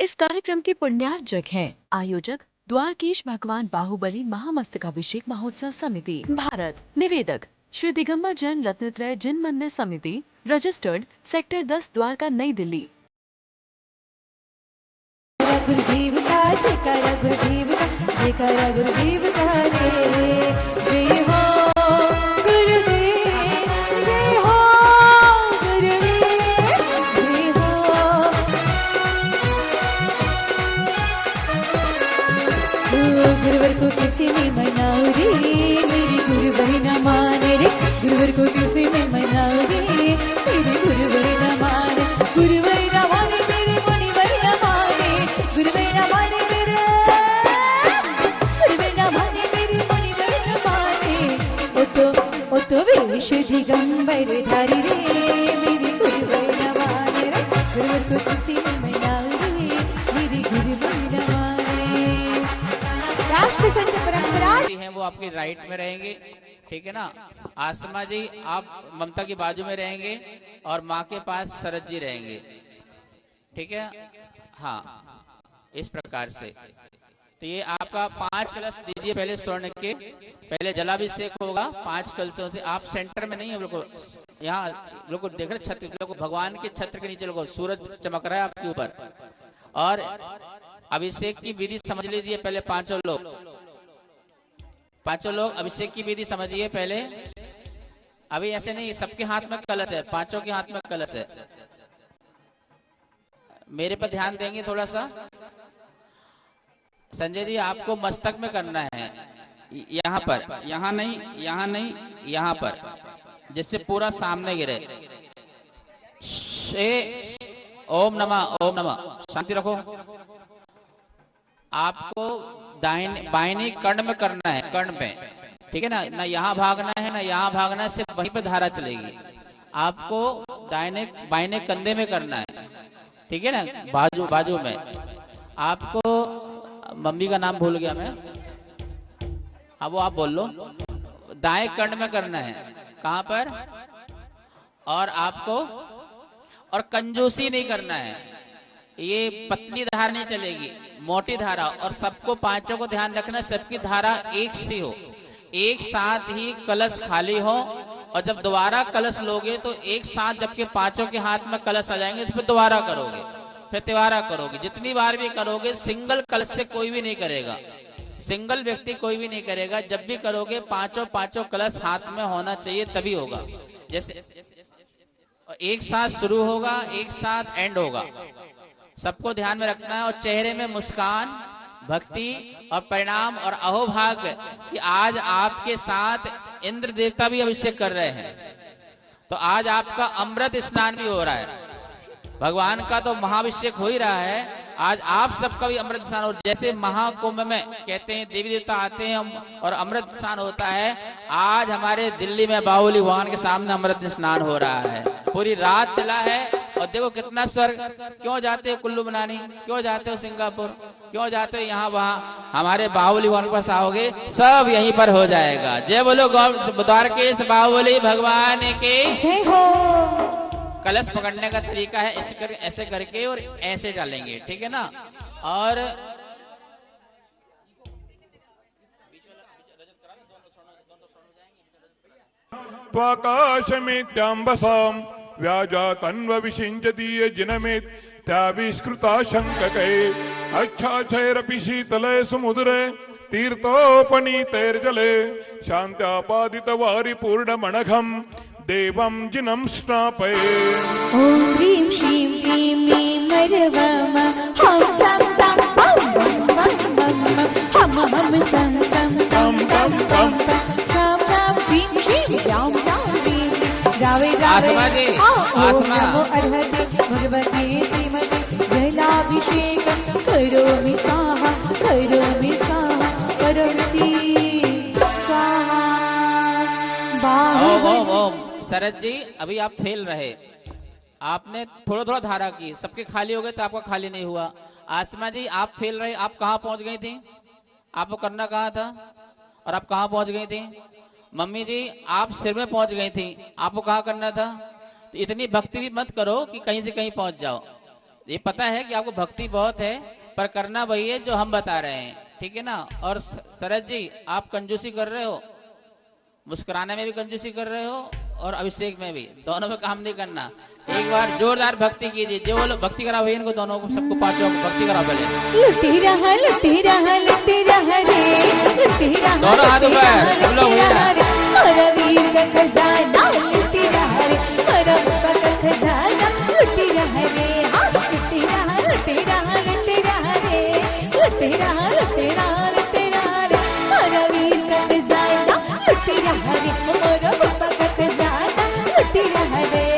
इस कार्यक्रम के पुण्यार्जक हैं आयोजक द्वारकीश भगवान बाहुबली महामस्तकाभिषेक महोत्सव समिति भारत। निवेदक श्री दिगंबर जैन रत्नत्रय जिन मंदिर समिति, रजिस्टर्ड सेक्टर 10 द्वारका, नई दिल्ली। गुरुदेव का जयकारा, गुरुदेव का जयकारा, गुरुदेव का जय हो गुरुदेव, जय हो गुरुदेव, जय हो। गुरुवर को किसी ने मनाओ रे, मेरी गुरु बहिना माने रे। गुरुवर को किसी ने मनाओ रे, मेरी गुरु बहिना माने। गुरु बहिना माने मेरे मणि बहिना माने। गुरु बहिना माने मेरे, गुरु बहिना माने मेरी मणि बहिना माने। ओ तो विश्व दिगंबर धारी रे, मेरी गुरु बहिना माने रे। गुरुवर को किसी ने मनाओ रे, मेरी गुरु बहिना माने। राष्ट्र संत परंपरा हैं वो आपके राइट में रहेंगे, ठीक है ना। आसमा जी आप ममता की बाजू में रहेंगे और माँ के पास शरद जी रहेंगे, ठीक है। हाँ, इस प्रकार से। तो ये आपका 5 कलश दीजिए पहले स्वर्ण के, पहले जलाभिषेक होगा 5 कलशों से। आप सेंटर में नहीं है, लोग यहाँ लोग देख रहे छत्र, लोग भगवान के छत्र के नीचे लोग सूरज चमक रहा है आपके ऊपर। और अभिषेक की विधि समझ लीजिए पहले, पांचों लोग अभिषेक की विधि समझिए पहले। अभी ऐसे नहीं, सबके हाथ में कलश है, पांचों के हाथ में कलश है। मेरे पर ध्यान देंगे थोड़ा सा। संजय जी आपको मस्तक में करना है, यहाँ पर, यहाँ नहीं, यहाँ नहीं, यहाँ पर, जिससे पूरा सामने गिरे। ओम नमः, ओम नमः। शांति रखो। आपको बाहिनी कर्ण में करना है, कर्ण पे, ठीक है ना। ना यहाँ भागना है ना यहाँ भागना है, सिर्फ वहीं पे धारा चलेगी। आपको बाहिने कंधे में करना है, ठीक है ना, बाजू में। आपको मम्मी का नाम भूल गया मैं, अब वो आप बोल लो। दाएं कर्ण में करना है, कहां पर। और आपको और कंजूसी नहीं करना है, ये पतली धारा नहीं चलेगी, मोटी धारा। और सबको, पांचों को ध्यान रखना, सबकी धारा एक सी हो, एक साथ ही कलश खाली हो। और जब दोबारा कलश लोगे तो एक साथ, जबकि पांचों के हाथ में कलश आ जाएंगे, फिर दोबारा करोगे, फिर तिवारा करोगे। जितनी बार भी करोगे, सिंगल कलश से कोई भी नहीं करेगा, सिंगल व्यक्ति कोई भी नहीं करेगा। जब भी करोगे पांचों कलश हाथ में होना चाहिए, तभी होगा। जैसे एक साथ शुरू होगा, एक साथ एंड होगा, सबको ध्यान में रखना है। और चेहरे में मुस्कान, भक्ति और परिणाम और अहोभाग्य कि आज आपके साथ इंद्र देवता भी अभिषेक कर रहे हैं। तो आज आपका अमृत स्नान भी हो रहा है, भगवान का तो महाभिषेक हो ही रहा है, आज आप सबका भी अमृत स्नान हो। जैसे महाकुंभ में कहते हैं देवी देवता आते हैं और अमृत स्नान होता है, आज हमारे दिल्ली में बाहुबली भगवान के सामने अमृत स्नान हो रहा है। पूरी रात चला है। और देखो कितना स्वर्ग। क्यों जाते हो कुल्लू मनाली, क्यों जाते हो सिंगापुर, क्यों जाते हो यहाँ वहाँ, हमारे बाहुबली भगवान के पास आओगे, सब यहीं पर हो जाएगा। जय बोलो द्वारकेश बाहुबली भगवान के जय हो। कलश पकड़ने का तरीका है ऐसे करके और ऐसे डालेंगे, ठीक है ना। और त्वाकाशमेत्यांबसां व्याजातन्व विषिञ्चतीय जिनमेत् त्याविष्कृता शङ्ककै अच्छाचैरपि शीतले समुद्रे तीर्थोपनीतैर्जले शान्त्यापादितवारि पूर्णमणघम् देवं जिनं स्नापये। ॐ ह्रीं श्रीं क्लीं मीं मरवम हं सं तं पं हम सं सं तं तं तं तं तं ह्रीं श्रीं रां रां ह्रीं रावे रावे ॐ नमो अर्हते भगवते श्रीमते जलाभिषेकं करोमि स्वाहा, करोमि स्वाहा, करोमि स्वाहा। ओम। शरद जी अभी आप फेल रहे, आपने थोड़ा धारा की, सबके खाली हो गए तो आपका खाली नहीं हुआ। आसमा जी आप फेल रहे, आप कहाँ पहुंच गई थी, आपको करना कहाँ था और आप कहाँ पहुंच गई थी। मम्मी जी आप सिर में पहुंच गई थी, आपको कहाँ करना था। तो इतनी भक्ति भी मत करो कि कहीं से कहीं पहुंच जाओ। ये पता है कि आपको भक्ति बहुत है, पर करना वही है जो हम बता रहे हैं, ठीक है ना। और शरद जी आप कंजूसी कर रहे हो, मुस्कुराने में भी कंजूसी कर रहे हो और अभिषेक में भी, दोनों में काम नहीं करना। एक बार जोरदार भक्ति कीजिए, जो बोलो भक्ति कराओ भैया इनको दोनों को, सबको पांचों को भक्ति कराओ पहले। लुटी रहा रे, लुटी रहा रे, दोनों हाथ ऊपर सब लोग भैया। हमारा वीर का खजाना लुटी रहा रे, हमारा बाबा का खजाना लुटी रहा रे, हाँ लुटी रहा रे, लुटी रहा रे, हमारा वीर का खजाना लुटी रहा रे, हमारा बाबा का खजाना लुटी रहा रे।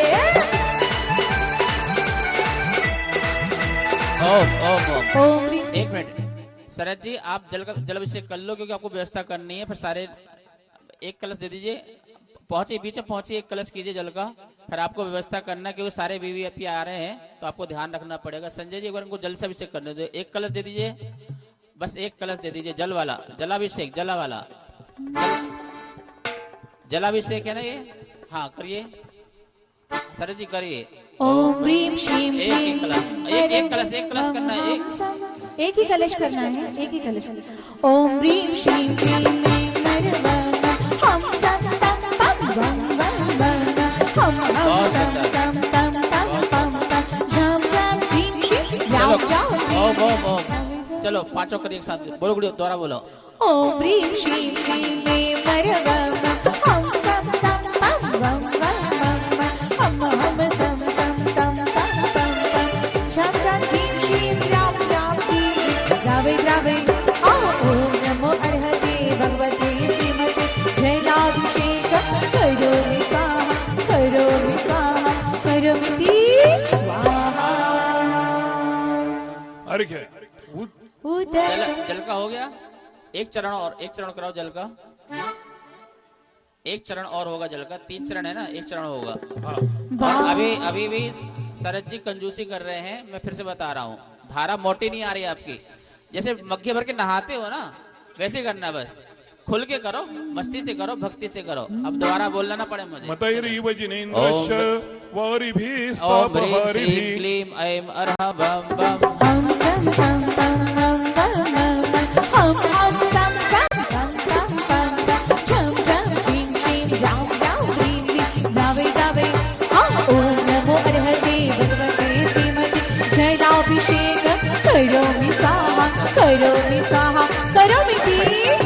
ओम एक मिनट शरद जी आप जल अभिषेक कर लो, क्योंकि आपको व्यवस्था करनी है। फिर सारे एक कलश दे दीजिए, पहुंचे बीच में पहुंचे, एक कलश कीजिए जल का, फिर आपको व्यवस्था करना है, क्योंकि सारे वीवीआईपी आ रहे हैं तो आपको ध्यान रखना पड़ेगा। संजय जी एक बार उनको जल से अभिषेक करने दो, एक कलश दे दीजिए, बस एक कलश दे दीजिए जल वाला, जलाभिषेक जला वाला जलाभिषेक है ना ये, हाँ करिए शरद जी करिए। ओम ह्रीम श्रीम एक कलश करना है, एक ही कलश करना है, एक ही कलश। ओम ह्रीम श्रीम क्लीम हम सम तम पम वम वम वम हम सम तम तम पम पम पम झम झम ह्रीम श्रीम राम राम। ओम चलो पांचों करिए एक साथ, बोलो गुड़िया दोबारा बोलो। ओम ह्रीम श्रीम क्लीम हम सम तम पम वम वम वम हम सम तम तम पम पम झम झम ह्रीम श्रीम राम राम रावे रावे। ओम नमो अर्हते भगवते श्रीमते जयलाभिषेक करोमि स्वाहा करोमि स्वाहा करोमि स्वाहा। अर्घ्य जल का हो गया, एक चरण और, एक चरण कराओ जल का, एक चरण और होगा जल का, 3 चरण है ना, एक चरण होगा। और अभी भी शरद जी कंजूसी कर रहे हैं, मैं फिर से बता रहा हूँ, धारा मोटी नहीं आ रही आपकी, जैसे मग्गे भर के नहाते हो ना वैसे करना, बस खुल के करो, मस्ती से करो, भक्ति से करो। अब दोबारा बोलना ना पड़े मुझे। मतैरीव जिनेन्द्रश्च वारिभिः ओम ह्रीं श्रीं स्थापहारिभिः क्लीं ऐं अरह बम बम। हम सम सम पम पम पम हम सम सम पम पम पम झम झम ह्रीं श्रीं राम राम ह्रीं ह्रीं रावे रावे। ओम नमो अर्हते भगवते श्रीमते जयलाभिषेक करोमि स्वाहा करोमि स्वाहा करोमि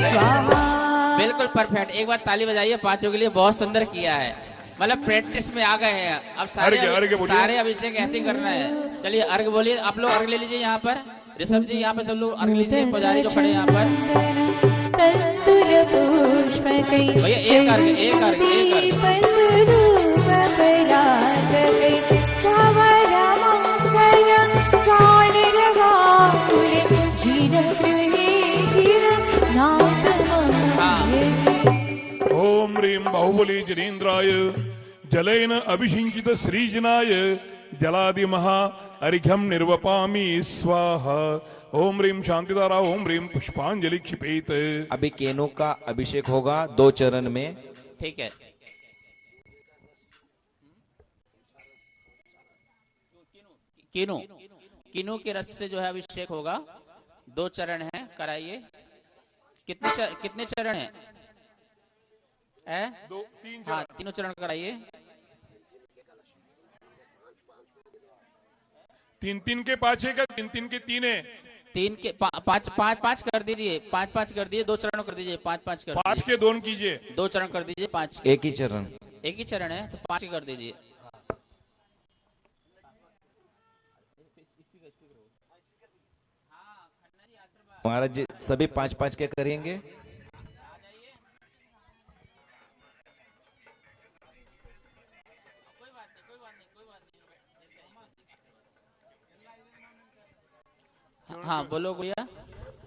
स्वाहा। बिल्कुल परफेक्ट, एक बार ताली बजाइए पांचों के लिए, बहुत सुंदर किया है, मतलब प्रैक्टिस में आ गए हैं अब सारे अभिषेक ऐसे करना है। चलिए अर्घ बोलिए, आप लोग अर्घ ले लीजिए यहाँ पर, ऋषभ जी यहाँ पे सब लोग अर्घ लीजिए, पुजारी जो खड़े यहाँ पर। भैया एक अर्घ एक अर्घ एक ओम ह्रीं बाहुबली जिनेन्द्राय जलेन अभिषिञ्चित श्रीजनाय जलादि महा अर्घ्यम निर्वपामि स्वाहा। ओम ह्रीं शांतिधारा ओम ह्रीं पुष्पांजलि क्षिपेत। अभी केनों का अभिषेक होगा 2 चरण में, ठीक है। कीनू के रस से जो है अभिषेक होगा, 2 चरण है, कराइए। कितने चरण है? 2 3 हाँ 3 चरण कराइए। 3 के 5 है क्या? 3 के 3 है? 3 के 5 कर दीजिए, 5 कर दीजिए, 2 चरण कर दीजिए, 5 कर 5 के 2 कीजिए, 2 चरण कर दीजिए, 5 एक ही चरण, एक ही चरण है तो 5 कर दीजिए। महाराज जी सभी 5-5 के करेंगे। हाँ बोलो भैया।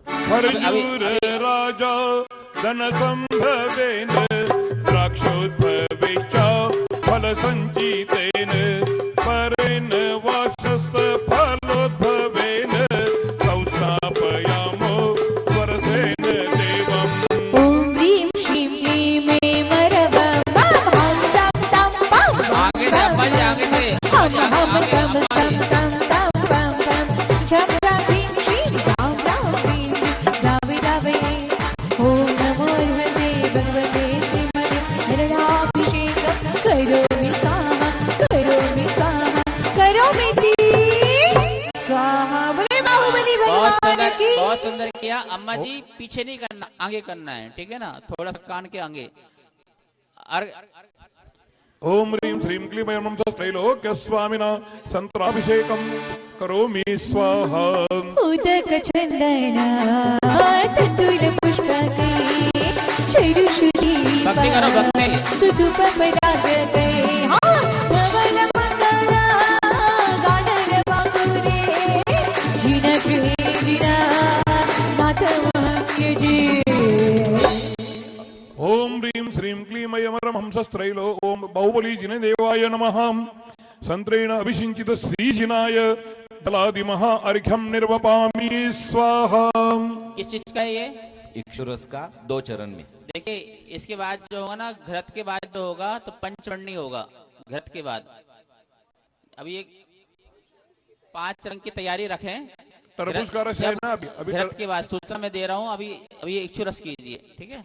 खरजूर राजा धन संभवेन द्राक्षोद्भवे च फल संचितेन परेण वासस्त फलोद्भवेन संस्थापयामो स्वरसेन देवम्। ओम ह्रीं श्रीं क्लीं ऐं मरवम हम सम तम पम आगे से अम्मा जी, आगे से हम सम सम तम तम अम्मा जी पीछे नहीं करना, आगे करना है, ठीक है ना, थोड़ा सा कान के आगे। ओम ह्रीं श्रीं क्लीं ऐं नमः त्रैलोक्य स्वामिना संत्राभिषेकं करोमि स्वाहा। उदक चंदना तंडुल पुष्पके चरुषुदी भक्ति करो, भक्ति। सुधुप परागते धवल मंगला गानर बाकुरे जिन गृहिणा मातमह्य जी। ओम ह्रीं श्रीं क्लीं ऐं हंसस्त्रैलो ओम बाहुबली जिने देवाय नमः। संत्रेण अभिषिञ्चित श्रीजिनाय जलादिमः अर्घ्यं निर्वपामि स्वाहा। किस चीज का है ये? इक्षुरस का 2 चरण में। देखिए इसके बाद जो होगा ना, घृत के बाद जो होगा तो पंचवर्णी होगा घृत के बाद। अभी एक 5 चरण की तैयारी रखें। तरबूज का रस है ना अभी घृत के बाद सूचना में दे रहा हूँ, अभी इक्षुरस कीजिए, ठीक है।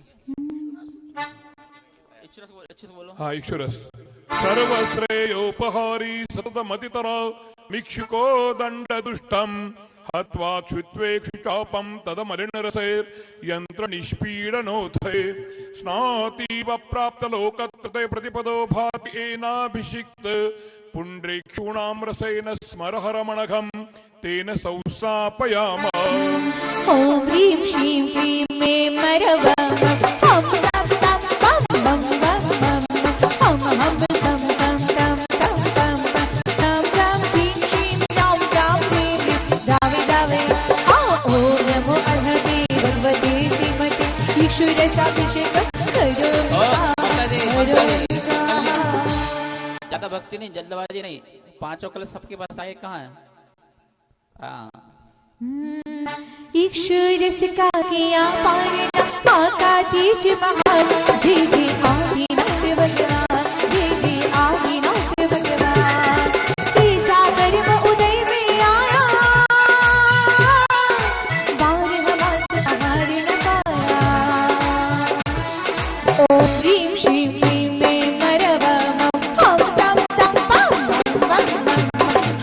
अच्छे से बोलो। हाँ, इक्षुरस। सर्वश्रेयोपहारी सततमतितरा मिक्षुको दंड दुष्टम हत्वा क्षुत्वेक्षु चापम तदमलिनरसे यंत्र निष्पीडनोथे स्नातीव प्राप्त लोकत्रते प्रतिपदो भाति एनाभिषिक्त पुंड्रीक्षूणां रसेन स्मरहरमणघं तेन संस्थापयाम। ओम ह्रीं श्रीं क्लीं मे मरवम हम सम तम पम बम बम बम हम हम सम सम तम तम तम तम तम ह्रीं श्रीं राम राम ह्रीं दावे दावे ओम नमो अर्हते भगवते श्रीमते ईश्वरसाभिषेक करोमि स्वाहा। ज्यादा भक्ति नहीं, जल्दबाजी नहीं, 5 कलश सबके पास आए कहाँ है? हाँ, ईश्वरस का किया पारना आका तीज महान जी जी आदिनाथ भगवान जी जी आदिनाथ भगवान की सागर में उदय में आया बार हमारे न पाया। ओम ह्रीं श्रीं क्लीं मे मरवम हम सम तम पम बम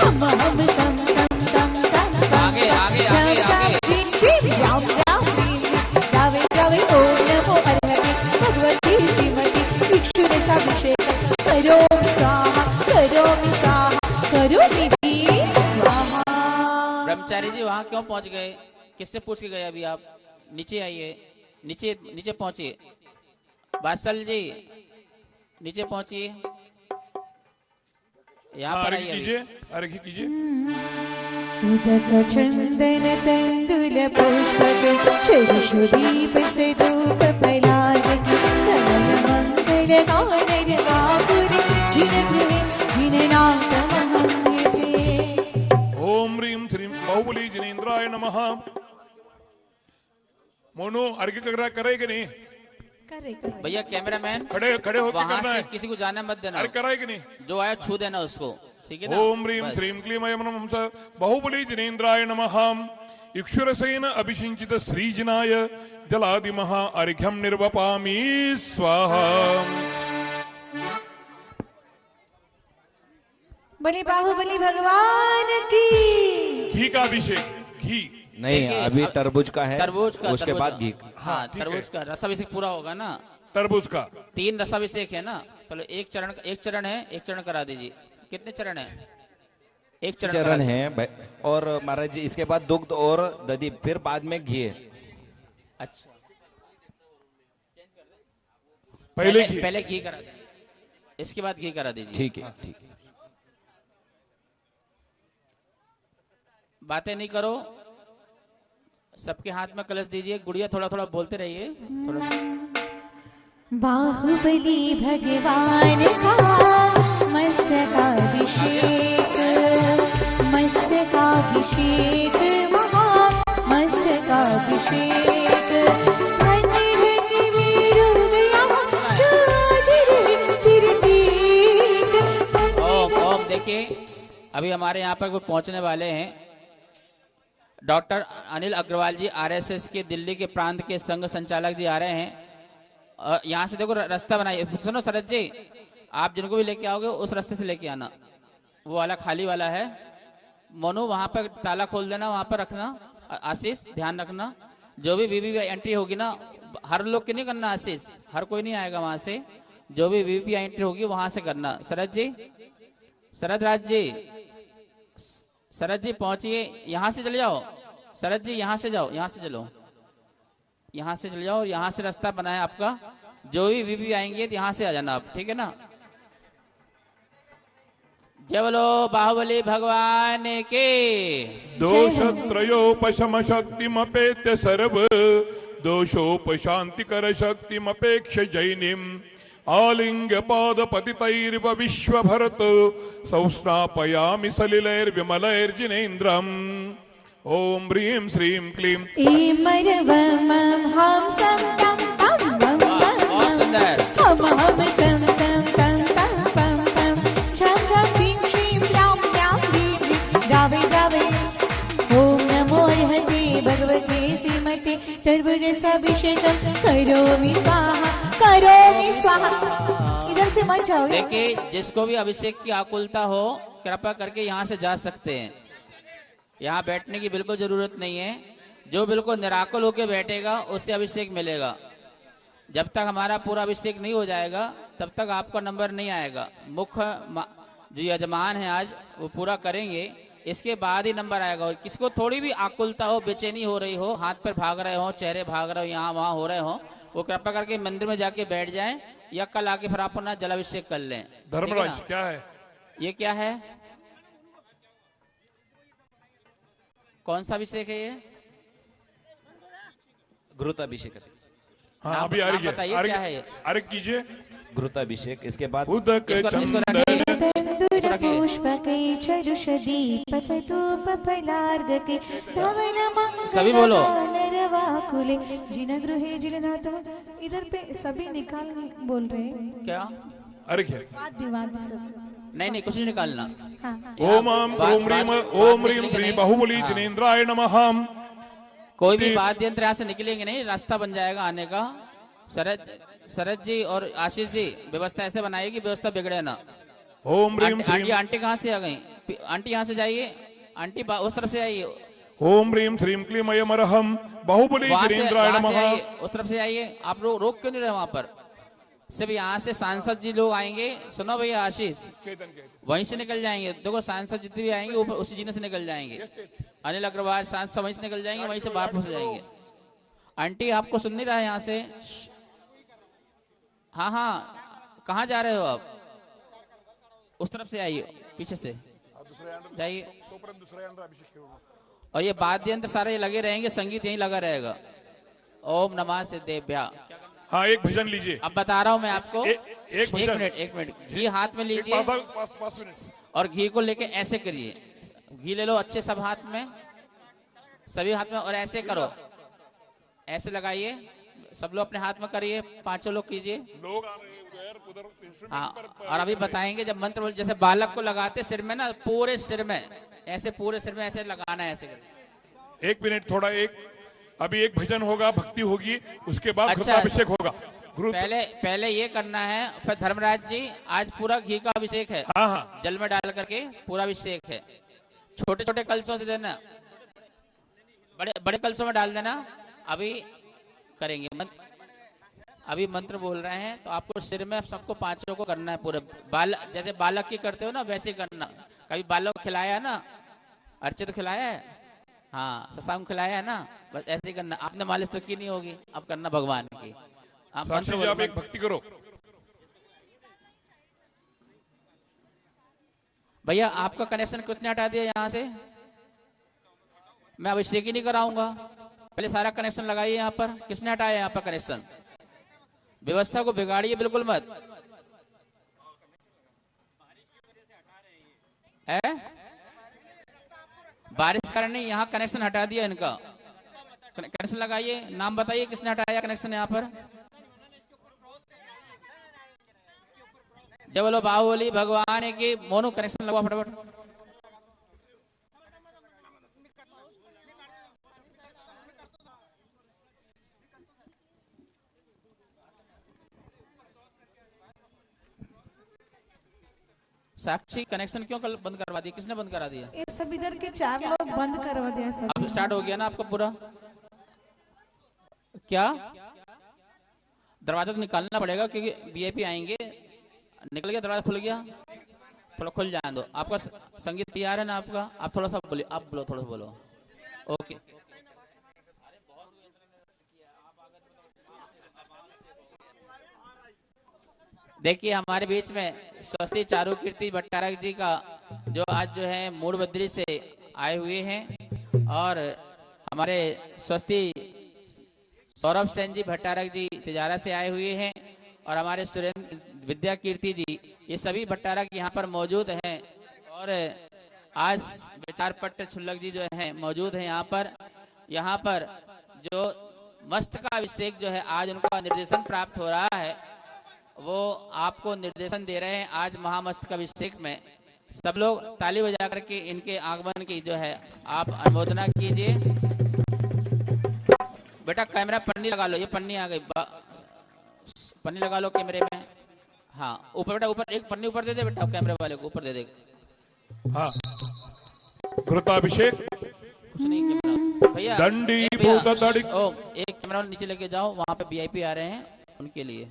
बम हम सम सम तम तम आगे आगे आगे आगे। राम राम दावे दावे ओम नमो अर्हते भगवते श्रीमती इक्षुरसाभिषेक करोमि स्वाहा करोमि स्वाहा करोमि स्वाहा। ब्रह्मचारी जी वहाँ क्यों पहुँच गए? किससे पूछ के गए? अभी आप नीचे आइए, नीचे नीचे पहुँचिए। बादशाह जी नीचे पहुँचिए, यहाँ पर आइए अभी। अर्घ्य कीजिए। उदक चंदन तंदुल पुष्पके चरुषुदीप से धूप फैलाए धवल मंगल गानर बाकुरे जिन गृहिणा मातमह्य जी। ओम ह्रीं श्रीं बाहुबली जिनेन्द्राय नमः। मोनू अर्घ्य करे कि नहीं? भैया कैमरामैन खड़े खड़े होकर वहाँ करना से है। किसी को जाने मत देना, अर्घ्य कराए कि नहीं? जो आया छू देना उसको, ठीक है ना। ओम ह्रीं बस। श्रीं क्लीं ऐं नमः बाहुबली जिनेन्द्राय नमः। इक्षुरसेन अभिषिञ्चित श्रीजिनाय जलादिमः अर्घ्यं निर्वपामि स्वाहा। बोले बाहुबली भगवान की। घी का अभिषेक, घी नहीं, देखिए, अभी अब तरबूज का है, तरबूज का, उसके तरबूज बाद का। घी। हाँ, ठीक तरबूज का रसाभिषेक पूरा होगा ना। तरबूज का 3 रसाभिषेक है ना। चलो एक चरण है, एक चरण करा दीजिए। कितने चरण है? एक चरण करा चरण दीजिए। है और महाराज जी इसके बाद दुग्ध और दधी, फिर बाद में घी है। अच्छा, पहले घी। पहले घी करा दीजिए, इसके बाद घी करा दीजिए। ठीक है, ठीक है। बातें नहीं करो, सबके हाथ में कलश दीजिए। गुड़िया थोड़ा थोड़ा बोलते रहिए, थोड़ा बाहुबली भगवान का मस्तकाभिषेक मस्तकाभिषेक महा मस्तकाभिषेक धन धन वीरू गया सिर ठीक। ओम ओम। देखिए अभी हमारे यहाँ पर कोई पहुंचने वाले हैं। डॉक्टर अनिल अग्रवाल जी आरएसएस के दिल्ली के प्रांत के संघ संचालक जी आ रहे हैं। यहाँ से देखो रास्ता बनाइए। सुनो शरद जी, आप जिनको भी लेके आओगे उस रास्ते से लेके आना, वो वाला खाली वाला है। मोनू वहां पर ताला खोल देना, वहां पर रखना। आशीष ध्यान रखना। जो भी वीवीपी एंट्री होगी ना, हर लोग की नहीं करना आशीष, हर कोई नहीं आएगा वहां से, जो भी वीवीपी एंट्री होगी वहां से करना। शरद जी, शरद राज जी, शरद जी पहुंचिए, यहाँ से चले जाओ। शरद जी यहाँ से जाओ, यहाँ से चलो, यहाँ से चले जाओ, यहाँ से रास्ता बना है आपका। जो भी वीवीपी आएंगे तो यहाँ से आ जाना आप, ठीक है ना। जय बोलो बाहुबली भगवान के। दोषत्रयोपशम शक्तिमपेत्य सर्व दोषोपशांतिकर शक्तिमपेक्ष जैनिम आलिंग्य पादपतितैर्व विश्वभरत संस्नापयामि सलिलैर्विमलैर्जिनेन्द्रम् ओम ह्रीं श्रीं क्लीं ईमरवमं हम सं तं तं वं बहुत सुंदर। हम सं सं तं तं पं पं छं छं क्लीं श्रीं रां रां ह्रीं ह्रीं रावे रावे। ओम नमो अर्हते भगवते श्रीमते तर्वरसाभिषेकं करोमि स्वाहा करोमि स्वाहा। इधर से मत जाओ। देखिए, जिसको भी अभिषेक की आकुलता हो कृपा करके यहाँ से जा सकते हैं, यहाँ बैठने की बिल्कुल जरूरत नहीं है। जो बिल्कुल निराकुल होकर बैठेगा उससे अभिषेक मिलेगा। जब तक हमारा पूरा अभिषेक नहीं हो जाएगा तब तक आपका नंबर नहीं आएगा। मुख्य जो यजमान है आज वो पूरा करेंगे, इसके बाद ही नंबर आएगा। किसको थोड़ी भी आकुलता हो, बेचैनी हो रही हो, हाथ पर भाग रहे हो, चेहरे भाग रहे हो, यहाँ वहाँ हो रहे हो, वो कृपा करके मंदिर में जाके बैठ जाएं या कल आके फिर आप अपना जलाभिषेक कर लें। धर्मराज क्या है ये? क्या है? कौन सा अभिषेक है ये? घृताभिषेक। हाँ अभी आ रही बताइए है, क्या है ये? अर्घ कीजिए। घृताभिषेक, इसके बाद उदक चंदन सभी बोलो। जिनगृहे जिननाथ। इधर पे सभी निकाल बोल रहे हैं क्या? अर्घ है। वाद्य सब। नहीं कुछ नहीं निकालना। हाँ। ओम ओम ह्रीं श्री बाहुबली जिनेन्द्राय नमः। कोई भी वाद्य यंत्र यहाँ से निकलेंगे नहीं, रास्ता बन जाएगा आने का। शरद जी और आशीष जी व्यवस्था ऐसे बनाएगी, व्यवस्था बिगड़े ना। ओम ह्रीं श्रीं आंटी कहाँ से आ गई? आंटी यहाँ से जाइए, आंटी उस तरफ से आइए। ओम ह्रीं श्रीं क्लीं अयमरहं बाहुबली जिनेन्द्राय नमः। उस तरफ से आइए। आप लोग रोक क्यों नहीं रहे वहां पर? सिर्फ यहाँ से सांसद जी लोग आएंगे। सुनो भैया आशीष, वहीं से निकल जाएंगे। देखो सांसद जितने भी आएंगे ऊपर उसी जीने से निकल जाएंगे। अनिल अग्रवाल सांसद वहीं से निकल जाएंगे, वहीं से बाहर पहुंच जाएंगे। आंटी आपको सुन नहीं रहा है यहाँ से? हाँ कहाँ जा रहे हो आप? उस तरफ से आइए, पीछे से जाइए। और ये वाद्य यंत्र सारे लगे रहेंगे, संगीत यहीं लगा रहेगा। ओम नमः सिद्धेभ्या। हाँ एक भजन लीजिए। अब बता रहा हूँ मैं आपको। एक मिनट घी हाथ में लीजिए और घी को लेके ऐसे करिए। घी ले लो अच्छे सब हाथ में, सभी हाथ में, और ऐसे करो, ऐसे लगाइए। सब लोग अपने हाथ में करिए, पांचों लोग कीजिए। लोग आ रहे हैं उधर। हाँ, और अभी बताएंगे जब मंत्र बोल, जैसे बालक को लगाते सिर में ना, पूरे सिर में ऐसे, पूरे सिर में ऐसे लगाना है, ऐसे। एक मिनट थोड़ा, अभी एक भजन होगा, भक्ति होगी, उसके बाद अच्छा, घृताभिषेक होगा। पहले ये करना है। फिर धर्मराज जी आज पूरा घी का अभिषेक है। हाँ जल में डाल करके पूरा अभिषेक है। छोटे छोटे कलशों से देना, बड़े कलशों में डाल देना। अभी करेंगे अभी मंत्र बोल रहे हैं तो आपको सिर में सबको पांचों को करना है पूरे। जैसे बालक की करते हो ना वैसे करना। कभी बालक को खिलाया है ना, अर्चित खिलाया है, हाँ ससांग खिलाया है ना, बस ऐसे ही करना। आपने मालिश तो की नहीं होगी, अब करना भगवान की। आप मंत्र आप एक भक्ति करो। भैया आपका कनेक्शन किसने हटा दिया यहाँ से? मैं अभिषेक ही नहीं कराऊंगा। पहले सारा कनेक्शन लगाइए यहाँ पर। किसने हटाया यहाँ पर कनेक्शन? व्यवस्था को बिगाड़िए बिल्कुल मत। बारिश कारण नहीं, यहाँ कनेक्शन हटा दिया इनका। कनेक्शन लगाइए। नाम बताइए किसने हटाया कनेक्शन यहाँ पर? जय बोलो बाहुबली भगवान की। मोनू कनेक्शन लगवा फटाफट। साक्षी कनेक्शन क्यों बंद करवा दिया? किसने बंद करा दिया? ये सब इधर के 4 लोग बंद करवा दिया सब। अब स्टार्ट हो गया ना आपका पूरा? क्या दरवाजा तो निकालना पड़ेगा क्योंकि वीआईपी आएंगे। निकल गया दरवाजा, खुल गया, थोड़ा खुल जाने दो। आपका संगीत तैयार है ना आपका? आप थोड़ा सा बोलिए, आप बोलो, थोड़ा सा बोलो। ओके, देखिए हमारे बीच में स्वस्ति चारू कीर्ति भट्टारक जी का जो आज जो है मूड बद्री से आए हुए हैं, और हमारे स्वस्ति सौरभ सेन जी भट्टारक जी तिजारा से आए हुए हैं, और हमारे सुरेंद्र विद्या कीर्ति जी, ये सभी भट्टारक यहाँ पर मौजूद हैं। और आज विचार पट्ट छुल्लक जी जो हैं मौजूद हैं यहाँ पर जो मस्तक अभिषेक जो है आज उनका निर्देशन प्राप्त हो रहा है, वो आपको निर्देशन दे रहे हैं आज महामस्तक अभिषेक में। सब लोग ताली बजा करके इनके आगमन की जो है आप अनुमोदना कीजिए। बेटा कैमरा पन्नी लगा लो, ये पन्नी आ गई, पन्नी लगा लो कैमरे में। हाँ ऊपर बेटा, ऊपर एक पन्नी ऊपर दे दे बेटा, कैमरे वाले को ऊपर दे दे। हाँ घृताभिषेक कुछ नहीं भैया, दंडी एक भैया, भूत दड़ी। एक कैमरा नीचे लेके जाओ, वहाँ पे वीआईपी आ रहे हैं उनके लिए,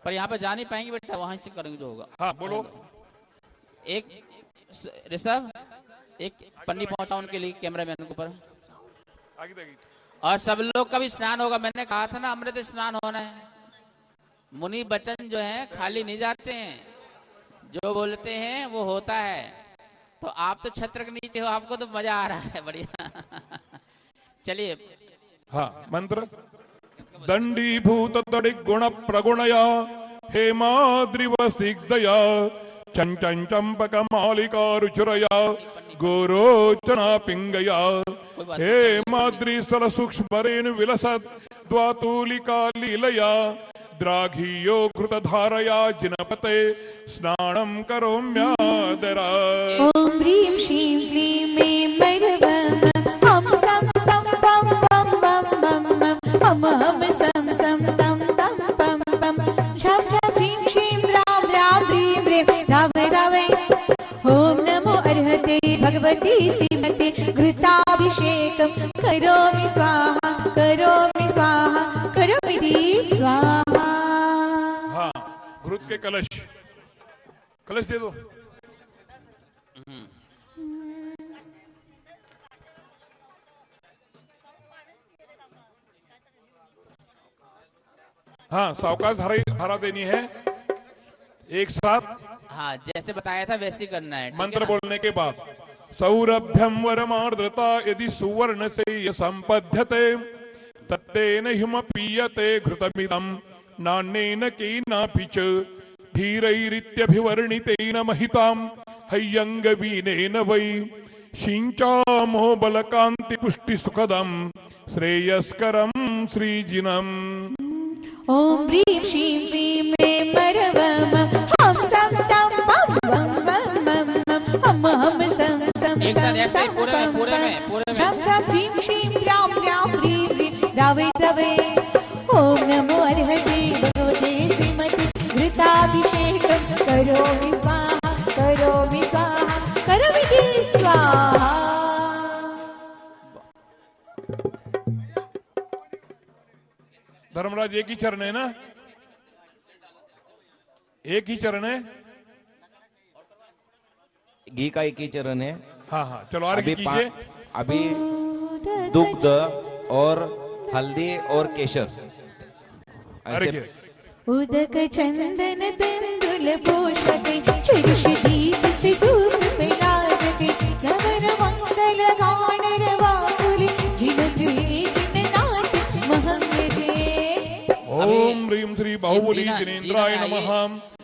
पर यहाँ पे जा नहीं पाएंगे बेटा, वहां से करेंगे जो होगा। हाँ बोलो। एक ऋषभ, एक पन्नी पहुंचाओ उनके लिए कैमरामैन के ऊपर। और सब लोग का भी स्नान होगा, मैंने कहा था ना अमृत स्नान होना है। मुनि बचन जो है खाली नहीं जाते हैं, जो बोलते हैं वो होता है। तो आप तो छत्र के नीचे हो, आपको तो मजा आ रहा है, बढ़िया। चलिए हाँ मंत्र। दंडीभूत तड़ि गुण प्रगुणया हेमाद्रिव स्निग्धया चंचन चंपक मालिका रुचुरया गोरोचना पिंगया हेमाद्रि स्थल सूक्ष्म रेणु विलसत् द्वातूलिका लीलया द्राघीयो घृत धारया जिनपते स्नानं करोम्यादरा। ओम ह्रीं श्रीं क्लीं में मैरवम् हम सम सम पम पम पम पम पम हम हम सम सम तम तम पम पम झम झम ह्रीं श्रीं राम राम ह्रीं ह्रीं रावे रावे। ओम नमो अर्हते भगवती श्रीमते घृताभिषेकं करोमि स्वाहा करोमि स्वाहा करोमि स्वाहा। हाँ घृत के कलश, कलश दे दो। हाँ सावकाश धारा देनी है एक साथ। हाँ जैसे बताया था वैसे ही करना है, मंत्र बोलने के बाद सौरभ्यम वरमार्द्रता यदि सुवर्ण से संपद्यते तत्तेन हिम पीयते घृतमिदं नान्येन केनापि च धीरैरित्यभिवर्णितेन महितां हय्यङ्गवीनेन वै शिञ्चामो बलकान्ति पुष्टि सुखदं श्रेयस्करं श्रीजिनम्। ओम ह्रीं श्रीं क्लीं में मरवम हम सम तम पम पम पम पम हम हम सम सम एक साथ ऐसे ही पूरे में झम झम ह्रीं श्रीं राम राम ह्रीं ह्रीं रावे रावे। ओम नमो अर्हते भगवते श्रीमते घृताभिषेकं करोमि स्वाहा करोमि स्वाहा करोमि स्वाहा। धर्मराज एक ही चरण है ना, एक ही चरण है। घी का एक ही चरण है। हाँ हाँ चलो आगे अभी कीजिए। अभी दुग्ध और हल्दी और केसर अरे उदक चंदन तंदुल पुष्पके चरुष दीप से धूप मिलाजके नवर मंगल गान रवाकुली जिन नाट महंगे। ओम ह्रीं श्री बाहुबली जिना- जिनेन्द्राय जिना नमः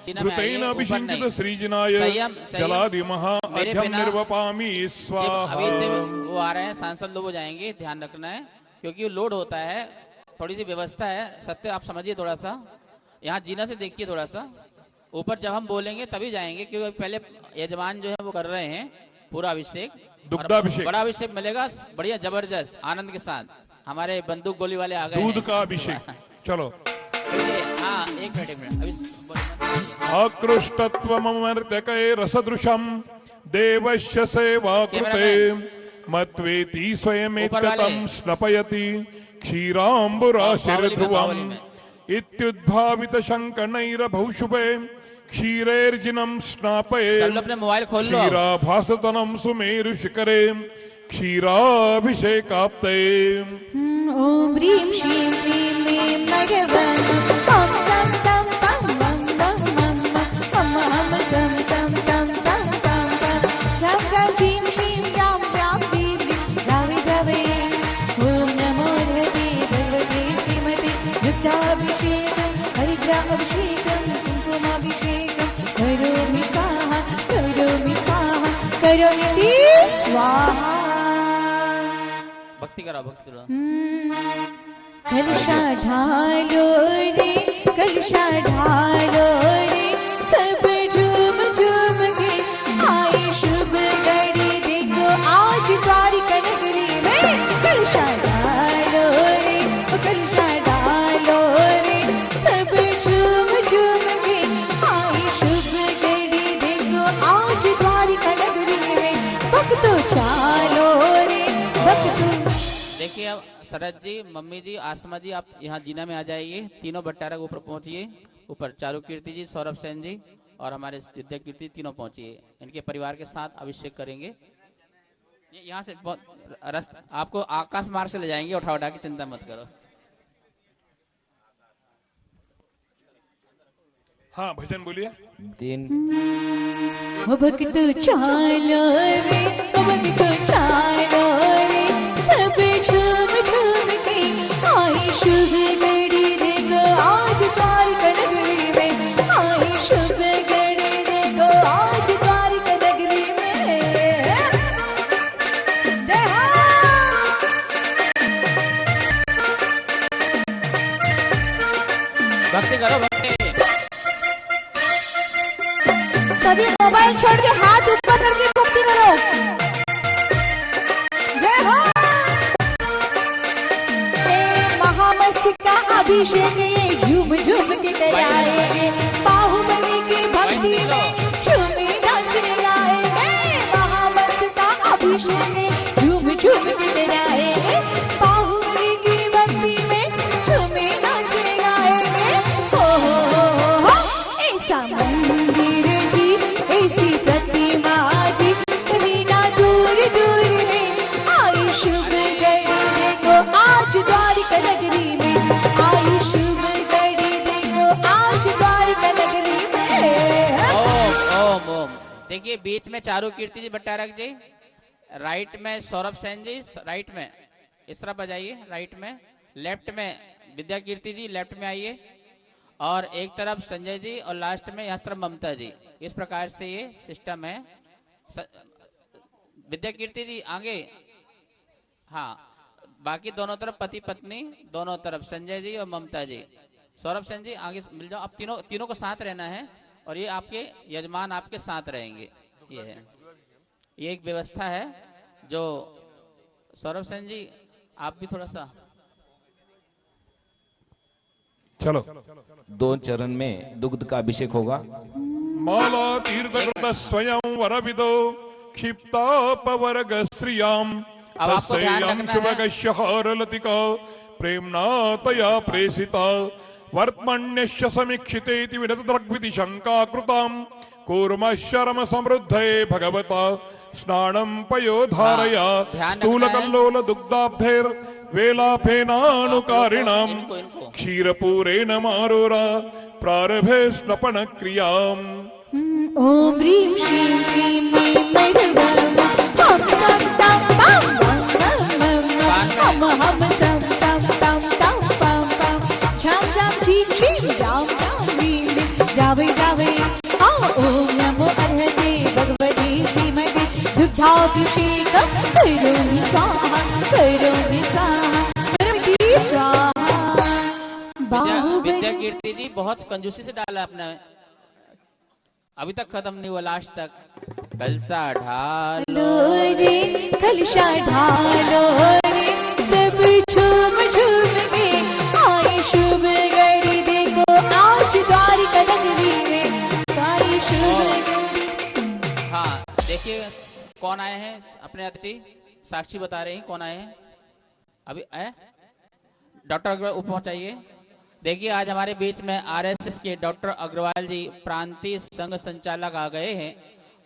जिना में आइए, घृतेन ऊपर अभिषिञ्चित नहीं। श्रीजिनाय संयम- जलादिमः मेरे अध्यं बिना- निर्वपामि अभी स्वाहा। से वो आ रहे हैं, सांसद लोग हो जाएंगे, ध्यान रखना है क्योंकि लोड होता है, थोड़ी सी व्यवस्था है। सत्य आप समझिए थोड़ा सा, यहाँ जीना से देखिए थोड़ा सा ऊपर, जब हम बोलेंगे तभी जाएंगे क्योंकि पहले यजमान जो है वो कर रहे हैं पूरा अभिषेक, दुग्धाभिषेक। बड़ा अभिषेक मिलेगा बढ़िया जबरदस्त आनंद के साथ। हमारे बंदूक गोली वाले आ गए दूध हैं। का अभिषेक। चलो हाँ एक मिनट अभी आकृष्टत्वमर्तके रसदृशं देवस्य सेवा कृते मत्वेति स्वयमेत्यतं स्नपयति क्षीराम्बुराशिर्ध्रुवम् इत्युद्भावित शङ्कनैरभौषुभे क्षीरैर्जिनं स्नापये सब लोग अपने मोबाइल खोल लो। क्षीराभासतनं सुमेरुशिखरे क्षीराभिषेकाप्ते। ॐ ह्रीं श्रीं क्लीं क्लीं भगवन् ॐ सं तं पं मं मं मं मं हम सं तं तं तं तं तं ह्रां ह्रां ह्रीं श्रीं ह्रां ह्रां ह्रीं द्रावे द्रावे। ॐ नमो भगवते भगवते श्रीमते रुद्राभिषेकं हरिद्राभिषेकं कुङ्कुमाभिषेकं करोमि स्वाहा करोमि स्वाहा। भक्ति करो भक्ति करो। कलशा ढालो रे कलशा ढालो रे सब झूम झूम के आए शुभ घड़ी देखो आज द्वारिका नगरी में। कलशा ढालो रे कलशा ढालो रे सब झूम झूम के आए शुभ घड़ी देखो आज द्वारिका नगरी में। भक्तों चालो रे भक्तों। देखिए अब शरद जी, मम्मी जी, आसमा जी, आप यहाँ जीना में आ जाइए। तीनों भट्टारक ऊपर पहुंचिए। ऊपर चारू कीर्ति जी, सौरभ सेन जी और हमारे विद्या कीर्ति तीनों पहुंचिए। इनके परिवार के साथ अभिषेक करेंगे। ये यहाँ से आपको आकाश मार्ग से ले जाएंगे, उठा उठा के, चिंता मत करो। हाँ भजन बोलिए। 3 भक्त चालो रे भक्त चालो रे सब झूम झूम के आए शुभ घड़ी देखो आज द्वारिका नगरी में। आए शुभ घड़ी देखो आज द्वारिका नगरी में। जय हो। भक्ति करो भक्ति। सभी मोबाइल छोड़ के हाथ ऊपर करके भक्ति करो। जय हो। महामस्तिका अभिषेक ये झूम झूम के कराएंगे। बाहुबली की भक्ति में झूमे नाचने आएंगे। महामस्तिका अभिषेक झूम झूम के कराएंगे। बाहुबली की भक्ति में झूमे नाचने आएंगे। हो ऐसा मंदिर की ऐसी प्रतिमा थी कहीं ना दूर दूर में। आई शुभ घड़ी देखो आज द्वारिका नगरी में। आई शुभ घड़ी देखो आज द्वारिका नगरी में। ओम ओम ओम। देखिए बीच में चारू कीर्ति जी भट्टारक जी, राइट में सौरभ सेन जी, राइट में इस तरफ आ जाइए, राइट में। लेफ्ट में विद्या कीर्ति जी, लेफ्ट में आइए। और एक तरफ संजय जी और लास्ट में यहाँ तरफ ममता जी। इस प्रकार से ये सिस्टम है। विद्या कीर्ति जी आगे। हाँ, बाकी दोनों तरफ पति पत्नी, दोनों तरफ संजय जी और ममता जी। सौरभ सेन जी आगे मिल जाओ। अब तीनों को साथ रहना है और ये आपके यजमान आपके साथ रहेंगे। ये है, ये एक व्यवस्था है जो सौरभ सेन जी आप भी थोड़ा सा चलो। 2 चरण में दुग्ध का अभिषेक होगा। माला तीर्थकृत स्वयं वरविदो क्षिप्तापवर्ग श्रियाम अब आपको ध्यान रखना है। शुभगश्यहारलतिका प्रेम्णा तया प्रेषिता वर्त्मन्यश्च समीक्षितेति विनतदृग्विधि शंका कृतां कूर्म शरम समृद्धये भगवता स्नानं पयोधारया स्थूलकल्लोल दुग्धाब्धेर वेलाफेनानुकारिणां क्षीरपूरेण मारोरा प्रारभे स्नपन क्रियाम्। ॐ ह्रीं श्रीं क्लीं क्लीं भगवन् हम सं तं पं मं मं मं हम सं तं तं तं पं पं झं झं ह्रीं श्रीं रां रां ह्रीं ह्रीं द्रावे द्रावे। ॐ नमो अर्हते भगवते श्रीमते दुग्धाभिषेकं करोमि स्वाहा करोमि स्वाहा करोमि स्वाहा। विद्या कीर्ति जी बहुत कंजूसी से डाला आपने, अभी तक खत्म नहीं हुआ लास्ट तक। कलशा ढालो रे कलशा ढालो रे सब झूम झूम के आए शुभ घड़ी देखो आज द्वारिका नगरी में। आए शुभ घड़ी। हाँ देखिए कौन आए हैं अपने अतिथि, साक्षी बता रहे हैं कौन आए हैं। अभी डॉक्टर अग्रवाल ऊपर पहुंचाइए। देखिए आज हमारे बीच में आरएसएस के डॉक्टर अग्रवाल जी प्रांतीय संघ संचालक आ गए हैं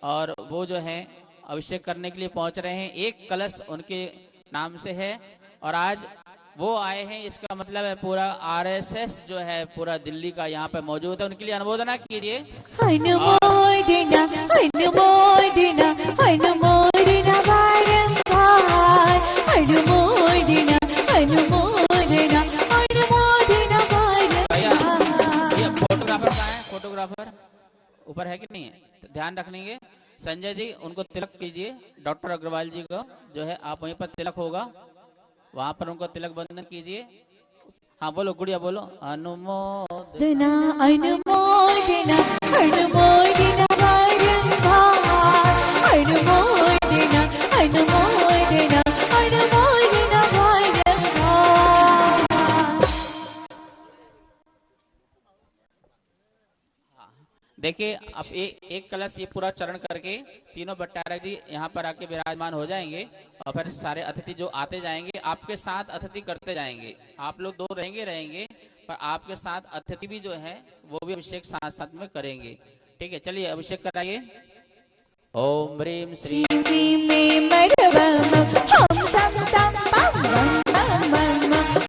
और वो जो है अभिषेक करने के लिए पहुंच रहे हैं। एक कलश उनके नाम से है और आज वो आए हैं, इसका मतलब है पूरा आरएसएस जो है पूरा दिल्ली का यहाँ पे मौजूद है। उनके लिए अनुमोदना कीजिए। अनुमोदना अनुमोदना अनुमोदना बारंबार अनुमोदना अनुमोदना अनुमोदना भैया बारंबार। भैया फोटोग्राफर कहाँ है? फोटोग्राफर ऊपर है कि नहीं है? तो ध्यान रखेंगे। संजय जी उनको तिलक कीजिए। डॉक्टर अग्रवाल जी को जो है आप वहीं पर तिलक होगा, वहां पर उनको तिलक बंधन कीजिए। हाँ बोलो गुड़िया बोलो। अनुमोदना अनुमोदना अनुमोदना बारंबार अनुमोदना अनुमोदना अनुमोदना बारंबार। देखिए अब एक कलश ये पूरा चरण करके तीनों भट्टारक जी यहाँ पर आके विराजमान हो जाएंगे और फिर सारे अतिथि जो आते जाएंगे आपके साथ अतिथि करते जाएंगे। आप लोग दो रहेंगे पर आपके साथ अतिथि भी जो है वो भी अभिषेक साथ साथ में करेंगे। ठीक है चलिए अभिषेक कराइए। ओम ह्रीम श्री में मरवम हम सम तम पम बम बम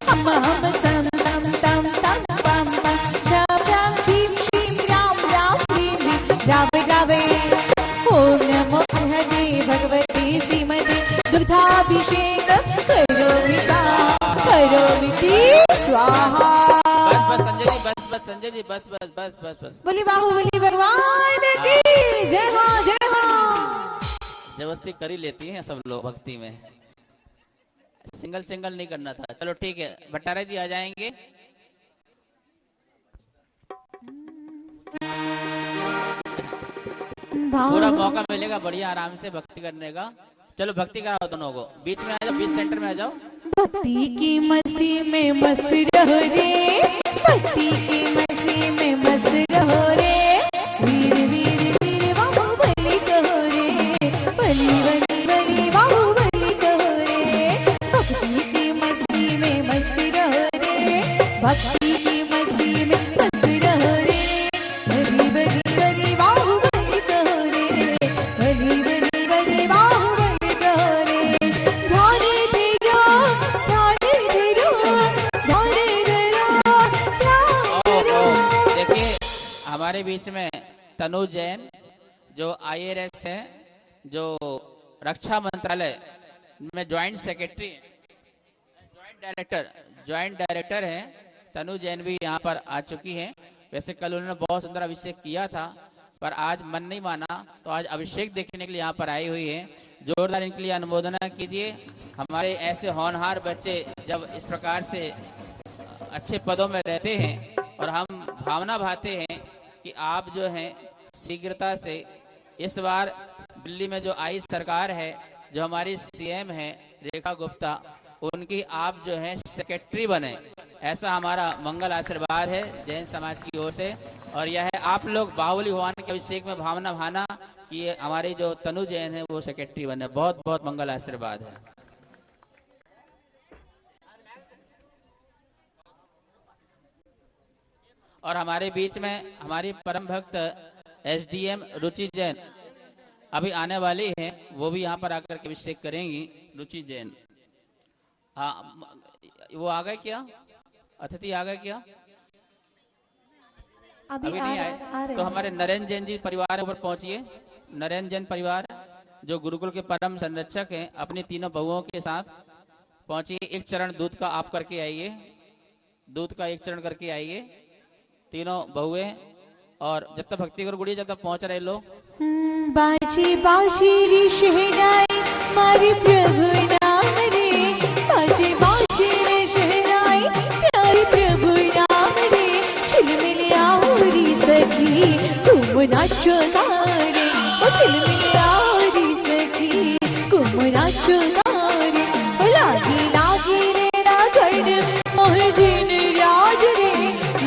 बम हम सम तम तम तम पम पम राम राम श्रीम श्रीम राम राम श्रीम रावे रावे। ओम नमो हरे भगवती श्रीमती दुग्धाभिषेक करोमि स्वाहा। बस संजय जी बस संजय जी बस। बोली बाहुबली भगवान की जय हो जय हो। जबरदस्ती कर ही लेती हैं सब लोग भक्ति में, सिंगल नहीं करना था। चलो ठीक है भट्टारक जी आ जाएंगे। पूरा मौका मिलेगा बढ़िया आराम से भक्ति करने का। चलो भक्ति कराओ दोनों को। बीच में आ जाओ, बीच सेंटर में आ जाओ। भक्ति की मस्ती में मस्त रहो रे, भक्ति की मस्ती में मस्त रहो रे। वीर वीर वीर बाहुबली कहो रे, बली बली बली बाहुबली कहो रे। भक्ति की मस्ती में मस्त रहो रे, भक्ति की मस्ती में मस्त रहो रे। बली बली बली बाहुबली कहो रे, बली बली बली बाहुबली कहो रे। ध्याने धीरो ध्याने धीरो ध्याने धीरो। देखिए हमारे बीच में तनु जैन जो आईएएस है, जो रक्षा मंत्रालय में ज्वाइंट सेक्रेटरी, ज्वाइंट डायरेक्टर है। तनु जैन भी यहाँ पर आ चुकी हैं। वैसे कल उन्होंने बहुत सुंदर अभिषेक किया था पर आज मन नहीं माना तो आज अभिषेक देखने के लिए यहाँ पर आई हुई है। जोरदार इनके लिए अनुमोदना कीजिए। हमारे ऐसे होनहार बच्चे जब इस प्रकार से अच्छे पदों में रहते हैं और हम भावना भाते हैं कि आप जो हैं शीघ्रता से इस बार दिल्ली में जो आई सरकार है, जो हमारी सीएम है रेखा गुप्ता, उनकी आप जो है सेक्रेटरी बने, ऐसा हमारा मंगल आशीर्वाद है जैन समाज की ओर से। और यह है आप लोग बाहुबली भगवान के अभिषेक में भावना भाना कि हमारी जो तनु जैन है वो सेक्रेटरी बने। बहुत बहुत मंगल आशीर्वाद है। और हमारे बीच में हमारी परम भक्त एसडीएम रुचि जैन अभी आने वाली है, वो भी यहाँ पर आकर के अभिषेक करेंगी। रुचि जैन वो आ गए क्या? अतिथि आ गए क्या? अभी नहीं आए तो हमारे नरेंद्र जैन जी परिवार ऊपर पहुंचिए। नरेंद्र जैन परिवार जो गुरुकुल के परम संरक्षक हैं, अपनी तीनों बहुओं के साथ पहुंचिए। एक चरण दूध का आप करके आइए, दूध का एक चरण करके आइए तीनों बहुएं। और जब तक भक्ति करो गुड़िया, जब तक पहुंच रहे लोग। बाजी बाजी रे शहनाई मारी प्रभु नाम रे, बाजी बाजी रे शहनाई मारी प्रभु नाम रे। झिलमिल आओ रे सखी तुम नाचो तारे, ओ झिलमिल आओ रे सखी तुम नाचो तारे। लागी लागी रे रागड़ मोहे जिन राज रे,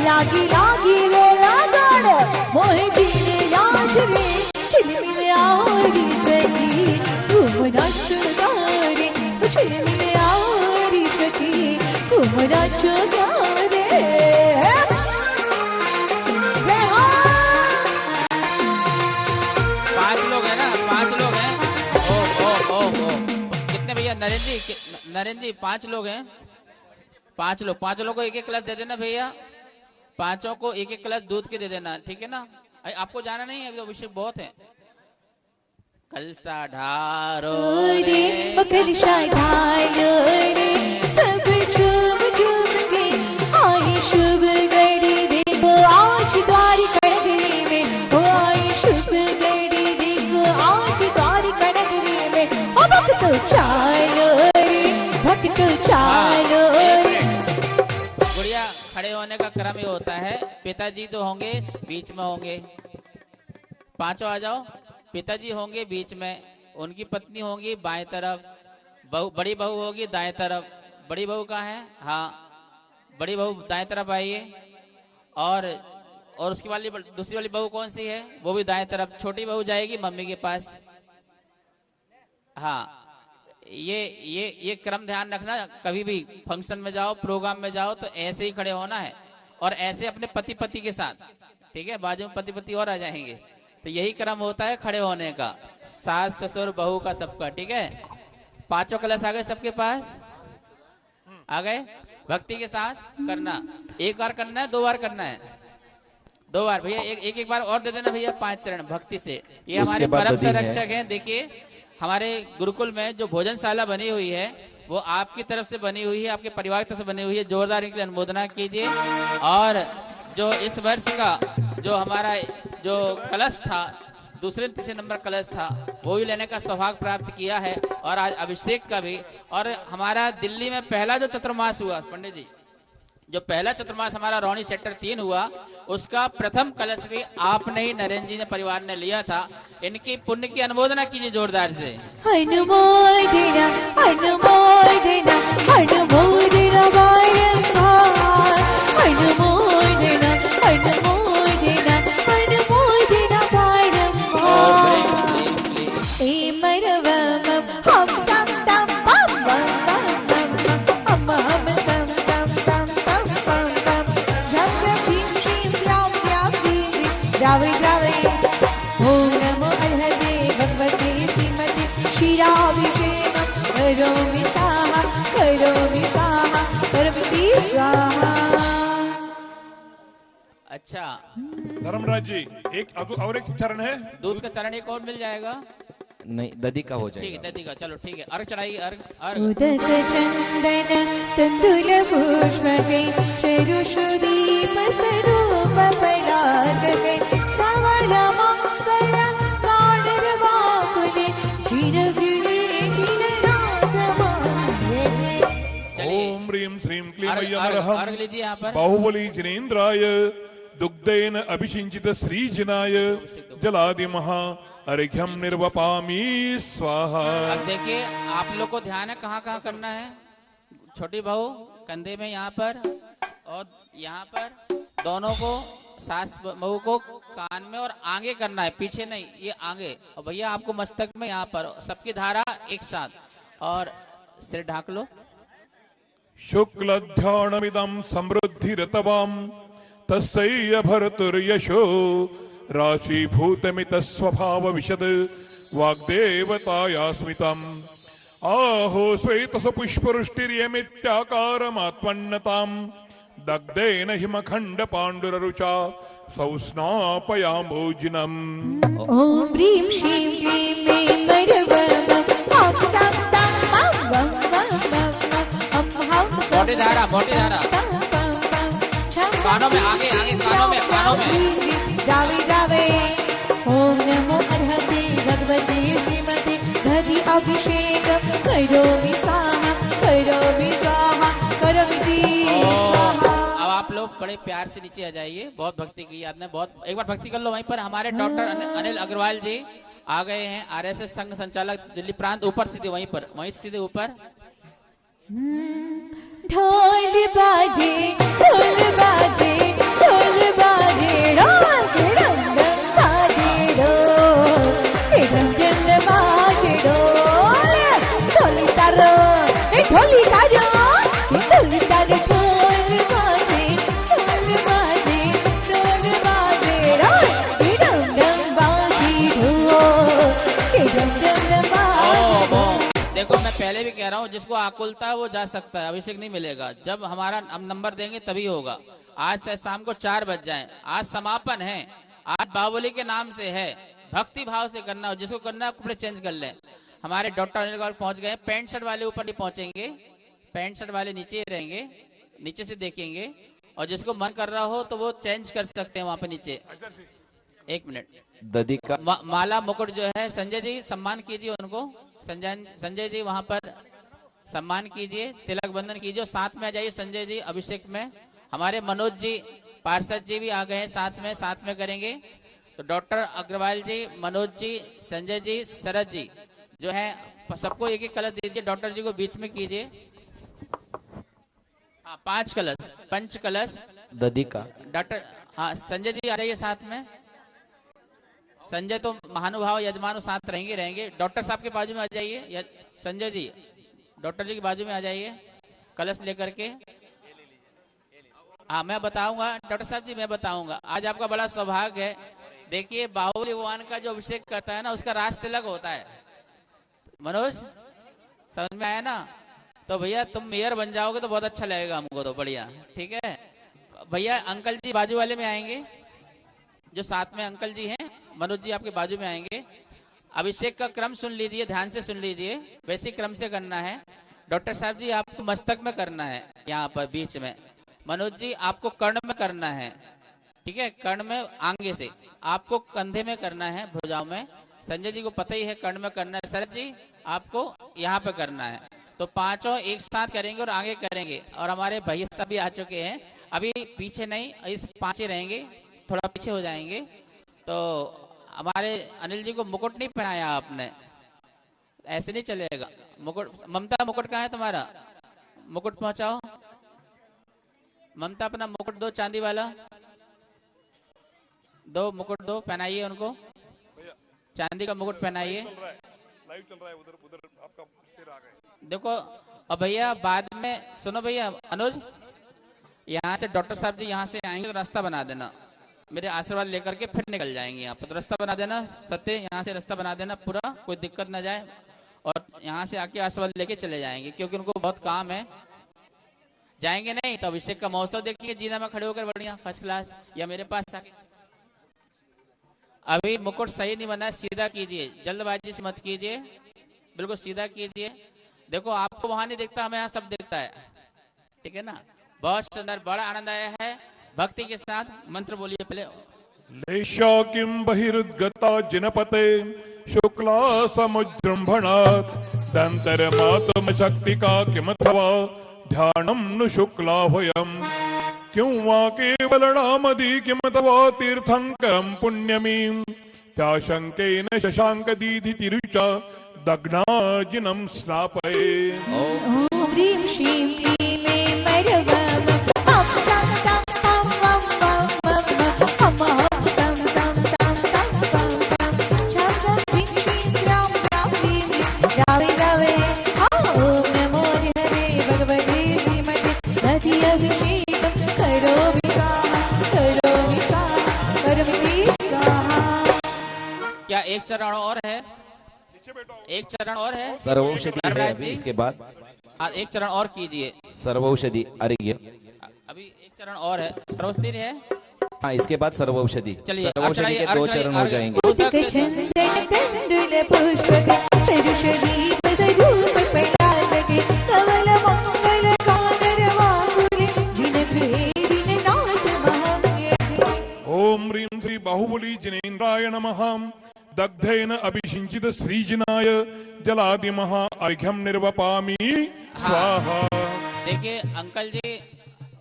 लागी लागी रे रागड़ मोहे जिन राज रे। झिलमिल आओ रे सखी तुम नाचो तारे, झिलमिल आओ रे सखी तुम नाचो नरेंद्र जी 5 लोग हैं, 5 लोग को 1-1 गिलास दे देना भैया, 5 को 1-1 गिलास दूध के दे देना, ठीक है ना। आपको जाना नहीं है, अभी तो अभिषेक बहुत है। कलसा ढारो रे, कलसा ढारो रे, सब झूम झूम के आई शुभ घड़ी देखो आज द्वार कड़करी में, ओ आई शुभ घड़ी देखो आज द्वार कड़करी में, ओ भक्त चालो रे, भक्त चालो रे। गुड़िया खड़े होने का क्रम ये होता है, पिताजी तो होंगे बीच में होंगे, 5 आ जाओ, पिताजी होंगे बीच में, उनकी पत्नी होगी बाएं तरफ, बड़ी बहू होगी दाएं तरफ। बड़ी बहू कहाँ है? हाँ, बड़ी बहू दाएं तरफ आइए। और उसकी वाली दूसरी वाली बहू कौन सी है? वो भी दाएं तरफ। छोटी बहू जाएगी मम्मी के पास। हाँ, ये क्रम ध्यान रखना, कभी भी फंक्शन में जाओ, प्रोग्राम में जाओ तो ऐसे ही खड़े होना है, और ऐसे अपने पति के साथ, ठीक है। बाजू में पति और आ जाएंगे, तो यही क्रम होता है खड़े होने का, सास ससुर बहू का सबका, ठीक है। 5 कलश आ गए सबके पास, आ गए। भक्ति के साथ करना, 1 बार करना है, 2 बार करना है, 2 बार भैया, एक बार और दे देना भैया, 5 चरण भक्ति से। ये हमारे परम संरक्षक हैं। देखिए हमारे गुरुकुल में जो भोजनशाला बनी हुई है वो आपकी तरफ से बनी हुई है, आपके परिवार की तरफ से बनी हुई है। जोरदार इनके लिए अनुमोदना कीजिए। और जो इस वर्ष का जो हमारा जो कलश था, दूसरे तीसरे नंबर कलश था, वो भी लेने का सौभाग्य प्राप्त किया है, और आज अभिषेक का भी। और हमारा दिल्ली में पहला जो चतुर्मास हुआ पंडित जी, जो पहला चतुर्मास हमारा रौनी सेक्टर 3 हुआ, उसका प्रथम कलश भी आपने ही नरेंद्र जी ने परिवार ने लिया था। इनकी पुण्य की अनुमोदना कीजिए जोरदार से। अनुमोदना अनुमोदना अनुमोदना बारंबार, अनुमोदना अनुमोदना अनुमोदना बारंबार। हे मरवम हम सम तम बम बम बम बम, हम सम तम तम तम बम बम, झम भीम श्रीम राम राम भीम द्रावि द्रावि। ओम नमो अर्हते भगवते श्रीमते क्षीराभिषेकं करोमि स्वाहा करोमि स्वाहा पार्वती स्वाहा। अच्छा धर्मराज जी, और एक चरण है, दूध का चरण एक और मिल जाएगा। नहीं, दधी का हो ठीक जाएगा। है, दधी का, चलो ठीक है। अर्घ चढ़ाइए, अर्घ। उदक चंदन तंदुल पुष्पके चरुषदीप स्वरूप परागके, कमल मंगल गाढवाकुले चिरगिरे चिरनाथ मान्यते। ओम ह्रीं श्रीं क्लीं अर्घ अय्यमरहं लीजिए यहाँ पर। बाहुबली जिनेन्द्राय दुग्धेन अभिषिञ्चित श्रीजिनाय जलादिमः अर्घ्यं निर्वपामि स्वाहा। अब देखिए आप लोग को ध्यान है कहाँ कहाँ करना है। छोटी बहू कंधे में यहाँ पर, और यहाँ पर दोनों को, सास बहू को कान में और आगे करना है, पीछे नहीं, ये आगे। और भैया आपको मस्तक में यहाँ पर, सबकी धारा एक साथ, और सिर ढाक लो। शुक्लध्यानमिदं समृद्धिरतवाम तस्यै भरतुर्यशो राशीभूतमित स्वभाव विशद वाग्देवताया स्मितम् आहो श्वेतस पुष्पवृष्टिर्यमित्याकारमात्मन्नताम् दग्धेन हिमखण्ड पाण्डुररुचा सौस्नापयामोजिनम्। ओम ह्रीं श्रीं क्लीं मे मरवम हम सम तम बम बम बम बम, हम मोटी धारा, मोटी धारा, कानों में, आगे आगे, कानों में, कानों में। द्रावि द्रावि। ओम नमो अर्हते भगवते श्रीमते दधि अभिषेकं करोमि स्वाहा करोमि स्वाहा करोमि स्वाहा। अब आप लोग बड़े प्यार से नीचे आ जाइए। बहुत भक्ति की याद में, बहुत एक बार भक्ति कर लो। वहीं पर हमारे डॉक्टर अनिल अग्रवाल जी आ गए हैं, RSS संघ संचालक दिल्ली प्रांत। ऊपर सीधे वहीं पर, वहीं सीधे ऊपर। ढोल बाजे ढोल बाजे ढोल बाजे ढोल रंग बाजे ढोल रंग बाजे ढोल ढोली तारो ढोली तारो ढोली तारो ढोल बाजे ढोल बाजे ढोल बाजे ढोल रंग बाजे ढोल रंग बाजे। देखो मैं पहले पहले भी कह रहा हूँ, जिसको आकुलता है वो जा सकता है, अभिषेक नहीं मिलेगा। जब हमारा हम नंबर देंगे तभी होगा। आज से शाम को 4 बज जाए। आज समापन है, आज बाहुबली के नाम से है, भक्ति भाव से करना हो। जिसको करना है कपड़े चेंज कर ले। हमारे डॉक्टर अनिल गौर पहुंच गए। पैंट शर्ट वाले ऊपर नहीं पहुंचेंगे, पैंट शर्ट वाले नीचे ही रहेंगे, नीचे से देखेंगे। और जिसको मन कर रहा हो तो वो चेंज कर सकते हैं वहां पे नीचे। 1 मिनट। दधी का माला मुकुट जो है, संजय जी सम्मान कीजिए उनको। संजय जी वहां पर सम्मान कीजिए, तिलक बंधन कीजिए। साथ में आ जाइए संजय जी अभिषेक में। हमारे मनोज जी पार्षद जी भी आ गए हैं, साथ में करेंगे। तो डॉक्टर अग्रवाल जी, मनोज जी, संजय जी, शरद जी जो है, सबको एक एक कलश दीजिए। डॉक्टर जी को बीच में कीजिए। हाँ, 5 कलश, पंच कलश दधी का। डॉक्टर, हाँ संजय जी आ जाइए साथ में। संजय तो महानुभाव यजमान साथ रहेंगे। डॉक्टर साहब के बाजू में आ जाइए। संजय जी डॉक्टर जी के बाजू में आ जाइए कलश लेकर के। हाँ मैं बताऊंगा डॉक्टर साहब जी, मैं बताऊंगा। आज आपका बड़ा सौभाग्य है। देखिए बाहुबली भगवान का जो अभिषेक करता है ना, उसका राज तिलक होता है। मनोज समझ में आया ना? तो भैया तुम मेयर बन जाओगे तो बहुत अच्छा लगेगा हमको, तो बढ़िया। ठीक है भैया। अंकल जी बाजू वाले में आएंगे, जो साथ में अंकल जी हैं। मनोज जी आपके बाजू में आएंगे। अभिषेक का क्रम सुन लीजिए, ध्यान से सुन लीजिए। वैसे क्रम से करना है। डॉक्टर साहब जी आपको मस्तक में करना है, यहाँ पर बीच में। मनोज जी आपको कर्ण में करना है। ठीक है, कर्ण में आगे से। आपको कंधे में करना है, भुजाओं में। संजय जी को पता ही है कर्ण में करना है। शरद जी आपको यहाँ पे करना है। तो पांचों एक साथ करेंगे और आगे करेंगे। और हमारे भैया सब भी आ चुके हैं, अभी पीछे नहीं, इस 5 ही रहेंगे, थोड़ा पीछे हो जाएंगे। तो हमारे अनिल जी को मुकुट नहीं पहनाया आपने, ऐसे नहीं चलेगा। मुकुट, ममता मुकुट कहाँ है तुम्हारा? मुकुट पहुंचाओ। ममता अपना मुकुट दो, चांदी वाला दो, मुकुट दो, पहनाइए उनको। चांदी का मुकुट पहनाइए। लाइव चल रहा है, उधर आपका सिर आ गए। देखो और भैया बाद में सुनो भैया, अनुज यहाँ से डॉक्टर साहब जी यहाँ से आएंगे तो रास्ता बना देना, मेरे आशीर्वाद लेकर के फिर निकल जाएंगे यहाँ पर। तो रास्ता बना देना सत्य, यहाँ से रास्ता बना देना पूरा, कोई दिक्कत ना जाए। और यहाँ से आके आशीर्वाद लेके चले जाएंगे, क्योंकि उनको बहुत काम है। जाएंगे नहीं तो अभिषेक का महोत्सव देखिए, जीना में खड़े होकर बढ़िया फर्स्ट क्लास, या मेरे पास आके। अभी मुकुट सही नहीं बना है, सीधा कीजिए, जल्दबाजी से मत कीजिए, बिल्कुल सीधा कीजिए। देखो आपको वहां नहीं दिखता, हमें यहाँ सब दिखता है। ठीक है ना? बहुत सुंदर, बड़ा आनंद आया है। भक्ति के साथ मंत्र बोलिए पहले। लेशा किम बहिर्गता जिनपते शुक्ला समुजृंभणा दंतरमात्म शक्ति का किमथवा ध्यानम नु शुक्ला भयम क्यों वा केवलनामदि किमथवा तीर्थंकरम पुण्यमीं त्याशंकेन शशांक दीधि तिरुचा दग्नाजिनम स्नापये। ओम ह्रीं श्रीं क्लीं ऐं मरवम हम सम सम हम वम वम वम हम हम सम सम सम सम सम सम छम छम ह्रीं श्रीं राम राम ह्रीं रावे रावे। ओम नमो हरे भगवते श्रीमते दधि अभिषेकं करोमि स्वाहा। क्या एक चरण और है? एक चरण और है। सर्वौषधि है अभी, इसके बाद एक चरण और कीजिए। सर्वौषधि अर्घ्य। अभी एक चरण और है, सर्वस्थिर है। हाँ, इसके बाद सर्वौषधि। चलिए सर्वौषधि के 2 चरण हो जाएंगे। उदक चंदन तंदुल पुष्पक सरुषदीप स्वरूप प्रयासके कमल मंगल कानन वाकुले जिन गृहे दीननाथ महंगे। ओम ह्रीं श्री बाहुबली जिनेन्द्राय नमः। दग्धेन अभिषिञ्चित श्रीजिनाय जलादि महा अर्घ्यम निर्वपामि स्वाहा। देखिए अंकल जी,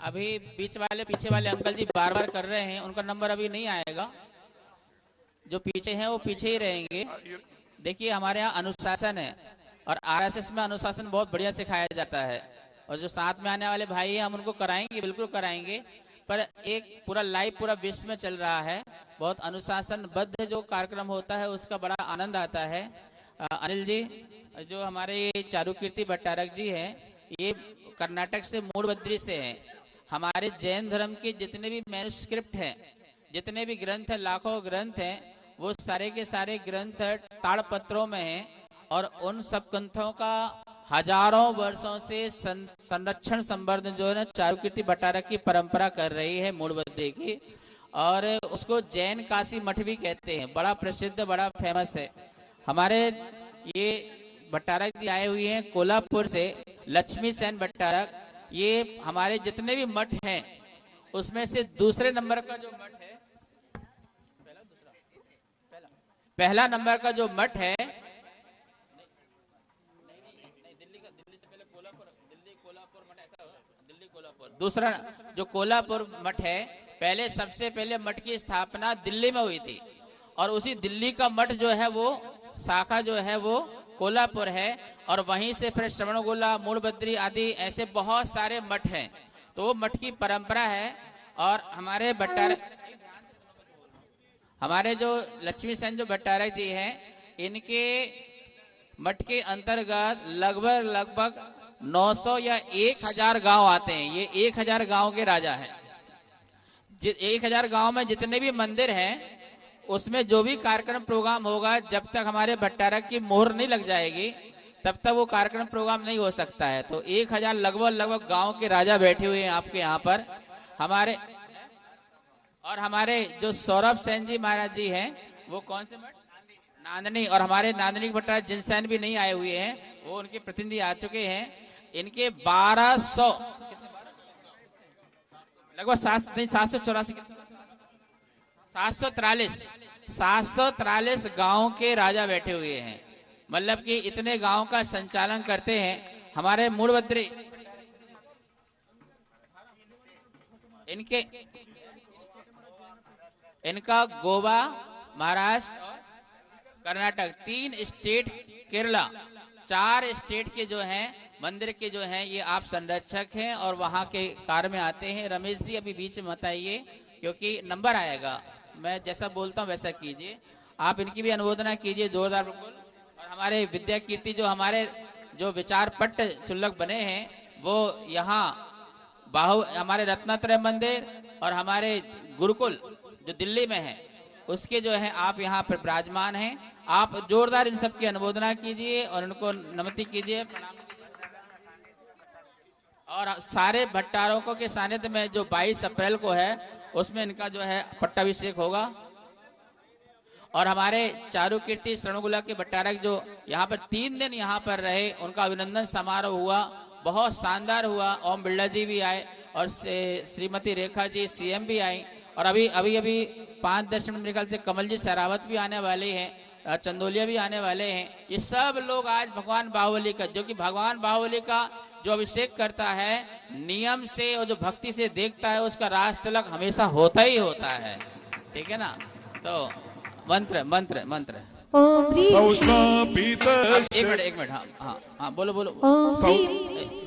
अभी बीच वाले पीछे वाले अंकल जी बार बार कर रहे हैं, उनका नंबर अभी नहीं आएगा। जो पीछे हैं वो पीछे ही रहेंगे। देखिए हमारे यहाँ अनुशासन है, और आरएसएस में अनुशासन बहुत बढ़िया सिखाया जाता है। और जो साथ में आने वाले भाई हैं, हम उनको कराएंगे, बिल्कुल कराएंगे। पर एक पूरा लाइव पूरा विश्व में चल रहा है, बहुत अनुशासनबद्ध जो कार्यक्रम होता है उसका बड़ा आनंद आता है। अनिल जी, जो हमारे चारुकीर्ति भट्टारक जी हैं, ये कर्नाटक से मूड़बद्री से हैं। हमारे जैन धर्म के जितने भी मैन्युस्क्रिप्ट हैं, जितने भी ग्रंथ हैं, लाखों ग्रंथ हैं, वो सारे के सारे ग्रंथ ताड़पत्रों में हैं। और उन सब ग्रंथों का हजारों वर्षों से संरक्षण संवर्धन जो है ना चारुकीर्ति भट्टारक की परंपरा कर रही है मूलबद्री की, और उसको जैन काशी मठ भी कहते हैं। बड़ा प्रसिद्ध, बड़ा फेमस है। हमारे ये भट्टारक जी आए हुए हैं कोल्हापुर से, लक्ष्मी सेन भट्टारक। ये हमारे जितने भी मठ हैं उसमें से दूसरे नंबर का जो मठ है, पहला नंबर का जो मठ है, दूसरा जो कोल्हापुर मठ है, पहले सबसे पहले मठ की स्थापना दिल्ली में हुई थी, और उसी दिल्ली का मठ जो है वो शाखा जो है वो कोल्हापुर है, और वहीं से फिर श्रवणगुला, मूलबद्री आदि ऐसे बहुत सारे मठ हैं। तो वो मठ की परंपरा है। और हमारे भट्टारक, हमारे जो लक्ष्मी सेन जो भट्टारक जी हैं, इनके मठ के अंतर्गत लगभग 900 या 1000 गांव आते हैं। ये 1000 गांव के राजा हैं। 1000 गांव में जितने भी मंदिर हैं उसमें जो भी कार्यक्रम प्रोग्राम होगा, जब तक हमारे भट्टारक की मोहर नहीं लग जाएगी तब तक वो कार्यक्रम प्रोग्राम नहीं हो सकता है। तो 1000 लगभग गांव के राजा बैठे हुए हैं आपके यहाँ पर। हमारे जो सौरभ सेन जी महाराज जी हैं, वो कौन से मठ, नांदनी, और हमारे नांदनी के भट्टारक जिनसेन भी नहीं आए हुए हैं, वो उनके प्रतिनिधि आ चुके हैं। इनके 1200 लगभग 743 गांव के राजा बैठे हुए हैं। मतलब कि इतने गांव का संचालन करते हैं हमारे मूलबद्री। इनका गोवा, महाराष्ट्र, कर्नाटक, 3 स्टेट, केरला, 4 स्टेट के जो हैं मंदिर के जो हैं ये आप संरक्षक हैं और वहां के कार्य में आते हैं। रमेश जी अभी बीच में मत आइए, क्योंकि नंबर आएगा, मैं जैसा बोलता हूँ वैसा कीजिए। आप इनकी भी अनुमोदना कीजिए जोरदार बिल्कुल। और हमारे विद्या कीर्ति जो हमारे जो विचार पट्ट चुल्लक बने हैं, वो यहाँ हमारे रत्नात्रय मंदिर और हमारे गुरुकुल जो दिल्ली में है उसके जो है आप यहाँ पर विराजमान हैं। आप जोरदार इन सब की अनुमोदना कीजिए और उनको नमति कीजिए। और सारे भट्टारकों के सानिध्य में जो 22 अप्रैल को है उसमें इनका जो है पट्टाभिषेक होगा। और हमारे चारुकीर्ति श्रवणगुला के भट्टारक जो यहाँ पर 3 दिन यहाँ पर रहे, उनका अभिनंदन समारोह हुआ, बहुत शानदार हुआ। ओम बिरला जी भी आए और श्रीमती रेखा जी सीएम भी आई, और अभी 5-10 मिनट मेरे ख्याल से कमल जी सहरावत भी आने वाले हैं, चंदोलिया भी आने वाले हैं। ये सब लोग आज भगवान बाहुबली का, जो कि भगवान बाहुबली का जो अभिषेक करता है नियम से और जो भक्ति से देखता है, उसका राज तिलक हमेशा होता ही होता है। ठीक है ना? तो मंत्र मंत्र मंत्र ओम ह्रीं एक मिनट हाँ बोलो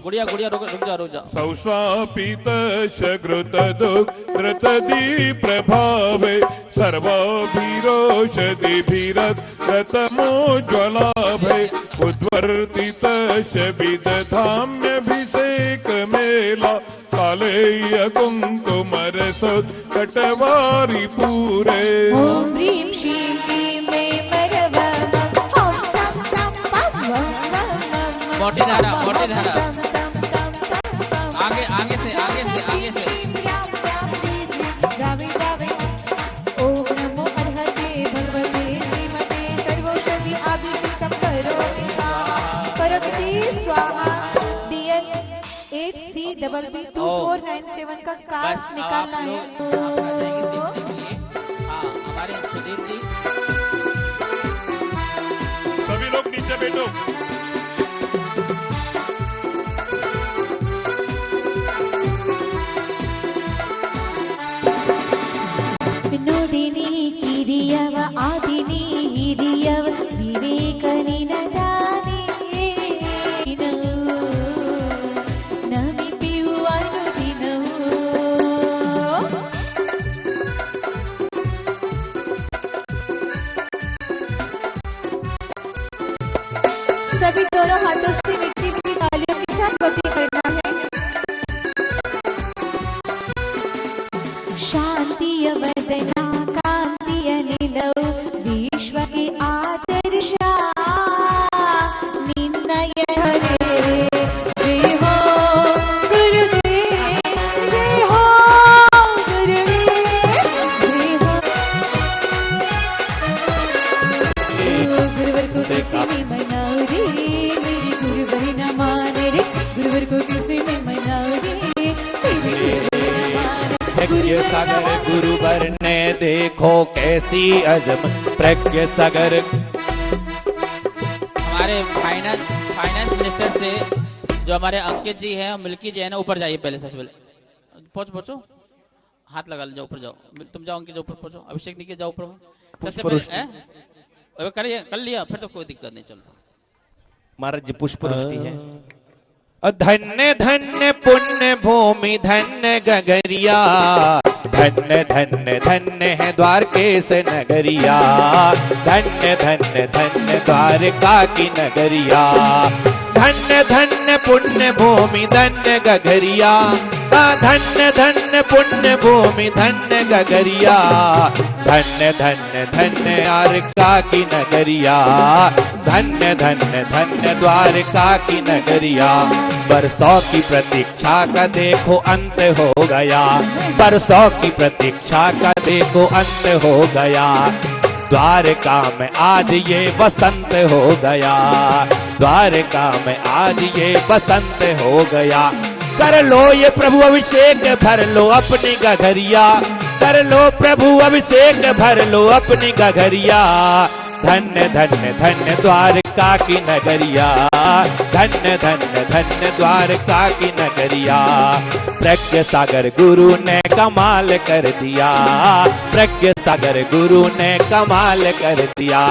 गुड़िया रुक जा। सौष्वापीत शकृत दुग्धृतदी प्रभावे सर्वाभिरोषधिभिरतमोज्ज्वलाभे उद्वर्तित शबिदधाम्यभिषेक मेला कालेय कुङ्कुमरसोत्कटवारि पूरे। ओम ह्रीं श्रीं क्लीं मे मरवम ओम सम सम पम वम वम मोटी धारा आगे से गावे ओम नमो अर्हते भगवते श्रीमते सर्वौषधि अभिषेकं करोमि परमति स्वाहा। DL 8CBB2497 का कास्ट निकालना है। हमारे सुधीर जी, सभी लोग नीचे बैठो। विनोदिनी किरियव आदिनी हिरियव विवेकनि नदानि नमिति अनुदिनो। सभी दोनों हाथों से मिट्टी की तालियों के साथ गति करना है। शांति वदना कांति अनिलौ प्रज्ञ सागर गुरुवर ने देखो कैसी अजम प्रज्ञ सागर। हमारे फाइनेंस मिनिस्टर से जो हमारे अंकित जी हैं, मिल्की जी है ना, ऊपर जाइए पहले, सबसे पहले पहुंचो, हाथ लगा लो, जाओ ऊपर जाओ, तुम जाओ अंकित, ऊपर पहुंचो, अभिषेक निके जाओ ऊपर, सबसे पहले कर लिया, फिर तो कोई दिक्कत नहीं, चलो महाराज जी पुष्प वृष्टि है। धन्य धन्य पुण्य भूमि धन्य गगरिया, धन्य धन्य धन्य है द्वारकेश नगरिया, धन्य धन्य धन्य द्वारका की नगरिया। धन्य धन्य पुण्य भूमि धन्य गगरिया, धन्य धन्य पुण्य भूमि धन्य गगरिया, धन्य धन्य धन्य द्वारका की नगरिया, धन्य धन्य धन्य द्वारका की नगरिया। बरसों की प्रतीक्षा का देखो अंत हो गया, बरसों की प्रतीक्षा का देखो अंत हो गया। द्वारका में आज ये बसंत हो गया, द्वारका में आज ये बसंत हो गया। कर लो ये प्रभु अभिषेक भर लो अपनी गगरिया, कर लो प्रभु अभिषेक भर लो अपनी गगरिया। धन्य धन्य धन्य द्वारका की नगरिया, धन्य धन्य धन्य द्वारका की नगरिया। प्रज्ञ सागर गुरु ने कमाल कर दिया, प्रज्ञ सागर गुरु ने कमाल कर दिया।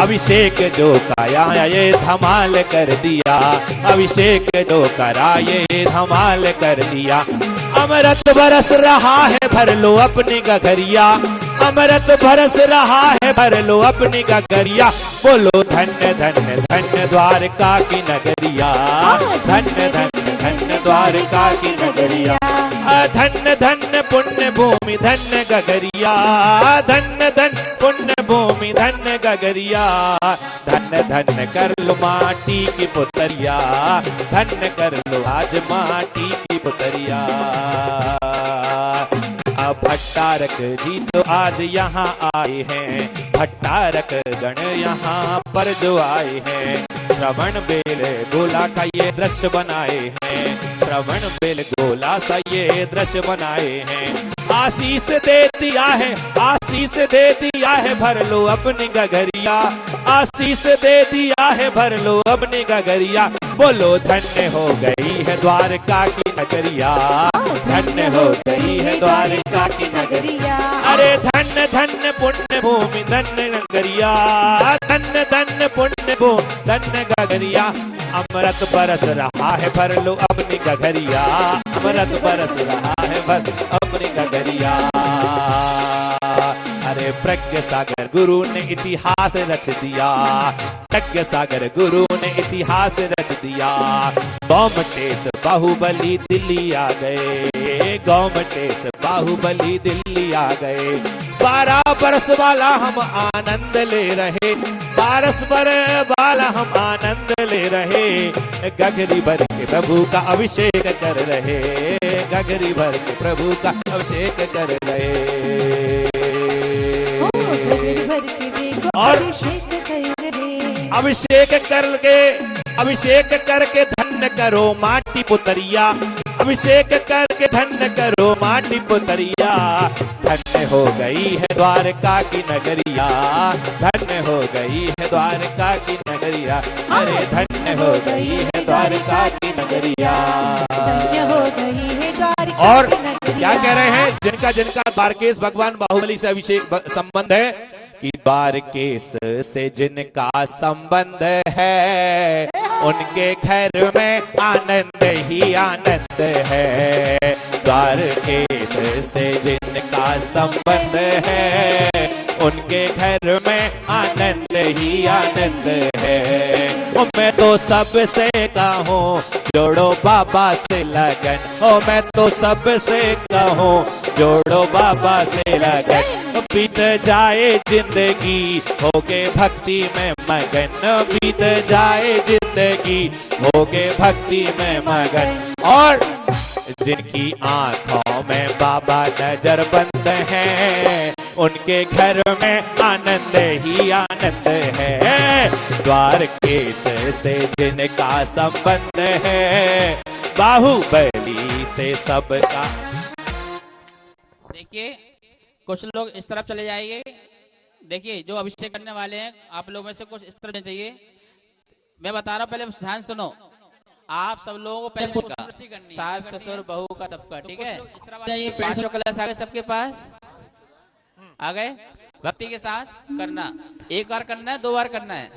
अभिषेक जो काया ये धमाल कर दिया, अभिषेक जो करा ये धमाल कर दिया। अमृत बरस रहा है भर लो अपनी गगरिया, अमृत बरस रहा है भर लो अपनी गगरिया। बोलो धन्य धन्य धन्य द्वारका की नगरिया, धन्य धन्य धन्य द्वारका की नगरिया। धन्य धन्य पुण्य भूमि धन्य गगरिया, धन्य धन्य पुण्य भूमि धन्य गगरिया। धन्य धन्य कर लो माटी की पुतरिया, धन्य कर लो आज माटी की पुतरिया। भट्टारक जी तो आज यहाँ आए हैं, भट्टारक गण यहाँ पर जो आए हैं। श्रवण बेल गोला का ये दृश्य बनाए हैं, श्रवण बेल गोला सा ये दृश्य बनाए हैं। आशीष दे दिया है, आशीष दे दिया है भर लो अपनी गगरिया, आशीष दे दिया है भर लो अपनी गगरिया। बोलो धन्य हो गई है द्वारका की नगरिया, धन्य हो गई है द्वारका की नगरिया। अरे धन्य धन्य पुण्य भूमि धन्य नगरिया, धन्य धन्य पुण्य भूमि धन्य गगरिया। अमृत बरस रहा है भर लो अपनी गगरिया, अमृत बरस रहा है भर अपनी गगरिया। अरे प्रज्ञ सागर गुरु ने इतिहास रच दिया, प्रज्ञ सागर गुरु ने इतिहास रच दिया। गोमटेश बाहुबली दिल्ली आ गए, गोमटेश बाहुबली दिल्ली आ गए। 12 बरस वाला हम आनंद ले रहे, 12 बरस वाला हम आनंद ले रहे। गगरी भर के प्रभु का अभिषेक कर रहे, गगरी भर के प्रभु का अभिषेक कर रहे। और अभिषेक करके धन्य करो माटी पुतरिया, अभिषेक करके धन्य करो माटी पुतरिया। धन्य हो गई है द्वारका की नगरिया, धन्य हो गई है द्वारका की नगरिया। अरे धन्य हो गई है द्वारका की नगरिया, धन्य हो गई है द्वारका। और क्या कह रहे हैं, जिनका जिनका द्वारकेश भगवान बाहुबली से अभिषेक संबंध है, कि द्वारकेश से जिनका संबंध है उनके घर में आनंद ही आनंद है। द्वारकेश से जिनका संबंध है उनके घर में आनंद ही आनंद है। ओ मैं तो सबसे कहूँ जोड़ो बाबा से लगन, ओ मैं तो सबसे कहूँ जोड़ो बाबा से लगन। बीत जाए जिंदगी होके भक्ति में मगन, बीत जाए जिंदगी होके भक्ति में मगन। और जिनकी आंखों में बाबा नजर बंद है उनके घर में आनंद ही आनंद है। द्वारकेश से जिनका संबंध है बाहुबली से सबका। देखिए कुछ लोग इस तरफ चले जाइए। देखिए जो अभिषेक करने वाले हैं आप लोगों में से कुछ इस तरह चाहिए। मैं बता रहा हूँ, पहले ध्यान सुनो। आप सब लोगों को पहले सास ससुर बहू का सबका, ठीक है? पांचों कलश आ गए सबके पास, आ गए? भक्ति के साथ करना। एक बार करना है, 2 बार करना है?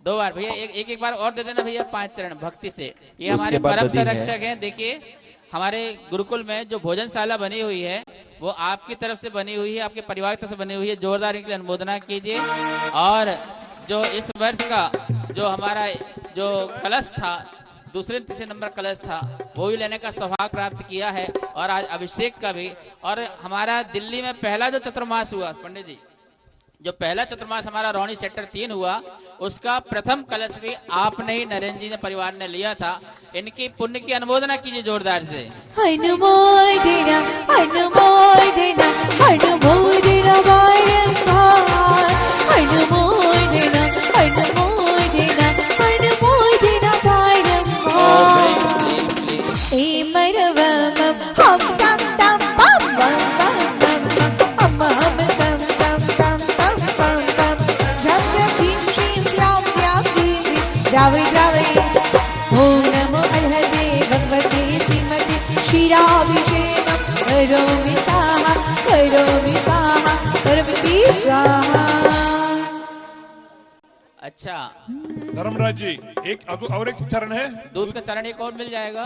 2 बार भैया। एक बार और दे देना भैया, 5 चरण भक्ति से। ये हमारे परम संरक्षक हैं। देखिए हमारे गुरुकुल में जो भोजनशाला बनी हुई है वो आपकी तरफ से बनी हुई है, आपके परिवार की तरफ से बनी हुई है। जोरदार इनके लिए अनुमोदना कीजिए। और जो इस वर्ष का जो हमारा जो कलश था, दूसरे तीसरे नंबर कलश था, वो भी लेने का सौभाग्य प्राप्त किया है। और आज अभिषेक का भी। और हमारा दिल्ली में पहला जो चतुर्मास हुआ पंडित जी, जो पहला चतुर्मास हमारा रौनी सेक्टर 3 हुआ, उसका प्रथम कलश भी आपने ही नरेंद्र जी ने परिवार ने लिया था। इनकी पुण्य की अनुमोदना कीजिए जोरदार से। अनुमोदना अनुमोदना अनुमोदना बारंबार, अनुमोदना अनुमोदना अनुमोदना बारंबार। ए मरवम हम सम तम बम बम बम बम हम सम तम तम तम बम बम जब भीम श्रीम राम राम भीम रावे रावे। ओम नमो अर्हते भगवते श्रीमते क्षीराभिषेकं करोमि स्वाहा पार्वती स्वाहा। अच्छा धर्मराज जी, एक और एक चरण है। दूध का चरण एक और मिल जाएगा?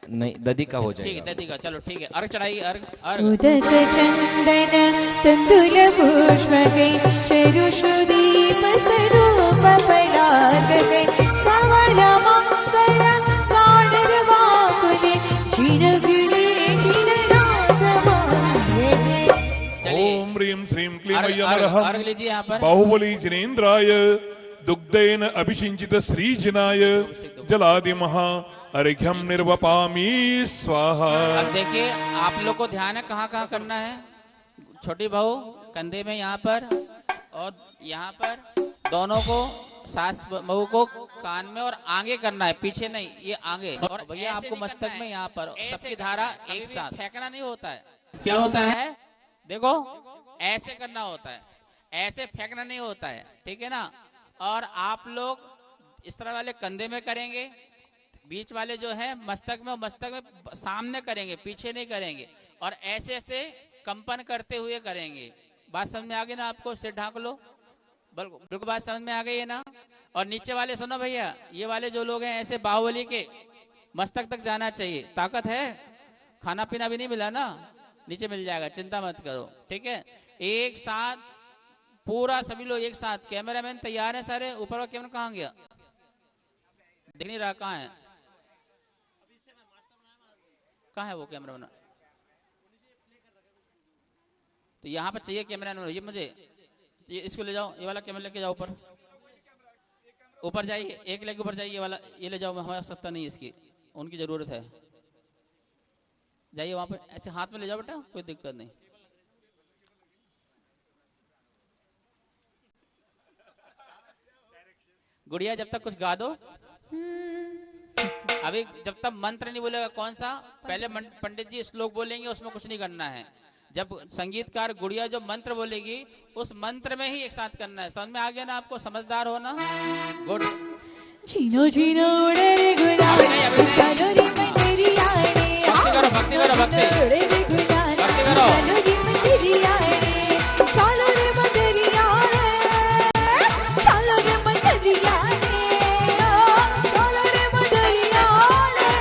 नहीं, दधी का हो ठीक जाएगा। है, दधी का। चलो ठीक है, अर्घ चढ़ाइए। अर्घ उदक चंदन तंदुल पुष्पके चरुषदीप स्वरूप परागके कमल मंगल गाढवाकुले चिरगिरे चिरनाथ मांगे। ओम ह्रीं श्रीं क्लीं अर्घ अय्यमरहं लीजिए यहाँ पर। बाहुबली जिनेन्द्राय दुग्धेन अभिषिञ्चित श्रीजिनाय जलादिमहा अर्घ्यं निर्वपामि स्वाहा। अब देखिए आप लोग को ध्यान है कहाँ कहाँ करना है। छोटी बहू कंधे में यहाँ पर, और यहाँ पर दोनों को, सास बहू को कान में और आगे करना है, पीछे नहीं, ये आगे। और भैया आपको मस्तक में यहाँ पर सबकी धारा एक साथ। फेंकना नहीं होता है। क्या होता है? देखो ऐसे करना होता है, ऐसे फेंकना नहीं होता है, ठीक है ना? और आप लोग इस तरह वाले कंधे में करेंगे, बीच वाले जो है मस्तक में सामने करेंगे, पीछे नहीं करेंगे। और ऐसे ऐसे कंपन करते हुए करेंगे। बात समझ में आ गई ना आपको? सिर ढांक लो। बिल्कुल बात समझ में आ गई है ना? और नीचे वाले सुनो भैया, ये वाले जो लोग हैं ऐसे बाहुबली के मस्तक तक जाना चाहिए। ताकत है? खाना पीना भी नहीं मिला ना? नीचे मिल जाएगा, चिंता मत करो, ठीक है? एक साथ पूरा सभी लोग एक साथ। कैमरामैन तैयार है सारे? ऊपर का कैमरा कहाँ गया? दिख नहीं रहा, कहाँ है? कहाँ है वो कैमरामैन? तो यहाँ पर चाहिए कैमरामैन। ये मुझे ये इसको ले जाओ, ये वाला कैमरा लेके जाओ ऊपर। ऊपर जाइए, एक लेके ऊपर जाइए, ये वाला ये ले जाओ। हमारा सत्ता नहीं इसकी, उनकी जरूरत है। जाइए वहां पर, ऐसे हाथ में ले जाओ बेटा, कोई दिक्कत नहीं। गुड़िया जब तक कुछ गा दो। अभी जब तक मंत्र नहीं बोलेगा। कौन सा? पहले पंडित जी श्लोक बोलेंगे, उसमें कुछ नहीं करना है। जब संगीतकार गुड़िया जो मंत्र बोलेगी, उस मंत्र में ही एक साथ करना है। समझ में आ गया ना आपको? समझदार हो ना? गुड। चीनो चीनो उड़े रे गुलाब, चलो रे मंदिरिया रे। भक्ति करो, भक्ति करो, भक्ति उड़े रे गुलाब, भक्ति करो। चलो रे मंदिरिया रे, चलो रे मंदिरिया रे, चलो रे मंदिरिया रे, चलो रे मंदिरिया रे,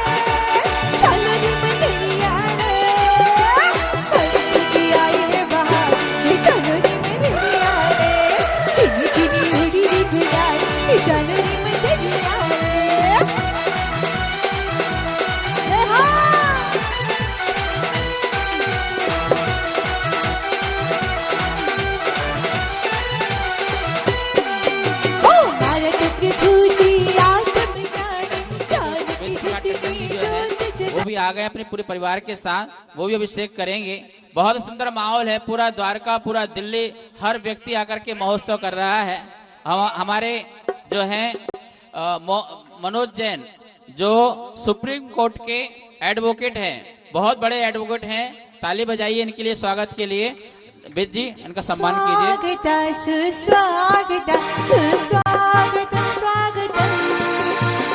चलो रे मंदिरिया रे। संगी आए रे बाहर, चलो रे मंदिरिया रे, चीनी चीनी उड़ी रे गुलाब, चलो रे मंदिरिया रे। वो भी आ गए अपने पूरे परिवार के साथ, वो भी अभिषेक करेंगे। बहुत सुंदर माहौल है। पूरा द्वारका, पूरा दिल्ली, हर व्यक्ति आकर के महोत्सव कर रहा है। हमारे जो हैं मनोज जैन, जो सुप्रीम कोर्ट के एडवोकेट हैं, बहुत बड़े एडवोकेट हैं, ताली बजाइए इनके लिए, स्वागत के लिए। बेद जी इनका सम्मान कीजिए। स्वागत सुस्वागत सुस्वागत स्वागत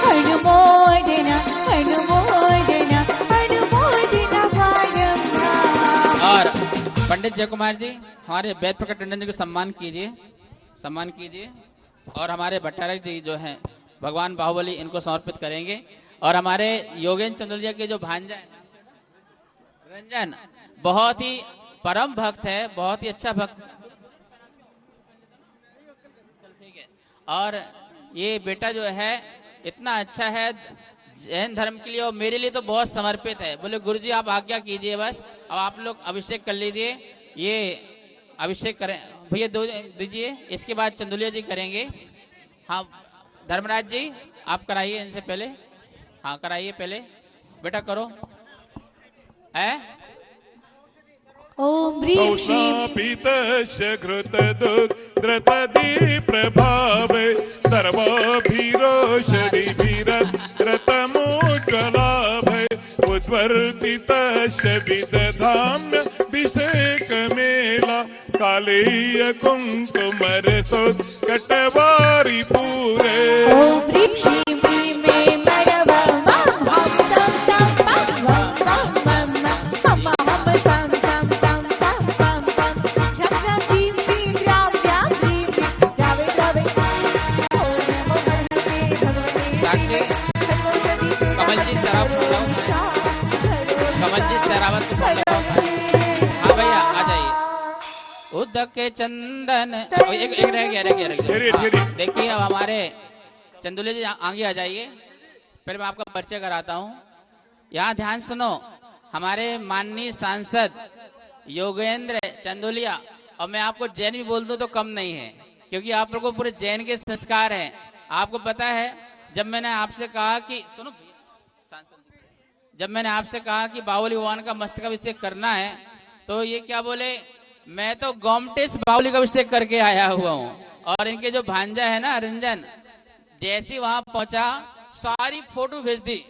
अनुमोदना अनुमोदना अनुमोदना बारंबार। और पंडित जय कुमार जी हमारे वेद प्रकट टंडन जी को सम्मान कीजिए, सम्मान कीजिए। और हमारे भट्टारक जी जो हैं भगवान बाहुबली, इनको समर्पित करेंगे। और हमारे योगेंद्र चंदोलिया के जो भांजा है रंजन, बहुत ही परम भक्त है, बहुत ही अच्छा भक्त। ठीक है। और ये बेटा जो है इतना अच्छा है जैन धर्म के लिए और मेरे लिए तो बहुत समर्पित है। बोले गुरुजी आप आज्ञा कीजिए, बस अब आप लोग अभिषेक कर लीजिए। ये अभिषेक करें भैया, दो दीजिए, इसके बाद चंदोलिया जी करेंगे। हाँ धर्मराज जी आप कराइए इनसे पहले, हाँ कराइए पहले, बेटा करो। है ओम ह्रीं श्रीं पीतस्य घृतदुद्रतदीप्रभावे सर्वभिरोषधिभिरतमोज्ज्वलाभय उद्वर्तितस्य विदधाम्यभिषेकमेला कालेय कुङ्कुमरसोत्कटवारिपूरे। ओम ह्रीं श्रीं ह्रीं मे मरवं मं हम सं तं पं वं वं मं मं हम हम सं सं तं पं पं पं झं झं ह्रीं श्रीं ह्रां ह्रां ह्रीं ह्रीं द्रावे द्रावे। ओम नमो भगवते भगवते साक्षी कमलजीत सरावत बोल रहा हूँ, कमलजीत सरावत बोल रहा हूँ। हाँ भैया आ जाइए। उदक के चंदन एक रह गया। देखिए अब हमारे चंदोलिया जी आगे आ जाइए। पहले मैं आपका परिचय कराता हूँ। यहाँ ध्यान सुनो, हमारे माननीय सांसद योगेंद्र चंदोलिया, और मैं आपको जैन भी बोल दूं तो कम नहीं है, क्योंकि आप लोगों को पूरे जैन के संस्कार हैं। आपको पता है जब मैंने आपसे कहा कि सुनो सांसद, जब मैंने आपसे कहा कि बाहुबली भगवान का मस्तकाभिषेक करना है तो ये क्या बोले, मैं तो गोमटेस बाहुबली का अभिषेक करके आया हुआ हूँ। और इनके जो भांजा है ना रंजन, जैसे वहां पहुंचा सारी फोटो भेज दी।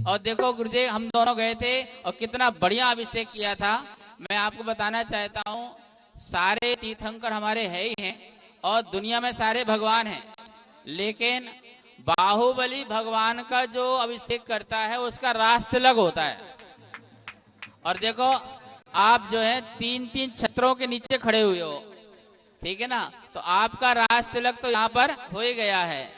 और देखो गुरुदेव हम दोनों गए थे और कितना बढ़िया अभिषेक किया था। मैं आपको बताना चाहता हूँ सारे तीर्थंकर हमारे है ही हैं और दुनिया में सारे भगवान हैं, लेकिन बाहुबली भगवान का जो अभिषेक करता है उसका रास तिलक होता है। और देखो आप जो है 3-3 छत्रों के नीचे खड़े हुए हो, ठीक है ना, तो आपका रास तिलक तो यहाँ पर हो ही गया है।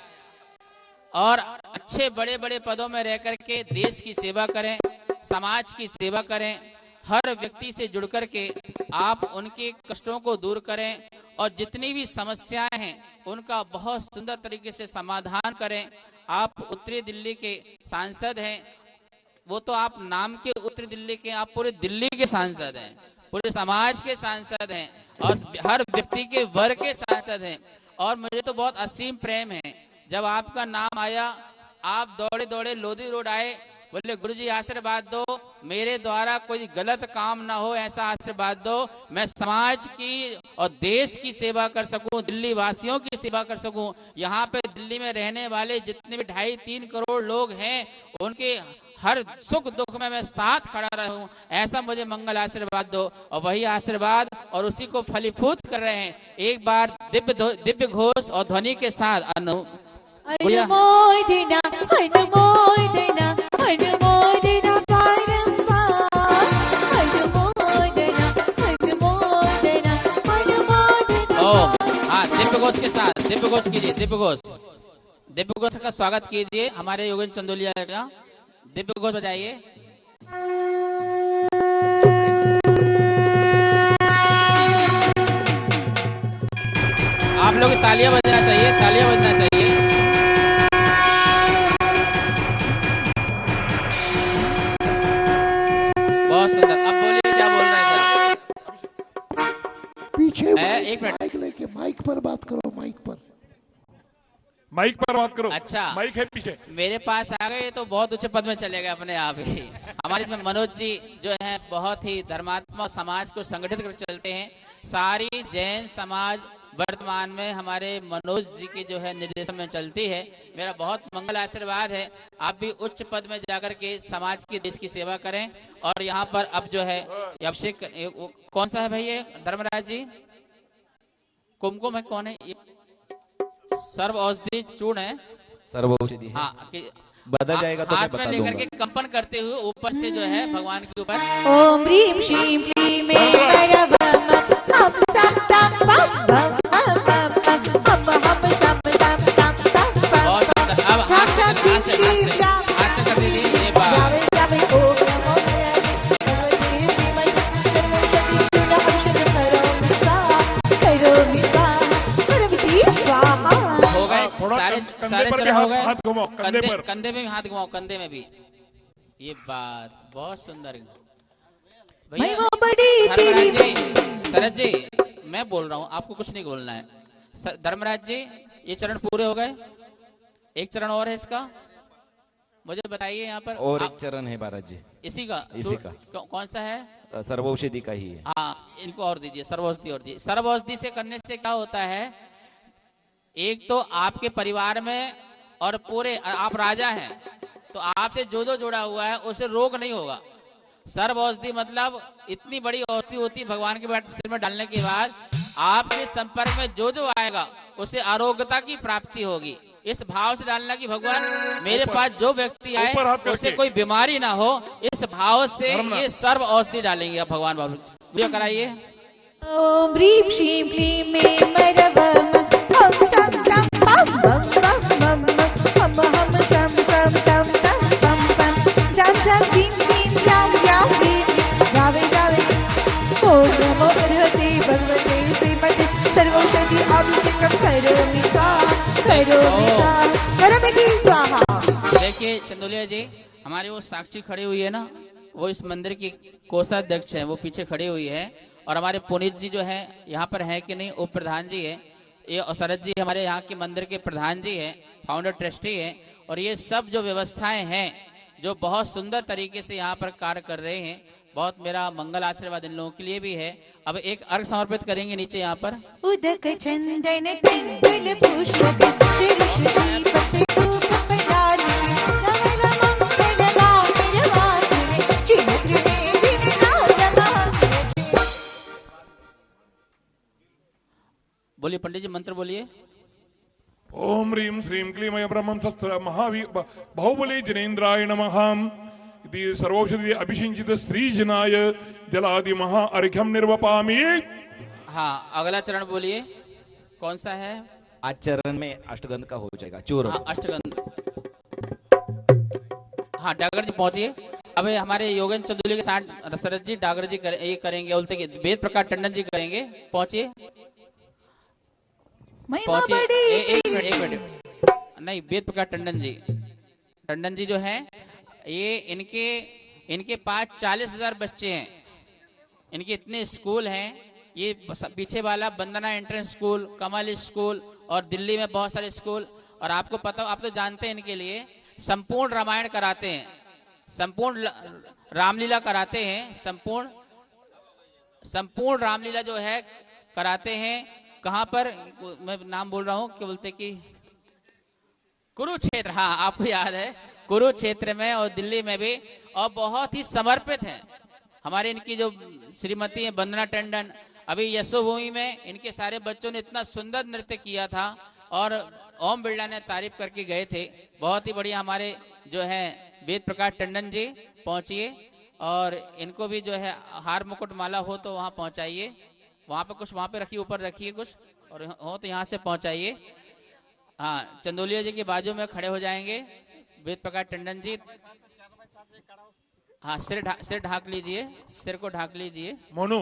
और अच्छे बड़े बड़े पदों में रह करके देश की सेवा करें, समाज की सेवा करें, हर व्यक्ति से जुड़ करके आप उनके कष्टों को दूर करें और जितनी भी समस्याएं हैं उनका बहुत सुंदर तरीके से समाधान करें। आप उत्तरी दिल्ली के सांसद हैं, वो तो आप नाम के उत्तरी दिल्ली के, आप पूरे दिल्ली के सांसद हैं, पूरे समाज के सांसद हैं और हर व्यक्ति के वर्ग के सांसद हैं। और मुझे तो बहुत असीम प्रेम है, जब आपका नाम आया आप दौड़े दौड़े लोधी रोड आए, बोले गुरुजी आशीर्वाद दो, मेरे द्वारा कोई गलत काम ना हो ऐसा आशीर्वाद दो, मैं समाज की और देश की सेवा कर सकूं, दिल्ली वासियों की सेवा कर सकूं। यहाँ पे दिल्ली में रहने वाले जितने भी 2.5-3 करोड़ लोग हैं उनके हर सुख दुख में मैं साथ खड़ा रहूं, ऐसा मुझे मंगल आशीर्वाद दो। और वही आशीर्वाद और उसी को फलीभूत कर रहे हैं। एक बार दिव्य घोष और ध्वनि के साथ अनुमोदना अनुमोदना अनुमोदना बारंबार अनुमोदना अनुमोदना अनुमोदना। ओम हाँ दिव्य घोष के साथ दिव्य घोष कीजिए, दिव्य घोष का स्वागत कीजिए हमारे योगेंद्र चंदोलिया का, दिव्य घोष बजाइए। आप लोग तालियां बजना चाहिए, तालियां बजना चाहिए। बहुत सुंदर। अब बोलिए क्या बोल रहे हैं पीछे एक मिनट, माइक लेके माइक पर बात करो, माइक पर बात करो। अच्छा माइक है पीछे। मेरे पास आ गए तो बहुत ऊंचे पद में चले गए अपने आप ही। हमारे इसमें मनोज जी जो है बहुत ही धर्मात्मक समाज को संगठित कर चलते हैं। सारी जैन समाज वर्तमान में हमारे मनोज जी की जो है निर्देशन में चलती है। मेरा बहुत मंगल आशीर्वाद है, आप भी उच्च पद में जाकर के समाज की, देश की सेवा करें। और यहाँ पर अब जो है अभिषेक कौन सा है भाई, ये धर्मराज जी कुमकुम है, कौन है ये? सर्व औषधि चूर्ण है, सर्व औषधि है। हाँ बदल जाएगा तो मैं हाथ बता में लेकर दूंगा। के कंपन करते हुए ऊपर से जो है भगवान के ऊपर ओम ह्रीं श्रीं क्लीं ऐं परमं हम सम तम पम पम पम पम हम हम सम तम तम तम पम बहुत सुंदर। अब हाथ से हाथ से कर दीजिए ये बात। जावे जावे ओम नमो भगवते श्रीमते करोमि स्वाहा हो गए थोड़ा सारे कंधे सारे पर भी चरण हो गए। हाथ घुमाओ, कंधे पर। कंधे में भी हाथ घुमाओ, कंधे में भी। ये बात बहुत सुंदर महिमा बड़ी तेरी धर्मराज जी, शरद जी मैं बोल रहा हूँ, आपको कुछ नहीं बोलना है। धर्मराज जी ये चरण पूरे हो गए, एक चरण और है इसका, मुझे बताइए यहाँ पर। और एक चरण है महाराज जी, इसी का इसी का। कौन सा है? सर्वौषधि का ही है। हाँ इनको और दीजिए, सर्वौषधि और दीजिए। सर्वौषधि से करने से क्या होता है, एक तो आपके परिवार में और पूरे आप राजा हैं तो आपसे जो जो जुड़ा हुआ है उसे रोग नहीं होगा। सर्व औषधि मतलब इतनी बड़ी औषधि होती है, भगवान के सिर में डालने के बाद आपके संपर्क में जो जो आएगा उसे आरोग्यता की प्राप्ति होगी। इस भाव से डालना कि भगवान मेरे पास जो व्यक्ति आए ऊपर हाथ करके। उसे कोई बीमारी ना हो, इस भाव से ये सर्व औषधि डालेंगे आप भगवान बाबू। वीडियो कराइए। ओम ह्रीं श्रीं क्लीं ऐं परमं हम सम तम पम पम पम हम हम सम सम तम तम पम पम जम जम ह्रीं क्लीं या ह्रीं जावे जावे ओम नमो भगवते श्रीमते सर्वौषधि अभिषेकं करोमि स्वाहा। देखिए चंदोलिया जी, हमारे वो साक्षी खड़ी हुई है ना, वो इस मंदिर की कोषाध्यक्ष है, वो पीछे खड़ी हुई है। और हमारे पुनीत जी जो है यहाँ पर है कि नहीं, उप प्रधान जी है। ये और शरद जी हमारे यहाँ के मंदिर के प्रधान जी है, फाउंडर ट्रस्टी है। और ये सब जो व्यवस्थाएं हैं जो बहुत सुंदर तरीके से यहाँ पर कार्य कर रहे हैं, बहुत मेरा मंगल आशीर्वाद इन लोगों के लिए भी है। अब एक अर्घ समर्पित करेंगे नीचे यहाँ पर। उदक चंदन कुंडल पुष्प दीप से धूप प्रदान नमन मंगल राम चिन्ह में दिन बोलिए पंडित जी, मंत्र बोलिए। ओम ह्रीं श्रीं क्लीं ऐं ब्रह्मं शस्त्र महावीर बाहुबली जिनेन्द्राय नमः। इति सर्वौषधि अभिषिञ्चित श्रीजनाय जलादि महा अर्घ्यं निर्वपामि। हाँ अगला चरण बोलिए, कौन सा है? आज चरण में अष्टगंध का हो जाएगा चूर्ण। हाँ अष्टगंध। हाँ डागर जी पहुंचिए। अब हमारे योगेंद्र चंदोली के साथ शरद जी, डागर जी ये करेंगे, बोलते कि वेद प्रकाश टंडन जी करेंगे। पहुंचिए महिमा पहुंचिए। बड़ी एक मिनट नहीं, वेद प्रकाश टंडन जी जो है ये इनके पास 40,000 बच्चे हैं, इनके इतने स्कूल हैं। ये पीछे वाला वंदना एंट्रेंस स्कूल, कमल स्कूल और दिल्ली में बहुत सारे स्कूल। और आपको पता, आप तो जानते हैं, इनके लिए संपूर्ण रामायण कराते हैं, संपूर्ण रामलीला कराते हैं, संपूर्ण रामलीला जो है कराते हैं। कहाँ पर, मैं नाम बोल रहा हूँ, क्या बोलते कि कुरुक्षेत्र। हाँ आपको याद है, कुरुक्षेत्र में और दिल्ली में भी। और बहुत ही समर्पित हैं हमारे इनकी जो श्रीमती है वंदना टंडन। अभी यशोभूमि में इनके सारे बच्चों ने इतना सुंदर नृत्य किया था और ओम बिरला ने तारीफ करके गए थे। बहुत ही बढ़िया। हमारे जो है वेद प्रकाश टंडन जी पहुंचिए और इनको भी जो है हार मुकुट माला हो तो वहां पहुंचाइए। वहां पे कुछ वहां पे रखिए, ऊपर रखिए कुछ, और हो तो यहाँ से पहुंचाइए। हाँ चंदोलिया जी के बाजू में खड़े हो जाएंगे वेद प्रकाश टंडन जी। हाँ सिर ढाक लीजिए, सिर को ढाक लीजिए। मोनू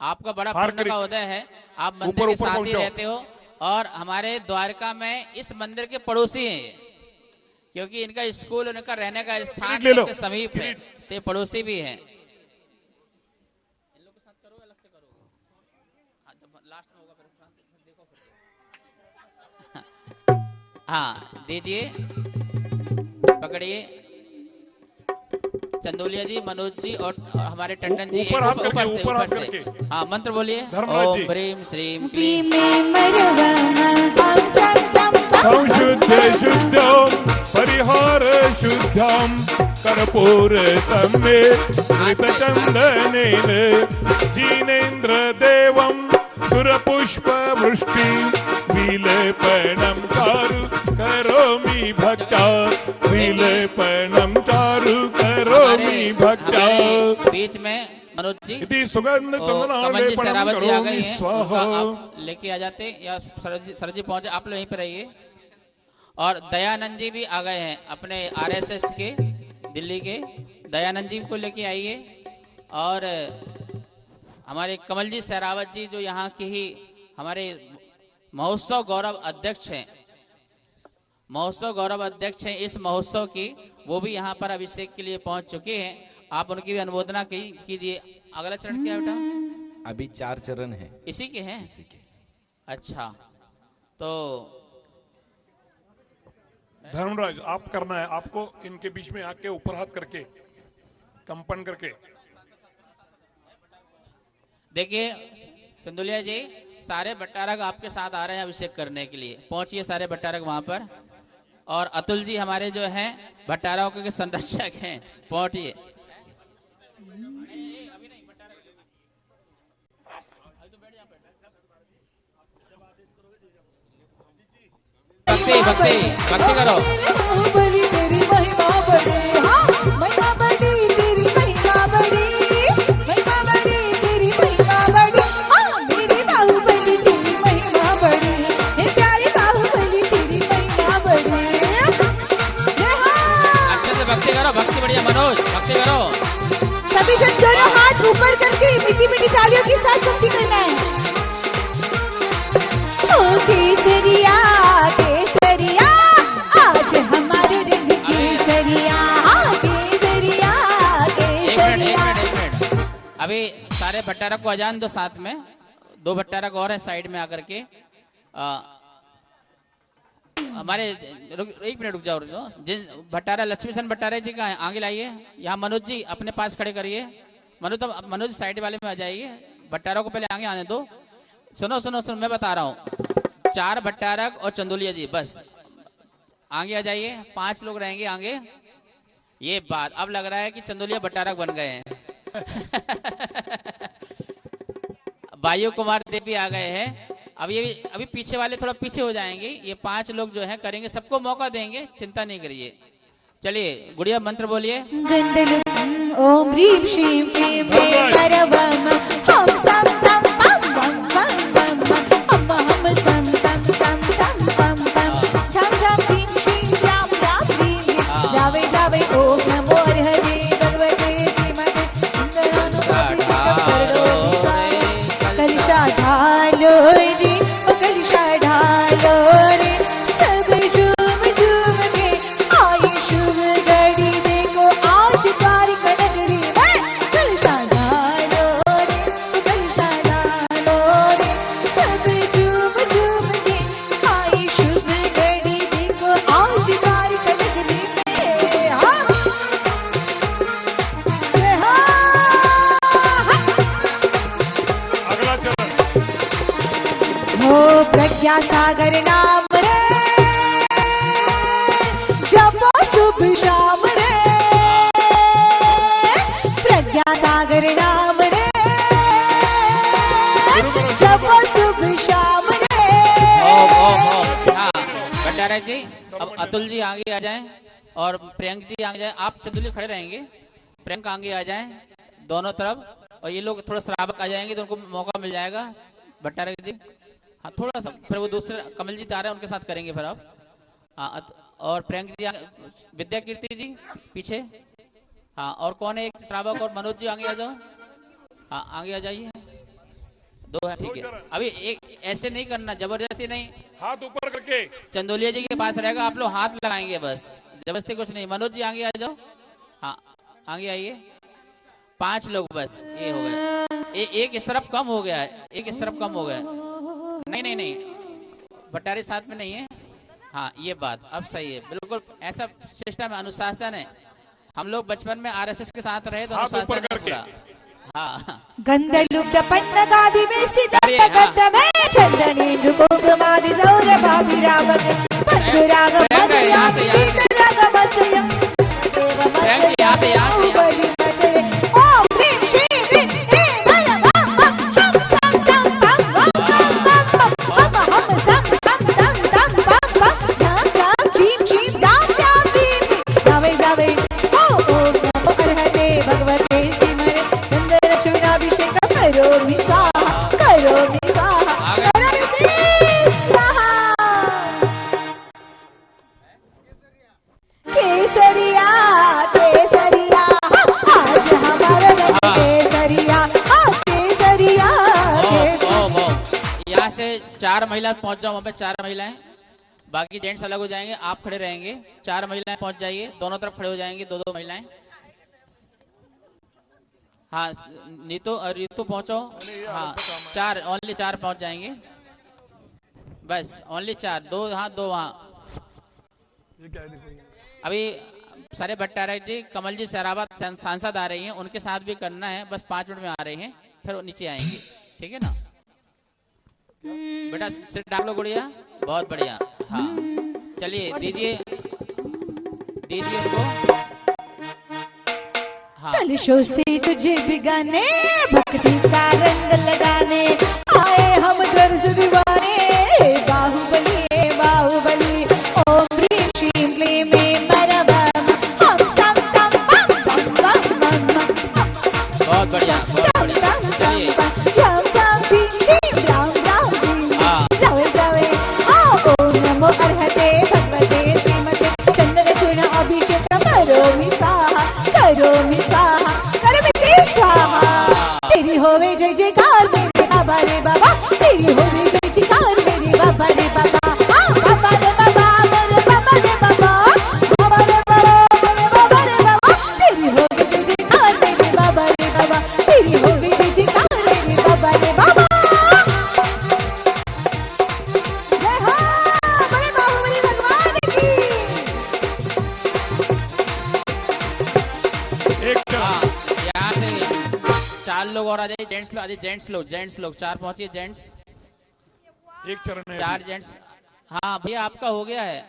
आपका बड़ा हार पुण्य का उदय है, आप मंदिर ऊपर के ऊपर साथ ही पहुंचाओ। रहते हो और हमारे द्वारका में इस मंदिर के पड़ोसी हैं ये, क्योंकि इनका स्कूल, उनका रहने का स्थान ले लो। सबसे समीप है, तो ये पड़ोसी भी हैं। हाँ दीजिए, पकड़िए। चंदोलिया जी, मनोज जी और हमारे टंडन जी ऊपर हाथ करके, से, ऊपर हाथ से। करके। हाँ, मंत्र बोलिए। धर्मराज जी। ओम ह्रीम श्रीम क्लीं क्लीम। में मरवम संगम संशुद्ध शुद्धां परिहार शुद्धां कर्पूर तमे कृतचन्दनेन जिनेन्द्र देवं सुरपुष्प वृष्टि विलेपनं चारु करोमि भक्ता विलेपनं चारु करोमि भक्ता हमारे बीच में मनोज जी इति सुगंध कमल जी चंदनालेपनं सरावत जी आ गए करोमि हैं, स्वाहा। उनका आप लेके आ जाते या सर जी पहुंचे, आप लोग यहीं पे रहिए। और दयानंद जी भी आ गए हैं अपने आरएसएस के, दिल्ली के। दयानंद जी को लेके आइए। और हमारे कमल जी सहरावत जी जो यहाँ के ही हमारे महोत्सव गौरव अध्यक्ष हैं, महोत्सव गौरव अध्यक्ष हैं इस महोत्सव की, वो भी यहाँ पर अभिषेक के लिए पहुंच चुके हैं। आप उनकी भी अनुमोदना कीजिए। अगला चरण क्या है बेटा? अभी 4 चरण है। इसी के हैं? अच्छा, तो धर्मराज आप करना है, आपको इनके बीच में आके ऊपर हाथ करके कंपन करके। देखिए चंदोलिया जी, सारे भट्टारक आपके साथ आ रहे हैं अभिषेक करने के लिए। पहुंचिए सारे भट्टारक वहां पर। और अतुल जी हमारे जो हैं भट्टारकों के संरक्षक हैं, पहुंचिए। भक्ति भक्ति भक्ति करो। बड़ी तेरी महिमा बड़ी, हाँ महिमा बड़ी तेरी महिमा बड़ी, महिमा बड़ी तेरी महिमा बड़ी, हाँ मेरी बाहुबली तेरी महिमा बड़ी, हे प्यारी बाहुबली तेरी महिमा बड़ी। जय हो। अच्छे से भक्ति करो, भक्ति बढ़िया। मनोज भक्ति करो। सभी जन दोनों हाथ ऊपर करके मीठी मीठी तालियों के साथ भक्ति करना है। ओ केसरिया केसरिया आज हमारे रंग केसरिया, केसरिया केसरिया। एक मिनट। अभी सारे भट्टारक को अजान दो साथ में। 2 भट्टारक और हैं साइड में आकर के। हमारे एक मिनट रुक जाओ। जिन भट्टारा लक्ष्मी सेन भट्टारे जी का है, आगे लाइए। यहाँ मनोज जी अपने पास खड़े करिए। मनोज साइड वाले में आ जाइए। भट्टारों को पहले आगे आने दो। सुनो सुनो सुनो, मैं बता रहा हूँ। 4 भट्टारक और चंदोलिया जी, बस आगे आ जाइए। 5 लोग रहेंगे आगे। ये बात अब लग रहा है कि चंदोलिया भट्टारक बन गए हैं। वायु कुमार देव भी आ गए हैं। अभी पीछे वाले थोड़ा पीछे हो जाएंगे। ये 5 लोग जो है करेंगे, सबको मौका देंगे, चिंता नहीं करिए। चलिए गुड़िया मंत्र बोलिए। ओम ह्रीं श्रीं क्लीं में परवम हम सम तम पम पम पम पम हम हम सम सम तम तम पम पम झम झम ह्रीं श्रीं राम राम ह्रीं जावे जावे ओम नमो हरे भगवते श्रीमते कलिशा ढालो रे, कलिशा ढालो रे, सब झूम झूम के आई शुभ घड़ी देखो आज द्वार कनगरी में। कलिशा ढालो रे, कलिशा ढालो रे, सब झूम झूम के आई शुभ घड़ी देखो आज द्वार कनगरी में। हाँ अगला चरण हो प्रज्ञा सागर नाम रे, जपो शुभ शाम रे, प्रज्ञा सागर नाम रे, जपो शुभ शाम रे। ओम ओम ओम। हाँ भट्टारक जी, अब अतुल जी आगे आ जाएं और प्रियंक जी आगे जाएं। आप चंदोलिया खड़े रहेंगे, प्रियंक आगे आ जाएं दोनों तरफ। और ये लोग थोड़ा श्रावक आ जाएंगे तो उनको मौका मिल जाएगा। भट्टारक जी हाँ थोड़ा सा, फिर वो दूसरे कमल जी आ रहे हैं, उनके साथ करेंगे फिर आप। हाँ और प्रियंक जी विद्या कीर्ति जी पीछे। हाँ और कौन है? एक श्रावक और मनोज जी आगे आ जाओ। हाँ आगे आ जाइए। 2 है, ठीक है। अभी एक ऐसे नहीं करना, जबरदस्ती नहीं। हाथ ऊपर करके। चंदोलिया जी के पास रहेगा, आप लोग हाथ लगाएंगे बस, जबरदस्ती कुछ नहीं। मनोज जी आगे आ जाओ। हाँ आगे आइए। 5 लोग बस, ये हो गए। एक इस तरफ कम हो गया है, एक इस तरफ कम हो गया है। नहीं नहीं नहीं, भट्टारी साथ में नहीं है। हाँ ये बात अब सही है, बिल्कुल ऐसा सिस्टम है, अनुशासन है। हम लोग बचपन में आरएसएस के साथ रहे तो हाथ ऊपर अनुशासन है करके। पूरा। हाँ गंधलुब्ध पन्नगादि वेष्टि चलिए, हाँ। दत्तगतमे चंदनेन्दु कुङ्कुमादि सौरभाभिरावक बन्धुराग प्रियंका, यहाँ से, यहाँ से। मधुरागमचयं प्रियंका, यहाँ से, यहाँ से, यहाँ से। ओम ह्रीं श्रीं ह्रीं ह्रीं नमः हम सम दम बम बम हम सम दम दम बम बम राम राम चीं चीं राम राम भीम दावे दावे ओम नमो अर्हते भगवते श्रीमते चंद्रचूडाभिषेक करोमि स्वाहा करोमि स्वाहा करोमि स्वाहा केसरिया केसरिया आज हमारा रंग केसरिया केसरिया यहाँ से 4 महिला पहुंच जाओ, वहाँ पे 4 महिलाएं, बाकी जेंट्स अलग हो जाएंगे, आप खड़े रहेंगे। 4 महिलाएं पहुंच जाइए, दोनों तरफ खड़े हो जाएंगे, 2-2 महिलाएं। हाँ नीतू और रीतू पहुंचो। हाँ 4 ओनली 4 पहुंच जाएंगे, बस ओनली 4, 2 यहाँ 2 वहाँ। अभी सारे भट्टारक जी, कमल जी सरावत सांसद आ रही हैं, उनके साथ भी करना है, बस 5 मिनट में आ रहे हैं, फिर वो नीचे आएंगे, ठीक है ना। बेटा सिर डाल लो गुड़िया, बहुत बढ़िया। हाँ चलिए दीजिए दीजिए उनको। हाँ कलशों से तुझे भिगाने भक्ति का रंग लगाने आए हम दर्द दीवाने बाहुबली बाहुबली ओम ह्रीं श्रीं क्लीं में परमम हम सम दम बम बम बम बम बहुत बढ़िया, बहुत बढ़िया। चलिए राम राम भीम श्रीं राम राम भीम हाँ। जावे जावे ओम नमो अर्हते भगवते श्रीमते चंद्रचूर्ण अभिषेक करोमि स्वाहा करोमि स्वाहा स्वाहा तेरी होवे जय जयकार मेरे बाबा रे बाबा तेरी होवे जय जयकार मेरे बाबा रे बाबा बाबा रे बाबा मेरे बाबा रे बाबा बाबा रे बाबा मेरे बाबा रे बाबा तेरी होवे जय जयकार मेरे बाबा रे बाबा तेरी होवे जय जयकार मेरे बाबा रे बाबा जय हो बड़े बाहुबली भगवान की। एक चरण। हाँ यहाँ से 4 लोग और आ जाइए, जेंट्स लोग आ जाइए, जेंट्स लोग 4 पहुंचिए, जेंट्स एक चरण है 4 जेंट्स। हाँ भैया आपका हो गया है,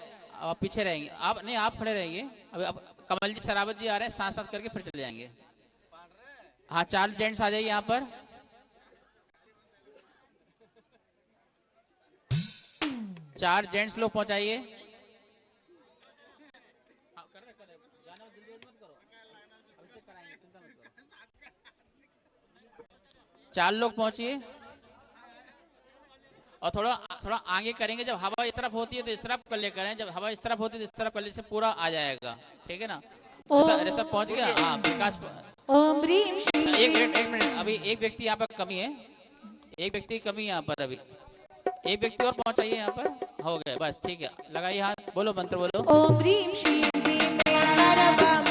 अब आप पीछे रहेंगे, आप नहीं आप खड़े रहेंगे। अभी अब कमल जी सरावत जी आ रहे हैं, साथ साथ करके फिर चले जाएंगे। हाँ 4 जेंट्स आ जाइए यहाँ पर। 4 जेंट्स लोग पहुंचाइए। 4 लोग पहुंचिए और थोड़ा थोड़ा आगे करेंगे। जब हवा इस तरफ होती है तो इस तरफ कर ले करें, जब हवा इस तरफ होती है तो इस तरफ कर ले, से पूरा आ जाएगा, ठीक है ना। ऋषभ पहुंच गया। हाँ विकास ओम ह्रीं श्रीं एक मिनट अभी एक व्यक्ति यहाँ पर कमी है, एक व्यक्ति कमी यहाँ पर, अभी एक व्यक्ति और पहुंचाइए यहाँ पर, हो गए बस, ठीक है। लगाइए हाथ, बोलो मंत्र बोलो। ओम ह्रीं श्रीं क्लीं परमम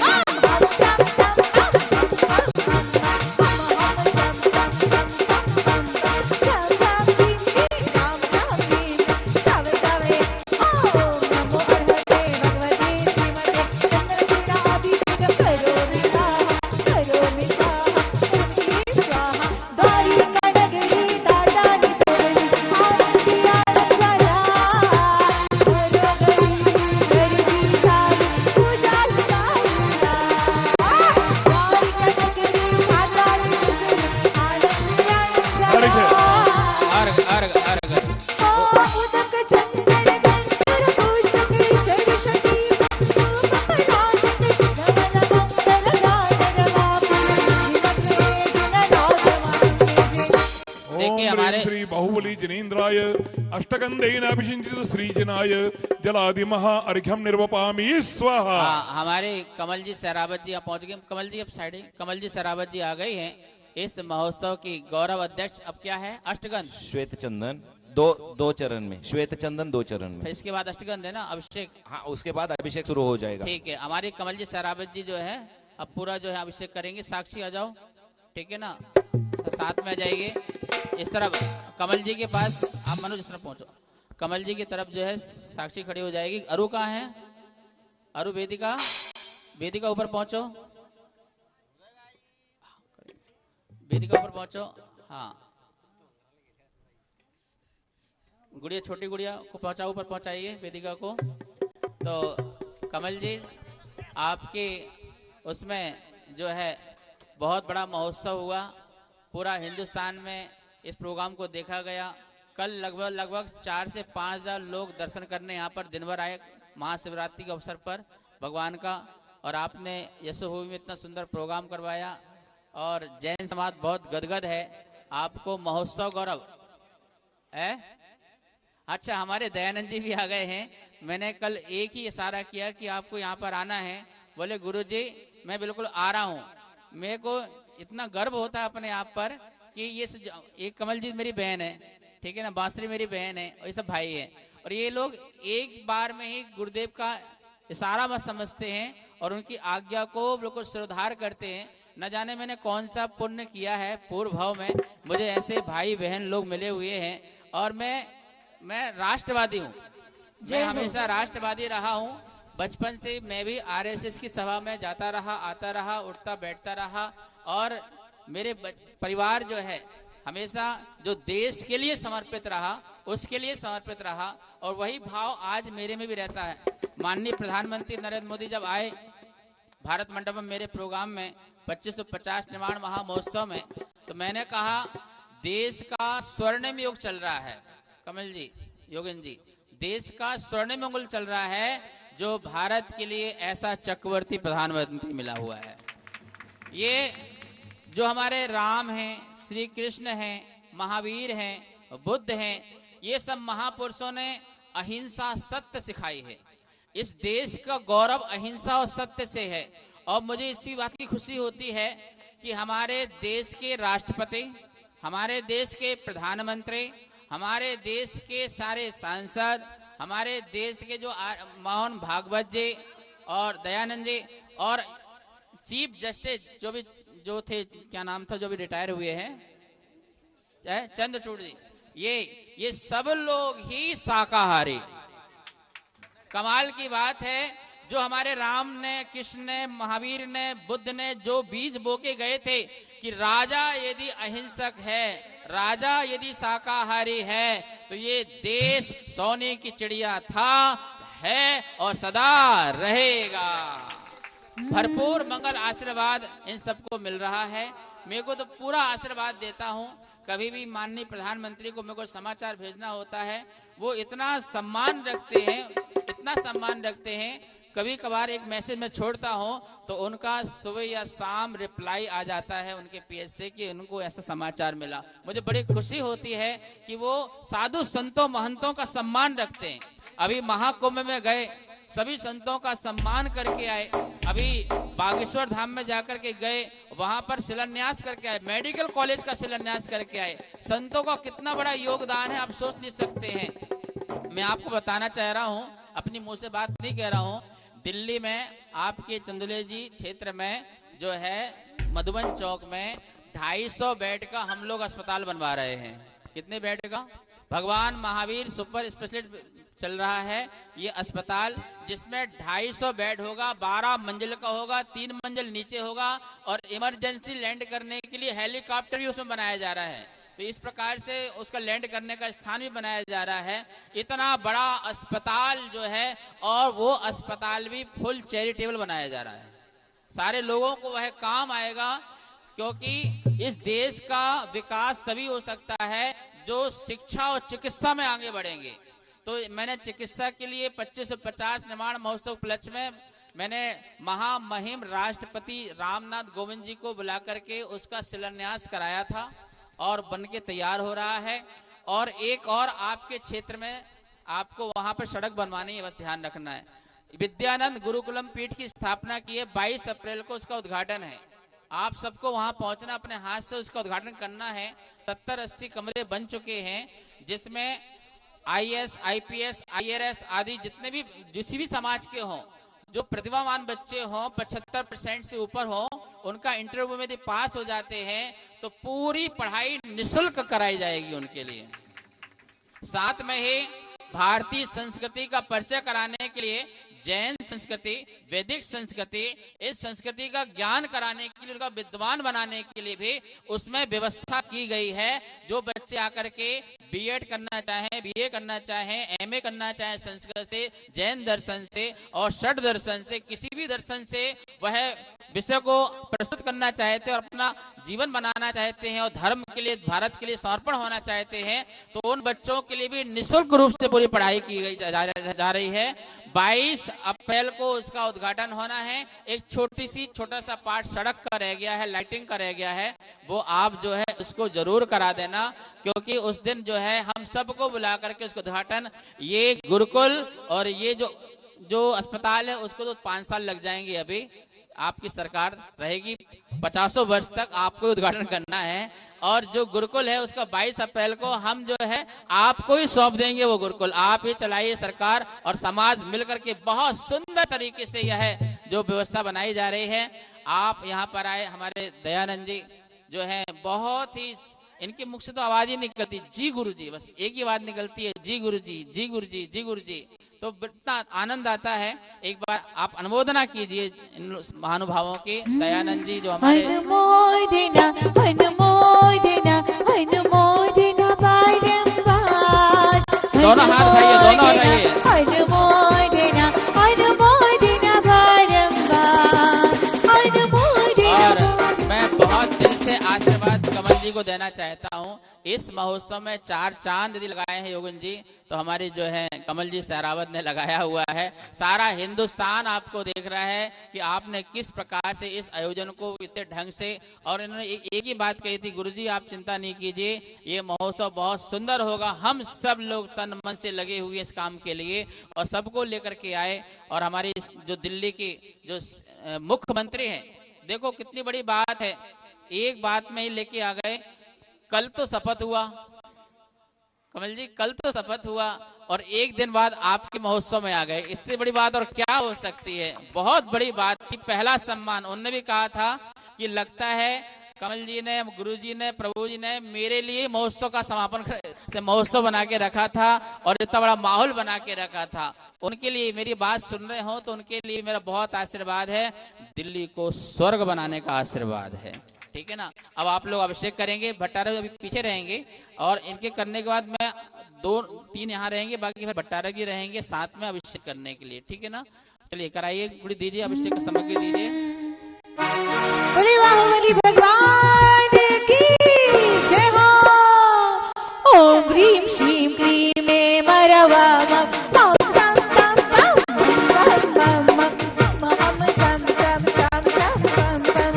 बाहुबली जिनेन्द्राय अष्टगंधेन अभिषिञ्चित श्रीजनाय जलादि महा अर्घ्यम निर्वपामि स्वाहा। हमारे कमल जी सरावत जी पहुंच गए। कमल जी अब साइड, कमल जी सरावत जी आ गई हैं। इस महोत्सव की गौरव अध्यक्ष अब क्या है? अष्टगंध श्वेत चंदन दो चरण में, श्वेत चंदन 2 चरण में, फिर इसके बाद अष्टगंध है ना, अभिषेक। हाँ उसके बाद अभिषेक शुरू हो जाएगा। ठीक है, हमारी कमल जी सरावत जी जो है अब पूरा जो है अभिषेक करेंगे। साक्षी आ जाओ, ठीक है ना, साथ में आ जाइए। इस तरफ कमल जी के पास आप मनोज इस तरफ पहुंचो। कमल जी की तरफ जो है साक्षी खड़ी हो जाएगी। अरु कहाँ है? अरु वेदिका वेदिका ऊपर पहुंचो, वेदिका ऊपर पहुंचो। हाँ, गुड़िया, छोटी गुड़िया को पहुंचाओ, ऊपर पहुंचाइए वेदिका को। तो कमल जी, आपके उसमें जो है बहुत बड़ा महोत्सव हुआ, पूरा हिंदुस्तान में इस प्रोग्राम को देखा गया। कल लगभग 4 से 5 हजार लोग दर्शन करने यहाँ पर दिन भर आए महाशिवरात्रि के अवसर पर भगवान का। और आपने यशोभूमि में इतना सुंदर प्रोग्राम करवाया और जैन समाज बहुत गदगद है, आपको महोत्सव गौरव है। अच्छा, हमारे दयानंद जी भी आ गए हैं। मैंने कल एक ही इशारा किया कि आपको यहाँ पर आना है, बोले गुरुजी मैं बिल्कुल आ रहा हूँ। मेरे को इतना गर्व होता है अपने आप पर कि ये एक कमल जी मेरी बहन है, ठीक है ना, बांसुरी मेरी बहन है और ये सब भाई है, और ये लोग एक बार में ही गुरुदेव का इशारा मत समझते हैं और उनकी आज्ञा को बिल्कुल श्रद्धार करते हैं। न जाने मैंने कौन सा पुण्य किया है पूर्व भाव में, मुझे ऐसे भाई बहन लोग मिले हुए हैं। और मैं राष्ट्रवादी हूँ, मैं हमेशा राष्ट्रवादी रहा हूँ। बचपन से मैं भी आरएसएस की सभा में जाता रहा, आता रहा, उठता बैठता रहा। और मेरे परिवार जो है हमेशा जो देश के लिए समर्पित रहा, उसके लिए समर्पित रहा, और वही भाव आज मेरे में भी रहता है। माननीय प्रधानमंत्री नरेंद्र मोदी जब आए भारत मंडपम मेरे प्रोग्राम में 2550 निर्माण महामहोत्सव में, तो मैंने कहा देश का स्वर्णिम युग चल रहा है। कमल जी, योगेंद्र जी, देश का स्वर्णिम युग चल रहा है, जो भारत के लिए ऐसा चक्रवर्ती प्रधानमंत्री मिला हुआ है। ये जो हमारे राम हैं, श्री कृष्ण हैं, महावीर हैं, बुद्ध हैं, ये सब महापुरुषों ने अहिंसा सत्य सिखाई है। इस देश का गौरव अहिंसा और सत्य से है। और मुझे इसी बात की खुशी होती है कि हमारे देश के राष्ट्रपति, हमारे देश के प्रधानमंत्री, हमारे देश के सारे सांसद, हमारे देश के जो मोहन भागवत जी और दयानंद जी और चीफ जस्टिस जो थे, क्या नाम था, जो भी रिटायर हुए हैं, चंद्रचूड़ जी, ये सब लोग ही शाकाहारी। कमाल की बात है, जो हमारे राम ने, कृष्ण ने, महावीर ने, बुद्ध ने जो बीज बोके गए थे कि राजा यदि अहिंसक है, राजा यदि शाकाहारी है, तो ये देश सोने की चिड़िया था, है और सदा रहेगा। भरपूर मंगल आशीर्वाद इन सबको मिल रहा है। मेरे को तो पूरा आशीर्वाद देता हूँ। कभी भी माननीय प्रधानमंत्री को मेरे को समाचार भेजना होता है, वो इतना सम्मान रखते हैं, इतना सम्मान रखते हैं। कभी कभार एक मैसेज में छोड़ता हूँ तो उनका सुबह या शाम रिप्लाई आ जाता है उनके पीएस से कि उनको ऐसा समाचार मिला। मुझे बड़ी खुशी होती है कि वो साधु संतों महंतों का सम्मान रखते हैं। अभी महाकुंभ में गए, सभी संतों का सम्मान करके आए। अभी बागेश्वर धाम में जाकर के गए, वहां पर शिलान्यास करके आए, मेडिकल कॉलेज का शिलान्यास करके आए। संतों का कितना बड़ा योगदान है, आप सोच नहीं सकते हैं। मैं आपको बताना चाह रहा हूँ, अपनी मुंह से बात नहीं कह रहा हूँ। दिल्ली में आपके चंदुले जी क्षेत्र में जो है मधुबन चौक में 250 बेड का हम लोग अस्पताल बनवा रहे हैं। कितने बेड का? भगवान महावीर सुपर स्पेशलिस्ट चल रहा है ये अस्पताल, जिसमें 250 बेड होगा, 12 मंजिल का होगा, 3 मंजिल नीचे होगा, और इमरजेंसी लैंड करने के लिए हेलीकॉप्टर भी उसमें बनाया जा रहा है। तो इस प्रकार से उसका लैंड करने का स्थान भी बनाया जा रहा है। इतना बड़ा अस्पताल जो है, और वो अस्पताल भी फुल चैरिटेबल बनाया जा रहा है। सारे लोगों को वह काम आएगा, क्योंकि इस देश का विकास तभी हो सकता है जो शिक्षा और चिकित्सा में आगे बढ़ेंगे। तो मैंने चिकित्सा के लिए 2550 निर्माण महोत्सव उपलक्ष्य में मैंने महामहिम राष्ट्रपति रामनाथ कोविंद जी को बुला करके उसका शिलान्यास कराया था, और बनके तैयार हो रहा है। और एक और आपके क्षेत्र में आपको वहां पर सड़क बनवानी है, बस ध्यान रखना है। विद्यानंद गुरुकुलम पीठ की स्थापना की है, 22 अप्रैल को उसका उद्घाटन है। आप सबको वहां पहुंचना, अपने हाथ से उसका उद्घाटन करना है। 70-80 कमरे बन चुके हैं, जिसमें IAS, IPS, IRS आदि जितने भी किसी भी समाज के हों, जो प्रतिभावान बच्चे हों, 75% से ऊपर हों, उनका इंटरव्यू में यदि पास हो जाते हैं तो पूरी पढ़ाई निःशुल्क कराई जाएगी उनके लिए। साथ में ही भारतीय संस्कृति का परिचय कराने के लिए जैन संस्कृति, वैदिक संस्कृति, इस संस्कृति का ज्ञान कराने के लिए, उनका विद्वान बनाने के लिए भी उसमें व्यवस्था की गई है। जो बच्चे आकर के बीएड करना चाहें, बीए करना चाहें, एमए करना चाहें संस्कृत से, जैन दर्शन से और षड दर्शन से, किसी भी दर्शन से वह विषय को प्रस्तुत करना चाहते हैं और अपना जीवन बनाना चाहते हैं और धर्म के लिए, भारत के लिए समर्पण होना चाहते हैं, तो उन बच्चों के लिए भी निःशुल्क रूप से पूरी पढ़ाई की गई जा रही है। 22 अप्रैल को उसका उद्घाटन होना है। एक छोटा सा पार्ट सड़क का रह गया है, लाइटिंग का रह गया है, वो आप जो है उसको जरूर करा देना, क्योंकि उस दिन जो है हम सबको बुला करके उसका उद्घाटन, ये गुरुकुल और ये जो अस्पताल है उसको तो 5 साल लग जाएंगे। अभी आपकी सरकार रहेगी, 50 वर्ष तक आपको उद्घाटन करना है। और जो गुरुकुल है उसका 22 अप्रैल को हम जो है आपको ही सौंप देंगे। वो गुरुकुल आप ही चलाइए, सरकार और समाज मिलकर के बहुत सुंदर तरीके से यह जो व्यवस्था बनाई जा रही है। आप यहाँ पर आए, हमारे दयानंद जी जो है बहुत ही, इनके मुख से तो आवाज ही निकलती, जी गुरु जी, बस एक ही आवाज निकलती है, जी गुरु जी, जी गुरु जी, जी गुरु जी। तो इतना आनंद आता है। एक बार आप अनुमोदना कीजिए इन महानुभावों की। दयानंद जी जो हमारे अनुमोदना अनुमोदना अनुमोदना बारंबार, दोनों हाथ उठाइए, दोनों उठाइए। अनुमोदना अनुमोदना बारंबार, अनुमोदना। और मैं बहुत दिल से आशीर्वाद कमल जी को देना चाहता हूँ। इस महोत्सव में 4 चांद यदि लगाए हैं योगन जी, तो हमारी जो है कमल जी सहरावत ने लगाया हुआ है। सारा हिंदुस्तान आपको देख रहा है कि आपने किस प्रकार से इस आयोजन को इतने ढंग से, और इन्होंने एक ही बात कही थी, गुरुजी आप चिंता नहीं कीजिए, ये महोत्सव बहुत सुंदर होगा। हम सब लोग तन मन से लगे हुए इस काम के लिए और सबको लेकर के आए। और हमारी जो दिल्ली की जो मुख्यमंत्री हैं, देखो कितनी बड़ी बात है, एक बात में ही लेके आ गए। कल तो शपथ हुआ कमल जी, कल तो शपथ हुआ और एक दिन बाद आपके महोत्सव में आ गए। इतनी बड़ी बात और क्या हो सकती है, बहुत बड़ी बात थी। पहला सम्मान, उन्होंने भी कहा था कि लगता है कमल जी ने, गुरु जी ने, प्रभु जी ने मेरे लिए महोत्सव का समापन से महोत्सव बना के रखा था और इतना बड़ा माहौल बना के रखा था। उनके लिए मेरी बात सुन रहे हो तो उनके लिए मेरा बहुत आशीर्वाद है। दिल्ली को स्वर्ग बनाने का आशीर्वाद है, ठीक है ना। अब आप लोग अभिषेक करेंगे, भट्टारक अभी पीछे रहेंगे और इनके करने के बाद मैं 2-3 यहाँ रहेंगे, बाकी फिर भट्टारक ही रहेंगे साथ में अभिषेक करने के लिए, ठीक है ना। चलिए कराइए, गुड़ी दीजिए, अभिषेक का सामग्री दीजिए। बोले बाहुबली भगवान की जय हो। ओम ह्रीं श्रीं क्लीं मे मरवा मम मम सम सम मम मम मम मम सम सम सम सम सम सम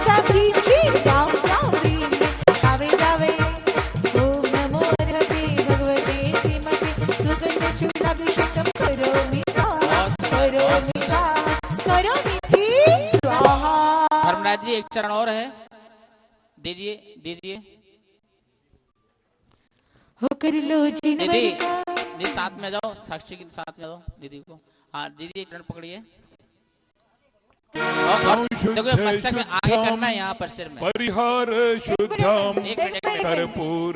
सम ह्रीं श्रीं राम राम ह्रीं जावे जावे। ओम नमो भगवते भगवते श्रीमते सुगंधचूर्णाभिषेकं करोमि स्वाहा करोमि स्वाहा करोमि स्वाहा। धर्मराज जी एक चरण और है, दीजिए दीजिए। हो कर लो दीदी, दीदी साथ में जाओ, साक्षी के साथ में जाओ दीदी को। हाँ दीदी एक चरण पकड़िए और देखो मस्तक में आगे करना है, यहाँ पर सिर में। परिहार शुद्धाम एक मिनट कर्पूर,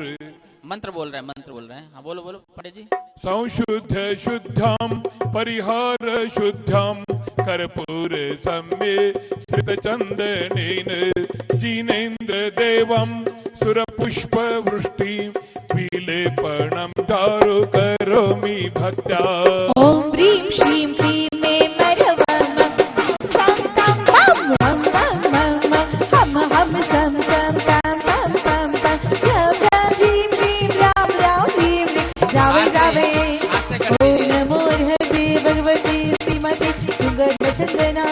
मंत्र बोल रहे हैं, मंत्र बोल रहे हैं। हाँ बोलो बोलो पंडित जी। संशुद्ध शुद्धाम परिहार शुद्धाम कर्पूर सम्मिश्रित चंदनेन जिनेन्द्र देवं सुरपुष्प वृष्टि विलेपनम दारु करोमि भक्त्या। ओम ह्रीं श्रीं क्लीं मे मरवम सम सम मम मम मम मम हम हम सम सम सम सम सम सम राम ह्रीं श्रीं राम राम ह्रीं जावे जावे। ओम नमो भगवते श्रीमते सुगंधचंदना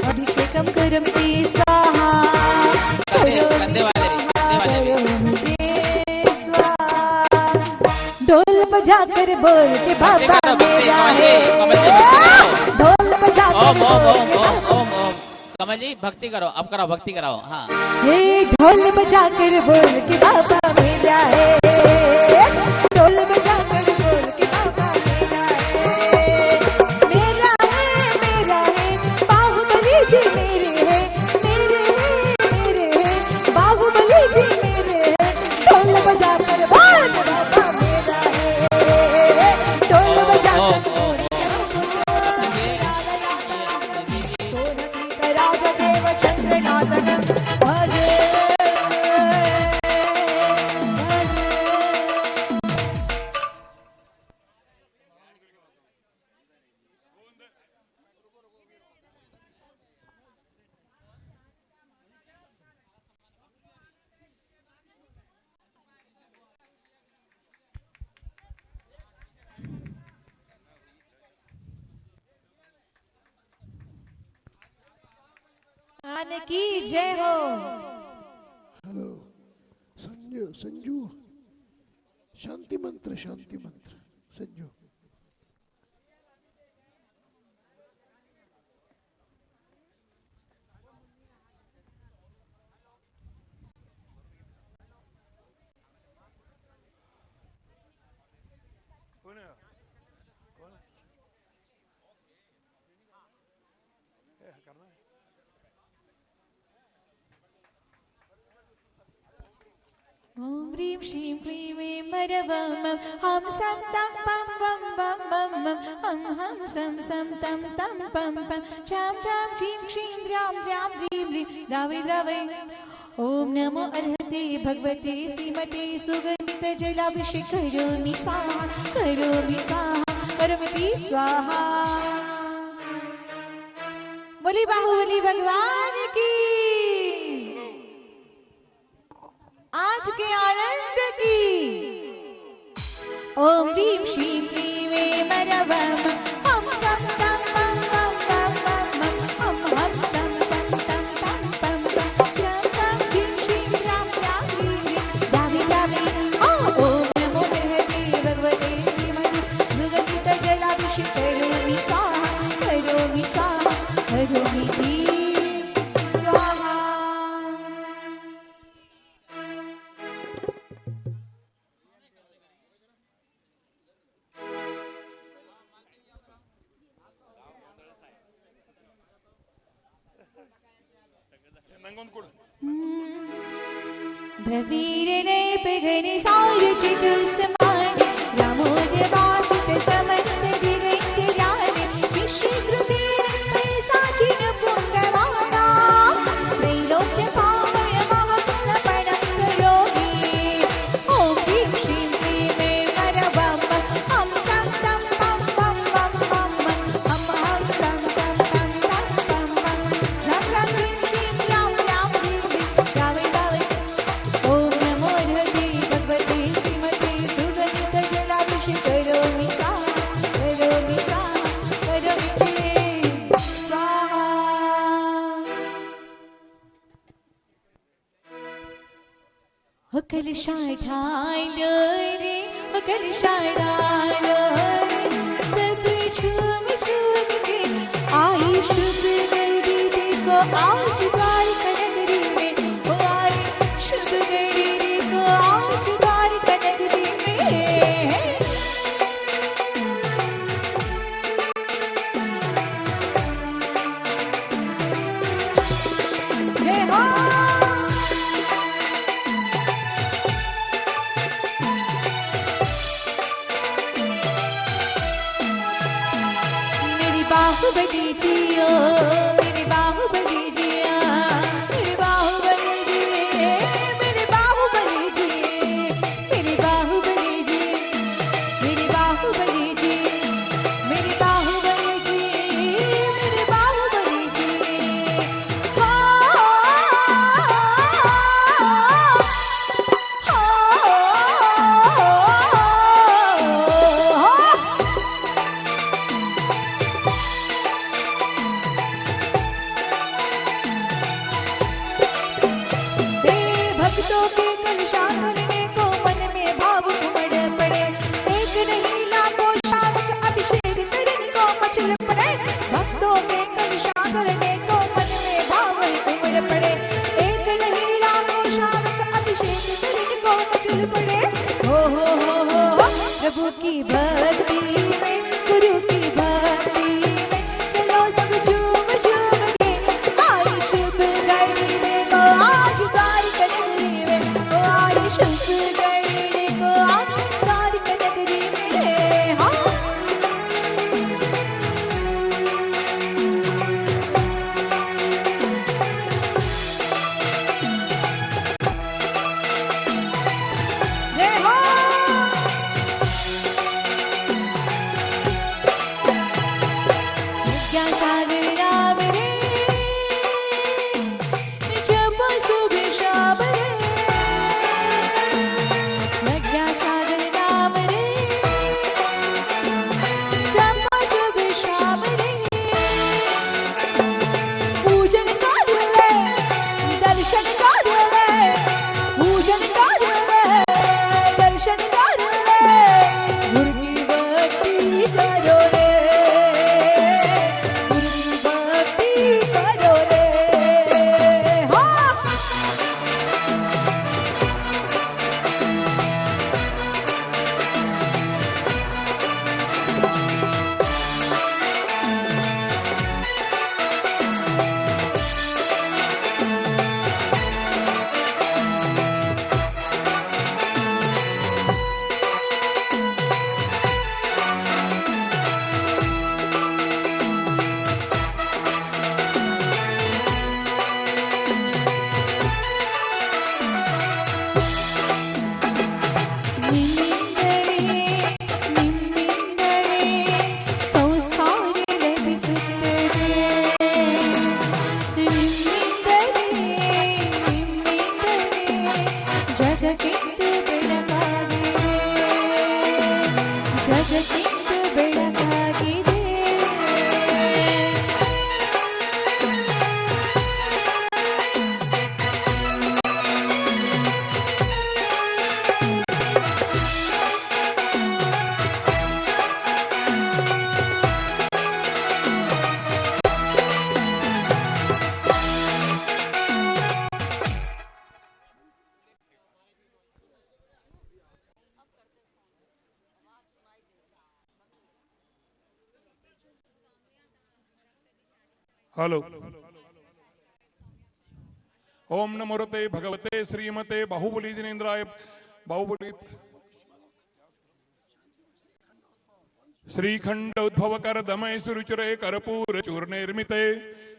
अभिषेकं करोमि स्वाहा कंधे वाले ढोल बजाकर बोल के बाबा मेरा है, ढोल बजाकर ओम ओम ओम ओम ओम ओम। कमल जी भक्ति करो, अब कराओ, भक्ति कराओ। हाँ ये ढोल बजाकर बोल के बाबा मेरा है, ढोल बजाकर बोल के बाबा मेरा है, मेरा है बाहुबली जी मेरे है, मेरे है बाहुबली जी मेरे है। ढोल बजाकर बोल के बाबा मेरा है, ढोल बजाकर बोल के बाबा मेरा भगवान की जय हो। हेलो संजू, संजू शांति मंत्र, शांति मंत्र संजू। ओम ह्रीं श्रीं क्लीं ऐं मरवम हम सम तम पम बम बम बम बम हम सम सम तम तम पम पम चाम चाम ह्रीं श्रीं द्राम द्राम ह्रीं ह्रीं द्रावे द्रावे। ओम नमो अर्हते भगवते श्रीमते सुगंधित जलाभिषेक करोमि स्वाहा, करोमि स्वाहा, करोमि स्वाहा। बोली बाहुबली भगवान की, आज के आनंद की। ओम ह्रीं श्रीं क्लीं ऐं मरवम हम सम तम पम पम पम पम हम सम सम तम तम पम पम चाम चाम ह्रीं श्रीं द्राम द्राम ह्रीं ह्रीं द्रावे द्रावे। ओम नमो अर्हते भगवते श्रीमते सुगंधित जलाभिषेक करोमि स्वाहा, करोमि स्वाहा, करोमि स्वाहा। द्रवीरने पिघने सारचित समाने रामोदवासित समस्त दिगंत जाने विश्वकृते साचिन पुण्यवाना त्रैलोक्य पावन महास्नपनं करोमि। ओम ह्रीं श्रीं क्लीं ऐं मरवम हम सम तम पम पम पम पम हम सम सम तम तम पम पम झम झम ह्रीं श्रीं राम राम ह्रीं ह्रीं द्रावे द्रावे। ओम नमो अर्हते भगवते श्रीमते सुगंधित जलाभिषेक करोमि स्वाहा, करोमि स्वाहा, करोमि स्वाहा। हो कलशाय ठाय रे, हो कलशाय ठाय रे, सब झूम झूम के आई शुभ नगरी देखो, आज द्वारका नगरी में हो आई शुभ नगरी देखो, आज द्वारका नगरी में। जय हो। मेरी बाहुबली जियो, मेरी बाहुबली जिया, मेरी बाहुबली जिए, मेरी बाहुबली जिए, मेरी बाहुबली जिए, मेरी बाहुबली जिए, मेरी बाहुबली जिए, मेरी बाहुबली जिए। हो ಬೆಳಕಾಗಿದೆ. हेलो। ओम नमोरते भगवते श्रीमते बाहुबली जिनेन्द्राय बाहुबली श्रीखंड उद्भव कर दमय सुरुचिरे कर्पूर चूर्णिर्मिते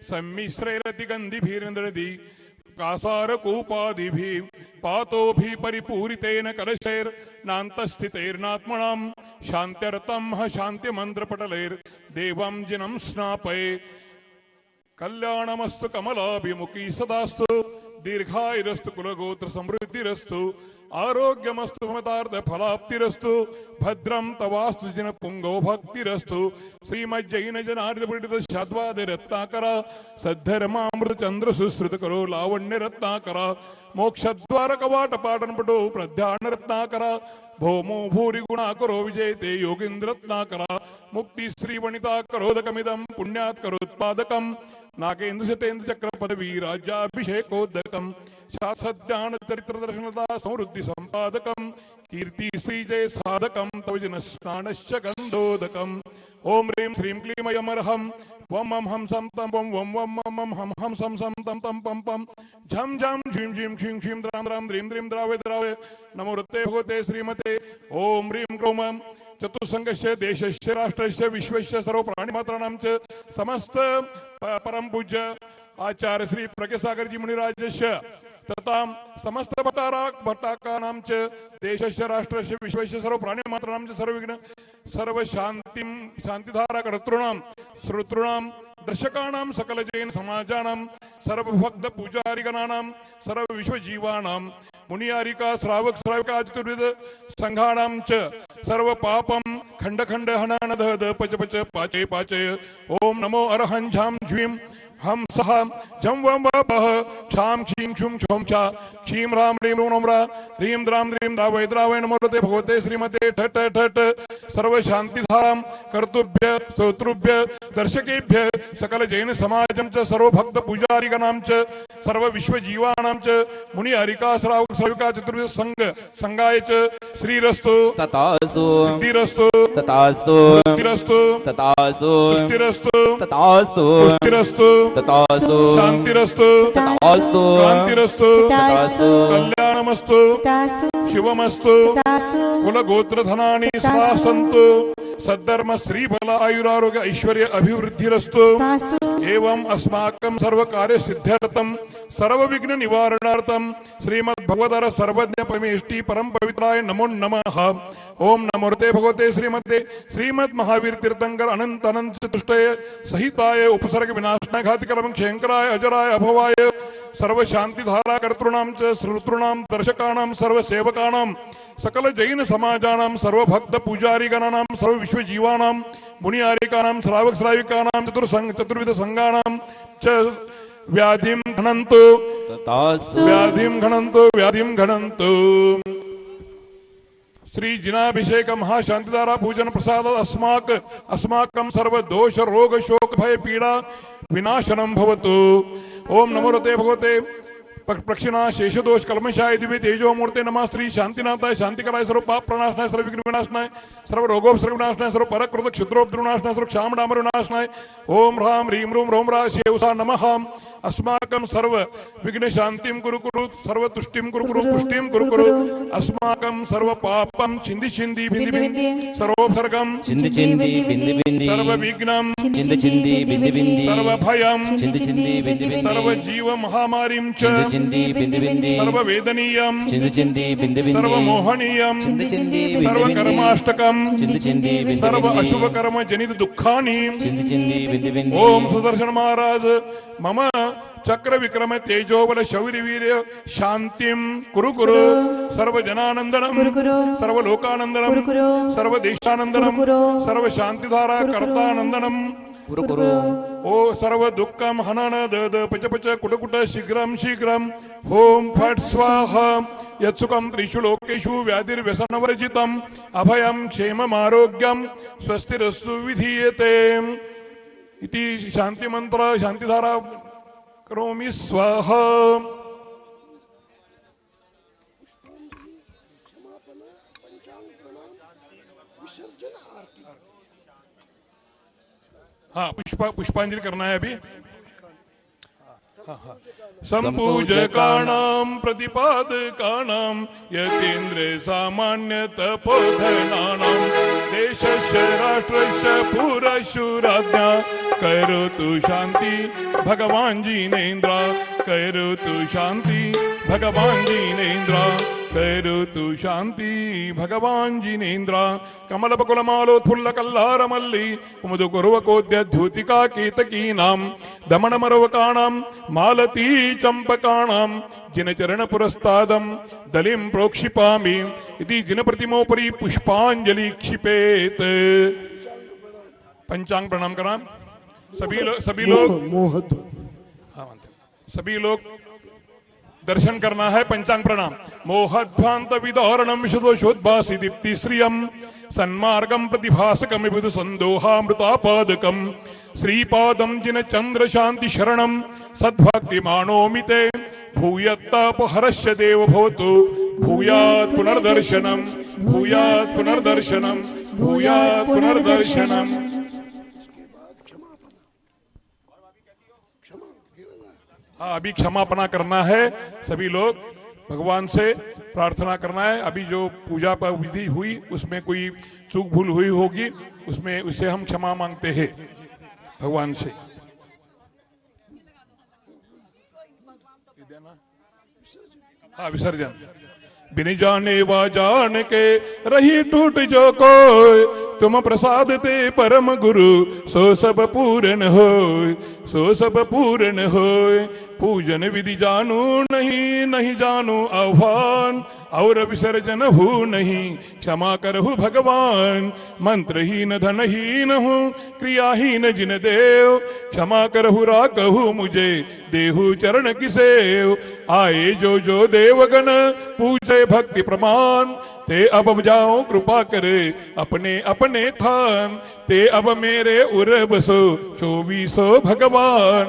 सम्मिश्रेरति गंधिभिर्नृदि कासार कूपादिभि पातोभि परिपूरितेन कलशैर नान्तस्थितैर्नात्मनां शान्त्यर्थं शान्ति मंत्र पटलैर देवं जिनं स्नापये कल्याणमस्तु कमलाभिमुखी सदास्तु दीर्घायुरस्तु कुलगोत्र समृद्धिरस्तु आरोग्यमस्तु ममतार्थ फलाप्तिरस्तु भद्रं तवास्तु जन पुंगो भक्तिरस्तु श्रीमज्जैन जनार्द पीडित शाद्वाद रत्नाकर सद्धर्मामृत चंद्र सुश्रुत करो लावण्य रत्नाकर मोक्षद्वार कवाट पाटन पटो प्रध्यान रत्नाकर भौमो भूरि गुणा करो विजयते योगींद्र रत्नाकर मुक्ति श्री वनिता करोदकमिदं पुण्यात् करोत्पादकं नागेन्द्र शतेन्द्र चक्र पदवी राज्याभिषेकोदकम शासद्यान चरित्र दर्शनता समृद्धि संपादकम कीर्ति श्री जय साधकम तवजन स्नानश्च गंधोदकम ओम ह्रीं श्रीं क्लीं अयमर्हं वम मम हम सम तम वम वम वम मम हम हम सम सम तम तम पम पम झम झम झीं झीं क्षीं क्षीं द्राम द्राम द्रीं द्रीं द्रावे द्रावे नमो रते भगवते श्रीमते ओम ह्रीं क्रोम चतुसंगस्य देशस्य राष्ट्रस्य विश्वस्य सर्व प्राणिमात्राणां च समस्त परम पूज्य आचार्य श्री प्रज्ञसागर जी मुनिराजस्य तथा समस्त भट्टाकानां च देशस्य राष्ट्रस्य विश्वस्य सर्व प्राणिमात्राणां च सर्वविघ्न सर्व शांतिं शांतिधारा कर्तॄणां श्रोतॄणां दर्शकानां सकल जैन समाजानां सर्वभक्त पूजारिगणानां सर्व विश्वजीवानां मुनियारिका श्रावक श्राविका चतुर्विध संघानां च सर्व पापं खंड खंड हनन दहद पच पच पाचय पाचय ओम नमो अरहं झां झ्वीं हम सह जम वम वह क्षां क्षीं क्षुं क्षों चा क्षीं राम ह्रीं रूं रा ह्रीं द्रां द्रीं द्रावय द्रावय नमोते भगवते श्रीमते ठट ठट सर्व शांतिधारां कर्तुभ्य स्तोतृभ्य दर्शकेभ्य सकल जैन समाजं च सर्व भक्त पूजारिगणां च सर्व विश्वजीवानां च मुनि हरिका श्रावक श्राविका चतुर्विध संघाय च श्रीरस्तु तथास्तु सिद्धिरस्तु तथास्तु सिद्धिरस्तु तथास्तु पुष्टिरस्तु तथास्तु पुष्टिरस्तु तथास्तु शांतिरस्तु तथास्तु कांतिरस्तु तथास्तु कल्याणमस्तु शिवमस्तु कुलगोत्रधनानि सदा सन्तु सद्धर्म श्रीबल आयुरारोग्य ऐश्वर्य अभिवृद्धिरस्तु एवं अस्माकं सर्व कार्य सिद्ध्यर्थं सर्व विघ्न निवारणार्थं श्रीमद् भगवदर सर्वज्ञ परमेष्टि परम पवित्राय नमो नमः ओम नमोते भगवते श्रीमते श्रीमद् महावीर तीर्थंकर अनंत अनंत चतुष्टय सहिताय उपसर्ग विनाशनाय घातिकरम क्षयंकराय अजराय अभवाय सर्व शांति धारा कर्तॄणां च श्रोतॄणां दर्शकानां सर्व सेवकानां सकल जैन समाजानां सर्व भक्त पूजारिगणानां सर्व विश्वजीवानां मुनियारिकानां श्रावक श्राविकानां चतुर्विध संघानां च व्याधिं घ्नन्तु तथास्तु व्याधिं घ्नन्तु व्याधिं घ्नन्तु श्री जिनाभिषेक महाशांतिधारा पूजन प्रसाद अस्माकं सर्व दोष रोग शोक भय पीड़ा विनाशनम भवतु ओम नमो रते भगवते प्रक्षिणा शेष दोष कलमशाय दिव्य तेजो मूर्ते नमः श्री शांतिनाथाय शांतिकराय सर्व पाप प्रणाशनाय सर्व विघ्न विनाशनाय सर्व रोगोपसर्ग विनाशनाय सर्व परकृत क्षुद्रोपद्रव विनाशनाय सर्व क्षाम डामर विनाशनाय ओम ह्रां ह्रीं रूं रों रा शेवसा नमः अस्माकं सर्व विघ्न शांतिं कुरु कुरु सर्व तुष्टिं कुरु कुरु पुष्टिं कुरु कुरु अस्माकं सर्व पापं छिंदि छिंदि भिंदि भिंदि सर्वोपसर्गं चिंदि चिंदि बिंदि बिंदि सर्व विघ्नं चिंदि चिंदि बिंदि बिंदि सर्व भयं चिंदि चिंदि बिंदि बिंदि सर्व जीव महामारीं च चिंदि बिंदि बिंदि सर्व वेदनीयं चिंदि चिंदि बिंदि बिंदि सर्व मोहनीयं चिंदि चिंदि सर्व बिंदि बिंदि कर्माष्टकं चिंदि चिंदि बिंदि सर्व बिंदि अशुभ कर्म जनित दुःखानि चिंदि चिंदि बिंदि बिंदि ओम सुदर्शन महाराज मम चक्र विक्रम तेजोबल शौर्य वीर्य शांतिम कुरु कुरु सर्व जनानंदनम सर्व लोकानंदनम सर्व देशानंदनम सर्व शांतिधारा कर्तानंदनम कुरु कुरु ओ सर्व दुःखम हनन दद पच पच कुट कुट शीघ्रम शीघ्रम होम फट स्वाहा यत्सुकम त्रिषु लोकेषु व्याधिर्व्यसनवर्जितम अभयम क्षेमम आरोग्यम स्वस्तिरस्तु विधीयते इति शांति मंत्र शांतिधारा करोमि स्वाहा। हाँ पुष्पांजलि करना है अभी। संपूजकाणां प्रतिपादकाणां यतीन्द्र सामान्य तपोधनानां देशस्य राष्ट्रस्य पुरशुराज्ञा करोतु शांति भगवान जिनेन्द्र करोतु शांति भगवान जिनेन्द्र करोतु शांति भगवान जिनेन्द्र कमलपकुलमालोत्फुल्ल कल्लारमल्ली कुमुदकुर्वकोद्यद्यूतिका केतकीनां दमनमरवकाणां मालती चंपकाणां जिनचरण पुरस्तादं दलिं प्रोक्षिपामि इति जिनप्रतिमोपरि पुष्पांजलि क्षिपेत। पंचांग प्रणाम करा सभी लोग दर्शन करना है। पंचांग प्रणाम। मोहध्वांत विदारणम विशदोषोद्भासि दीप्ति श्रियम सन्मार्गम प्रतिभासकम विबुध संदोहामृतापादकम श्रीपादम जिन चंद्र शांति शरणम सद्भक्ति मानोमिते भूयत्तापहरस्य देव भवतु भूयात् पुनर्दर्शनम भूयात् पुनर्दर्शनम भूयात् पुनर्दर्शनम। हाँ अभी क्षमापना करना है। सभी लोग भगवान से प्रार्थना करना है। अभी जो पूजा पर विधि हुई उसमें कोई चूक भूल हुई होगी उसमें उससे हम क्षमा मांगते हैं भगवान से। हाँ विसर्जन। बिन जाने वा जान के रही टूट जो कोई तुम प्रसाद ते परम गुरु सो सब पूरन हो सो सब पूरन हो। पूजन विधि जानू नहीं नहीं जानू आह्वान और विसर्जन हूँ नहीं क्षमा करहु भगवान। मंत्रहीन धनहीन हूँ क्रियाहीन जिन देव क्षमा करहु राकहु मुझे देहु चरण किसेव। आए जो देवगण पूजे भक्ति प्रमाण ते अब जाओ कृपा करे अपने अपने थान ते अब मेरे उर बसो 24 भगवान।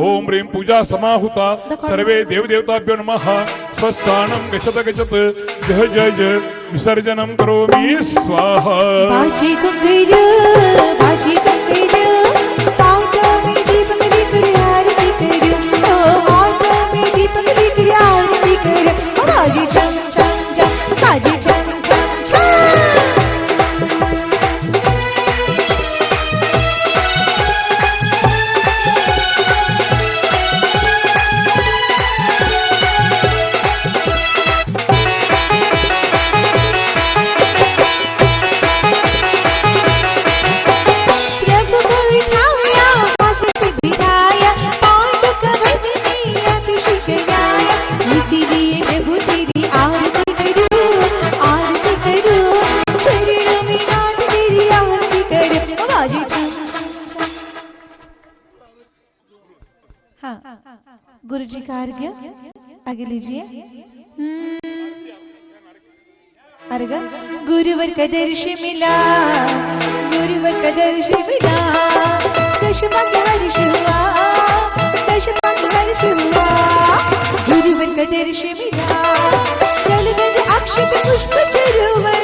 ओम ह्रीं पूजा समाहुता सर्वे देव देवताभ्यो नमः। स्वस्थानं गच्छत गच्छत जय जय जय विसर्जनं करोमि स्वाहा। बाजी कंकड़ पाँवों में दीपक लेकर आरती करो हाथों में दीपक लेकर आरती करो। बाजी चम चम चम बाजी चम गुरु जी का अर्घ्य आगे लीजिए। अर्घ्य गुरुवर का दर्शन मिला गुरुवर का दर्शन मिला दशमंग हर्ष हुआ दशमंग हर्ष हुआ। गुरुवर का दर्शन मिला जल गंध अक्षत पुष्प चरोवर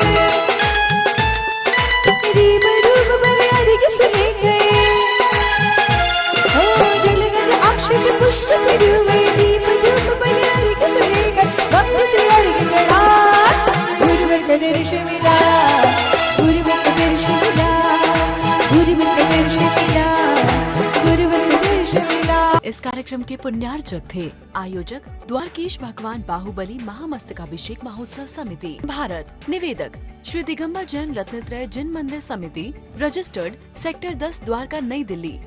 दीप रूप बने अर्घ्य सुने गए हो जल गंध अक्षत पुष्प चरोवर दीप रूप बने अर्घ्य सुने गए भक्त से अर्घ्य चढ़ा। गुरुवर का दर्शन मिला गुरुवर का दर्शन मिला गुरुवर का दर्शन मिला गुरुवर का दर्शन मिला। इस कार्यक्रम के पुण्यार्चक थे आयोजक द्वारकीश भगवान बाहुबली महामस्तकाभिषेक महोत्सव समिति भारत। निवेदक श्री दिगंबर जैन रत्नत्रय जिन मंदिर समिति रजिस्टर्ड सेक्टर 10 द्वारका नई दिल्ली।